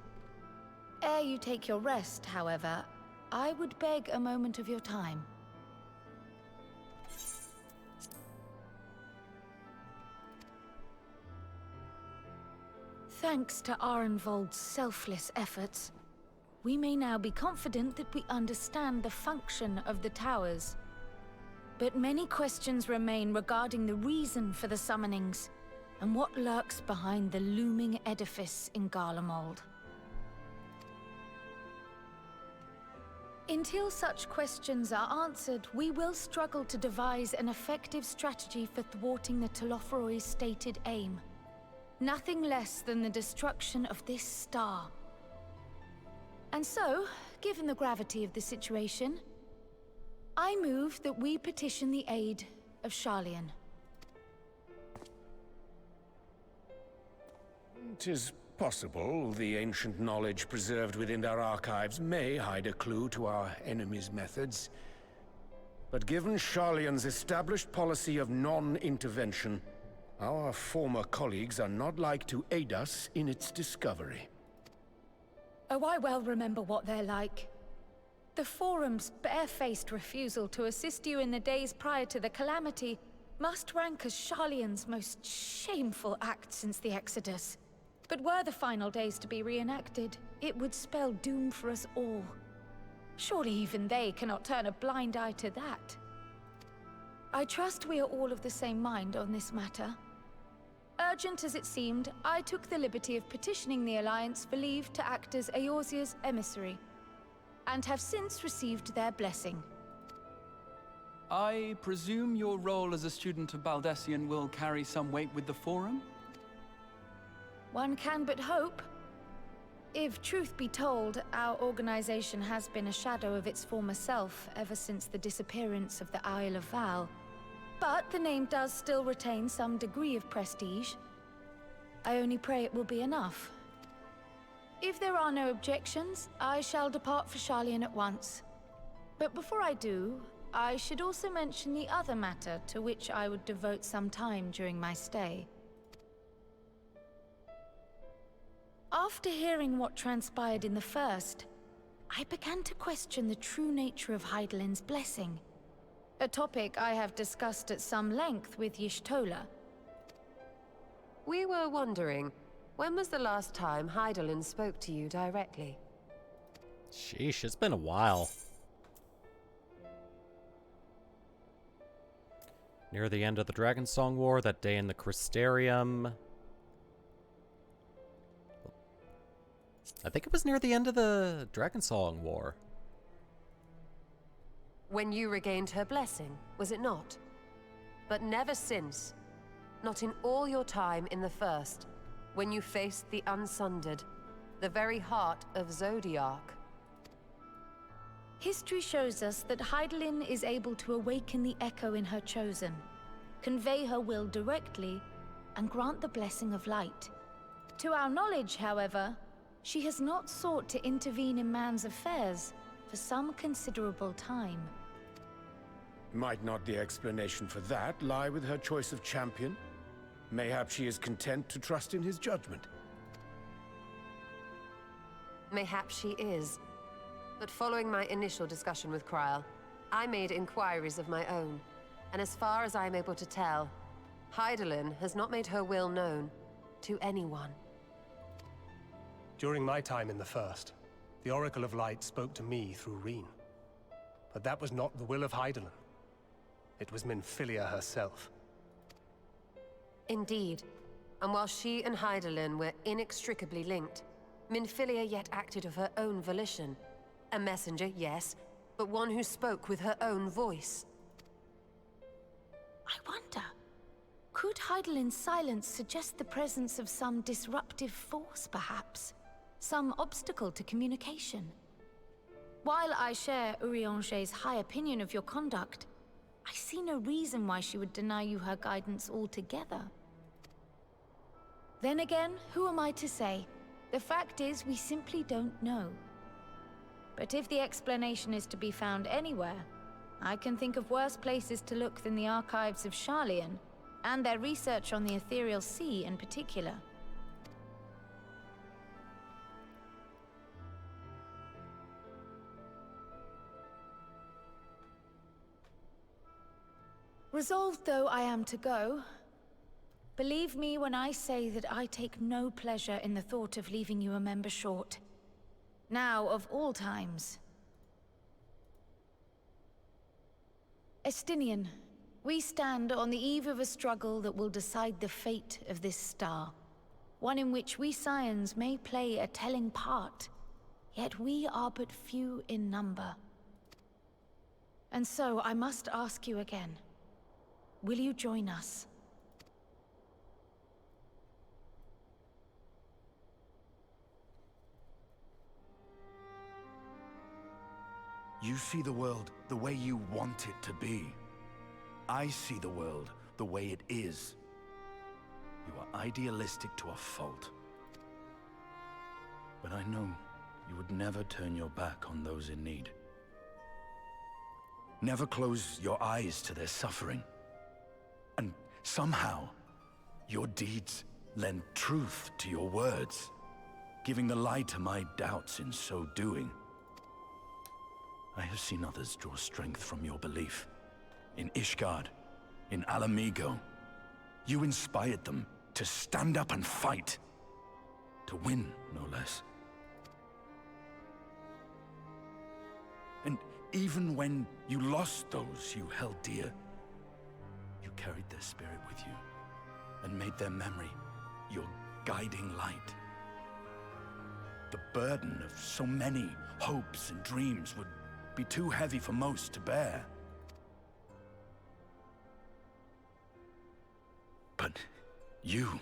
Ere you take your rest, however, I would beg a moment of your time. Thanks to Arenvold's selfless efforts, we may now be confident that we understand the function of the towers. But many questions remain regarding the reason for the summonings, and what lurks behind the looming edifice in Garlemald. Until such questions are answered, we will struggle to devise an effective strategy for thwarting the Telophoroi's stated aim. Nothing less than the destruction of this star. And so, given the gravity of the situation, I move that we petition the aid of Sharlayan. 'Tis possible the ancient knowledge preserved within our archives may hide a clue to our enemy's methods. But given Sharlayan's established policy of non-intervention, our former colleagues are not like to aid us in its discovery. Oh, I well remember what they're like. The Forum's barefaced refusal to assist you in the days prior to the calamity must rank as Sharlayan's most shameful act since the Exodus. But were the final days to be reenacted, it would spell doom for us all. Surely even they cannot turn a blind eye to that. I trust we are all of the same mind on this matter. Urgent as it seemed, I took the liberty of petitioning the Alliance for leave to act as Eorzea's emissary, and have since received their blessing. I presume your role as a student of Baldessian will carry some weight with the Forum? One can but hope. If truth be told, our organization has been a shadow of its former self ever since the disappearance of the Isle of Val. But the name does still retain some degree of prestige. I only pray it will be enough. If there are no objections, I shall depart for Sharlayan at once. But before I do, I should also mention the other matter to which I would devote some time during my stay. After hearing what transpired in the first, I began to question the true nature of Hydaelyn's blessing. A topic I have discussed at some length with Y'shtola. We were wondering, when was the last time Hydaelyn spoke to you directly? Sheesh, it's been a while. Near the end of the Dragonsong War, that day in the Crystarium. I think it was near the end of the Dragonsong War. When you regained her blessing, was it not? But never since. Not in all your time in the First, when you faced the Unsundered, the very heart of Zodiark. History shows us that Hydaelyn is able to awaken the Echo in her Chosen, convey her will directly, and grant the blessing of light. To our knowledge, however, she has not sought to intervene in man's affairs for some considerable time. Might not the explanation for that lie with her choice of champion? Mayhap she is content to trust in his judgment. Mayhap she is. But following my initial discussion with Kryl, I made inquiries of my own. And as far as I am able to tell, Hydaelyn has not made her will known to anyone. During my time in the First, the Oracle of Light spoke to me through Reen. But that was not the will of Hydaelyn. It was Minfilia herself. Indeed. And while she and Hydaelyn were inextricably linked, Minfilia yet acted of her own volition. A messenger, yes, but one who spoke with her own voice. I wonder, could Hydaelyn's silence suggest the presence of some disruptive force, perhaps? Some obstacle to communication? While I share Urianger's high opinion of your conduct, I see no reason why she would deny you her guidance altogether. Then again, who am I to say? The fact is, we simply don't know. But if the explanation is to be found anywhere, I can think of worse places to look than the archives of Sharlayan, and their research on the Ethereal Sea in particular. Resolved though I am to go, believe me when I say that I take no pleasure in the thought of leaving you a member short. Now, of all times. Estinian, we stand on the eve of a struggle that will decide the fate of this star. One in which we Scions may play a telling part, yet we are but few in number. And so I must ask you again, will you join us? You see the world the way you want it to be. I see the world the way it is. You are idealistic to a fault. but I know you would never turn your back on those in need. Never close your eyes to their suffering. And somehow, your deeds lend truth to your words, giving the lie to my doubts in so doing. I have seen others draw strength from your belief. In Ishgard, in Alamigo, you inspired them to stand up and fight. To win, no less. And even when you lost those you held dear, you carried their spirit with you and made their memory your guiding light. The burden of so many hopes and dreams would be too heavy for most to bear. But you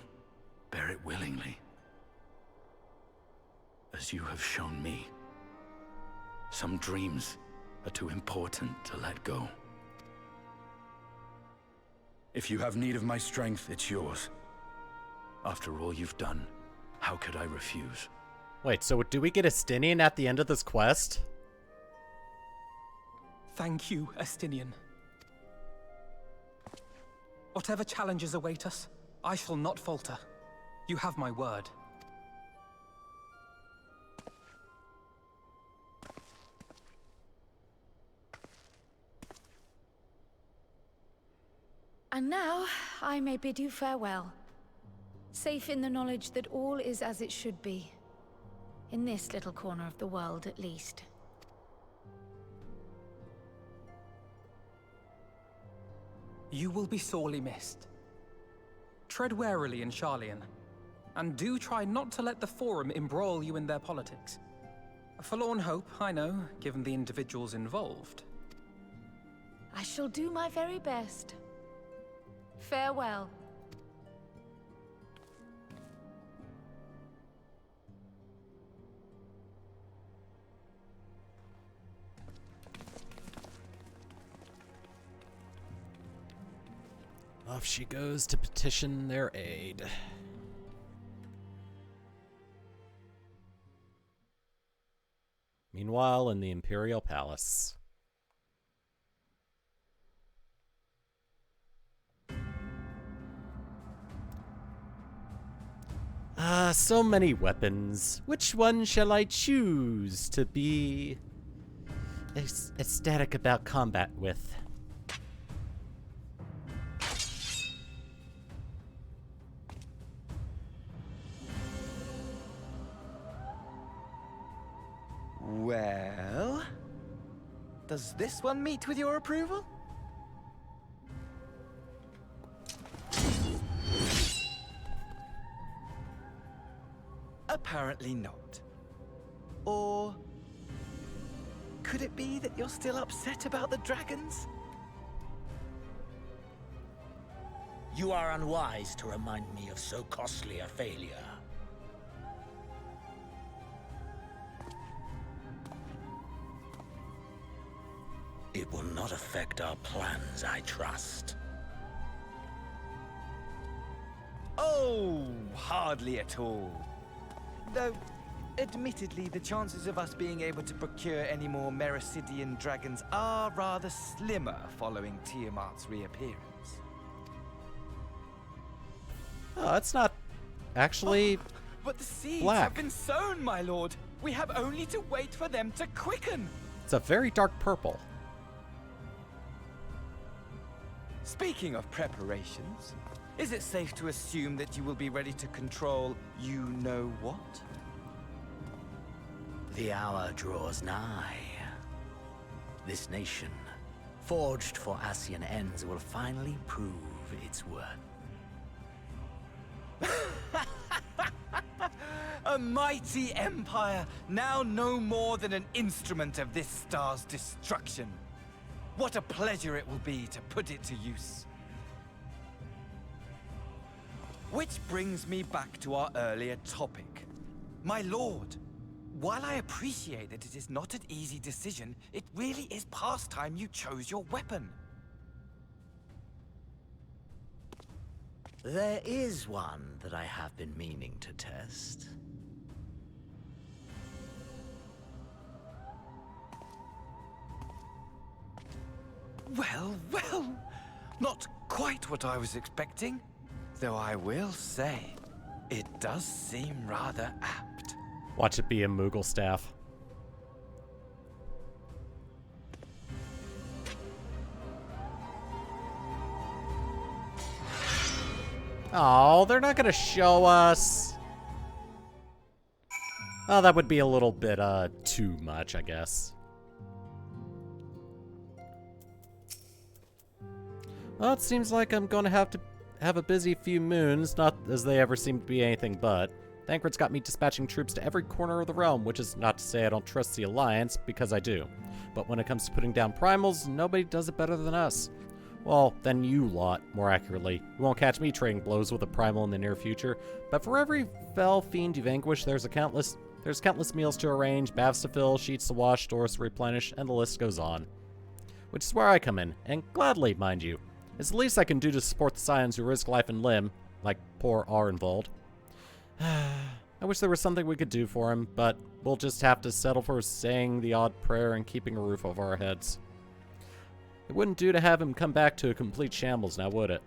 bear it willingly. As you have shown me, some dreams are too important to let go. If you have need of my strength, it's yours. After all you've done, how could I refuse? Wait, so do we get Estinian at the end of this quest? Thank you, Estinian. Whatever challenges await us, I shall not falter. You have my word. And now, I may bid you farewell. Safe in the knowledge that all is as it should be. In this little corner of the world, at least. You will be sorely missed. Tread warily in Sharlayan, and do try not to let the Forum embroil you in their politics. A forlorn hope, I know, given the individuals involved. I shall do my very best. Farewell. Off she goes to petition their aid. Meanwhile, in the Imperial Palace. So many weapons. Which one shall I choose to be ecstatic about combat with? Well, does this one meet with your approval? Apparently not. Or could it be that you're still upset about the dragons? You are unwise to remind me of so costly a failure. It will not affect our plans, I trust. Oh, hardly at all. Though, admittedly, the chances of us being able to procure any more Mericidian dragons are rather slimmer following Tiamat's reappearance. Oh, it's not actually But the seeds black. have been sown, my lord. We have only to wait for them to quicken. It's a very dark purple. Speaking of preparations, is it safe to assume that you will be ready to control you-know-what? The hour draws nigh. This nation, forged for Ascian ends, will finally prove its worth. A mighty empire, now no more than an instrument of this star's destruction. What a pleasure it will be to put it to use. Which brings me back to our earlier topic. My lord, while I appreciate that it is not an easy decision, it really is past time you chose your weapon. There is one that I have been meaning to test. Well, well. Not quite what I was expecting. Though I will say, it does seem rather apt. Watch it be a Moogle staff. Oh, they're not gonna show us. Oh, that would be a little bit, too much, I guess. Well, it seems like I'm gonna have to have a busy few moons, not as they ever seem to be anything but. Thancred's got me dispatching troops to every corner of the realm, which is not to say I don't trust the Alliance, because I do. But when it comes to putting down primals, nobody does it better than us. Well, than you lot, more accurately. You won't catch me trading blows with a primal in the near future, but for every fell fiend you vanquish, there's countless meals to arrange, baths to fill, sheets to wash, stores to replenish, and the list goes on. Which is where I come in, and gladly, mind you. It's the least I can do to support the Scions who risk life and limb, like poor Arenvold. I wish there was something we could do for him, but we'll just have to settle for saying the odd prayer and keeping a roof over our heads. It wouldn't do to have him come back to a complete shambles now, would it?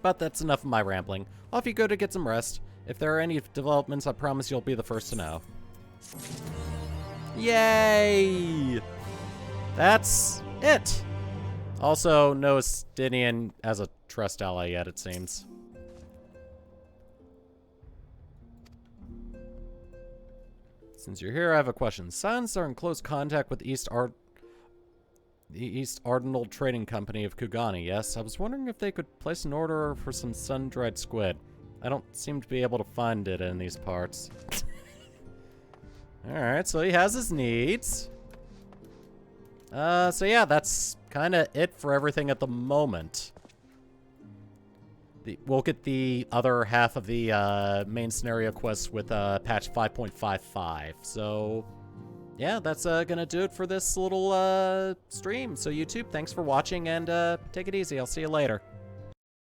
But that's enough of my rambling. Off you go to get some rest. If there are any developments, I promise you'll be the first to know. Yay! That's it! Also, no Estinian as a trust ally yet, it seems. Since you're here, I have a question. Scions are in close contact with the East Ardenald Trading Company of Kugani, yes? I was wondering if they could place an order for some sun-dried squid. I don't seem to be able to find it in these parts. Alright, so he has his needs. So yeah, that's kind of it for everything at the moment. We'll get the other half of the main scenario quest with patch 5.55. So yeah, that's gonna do it for this little stream. So YouTube, thanks for watching, and take it easy. I'll see you later.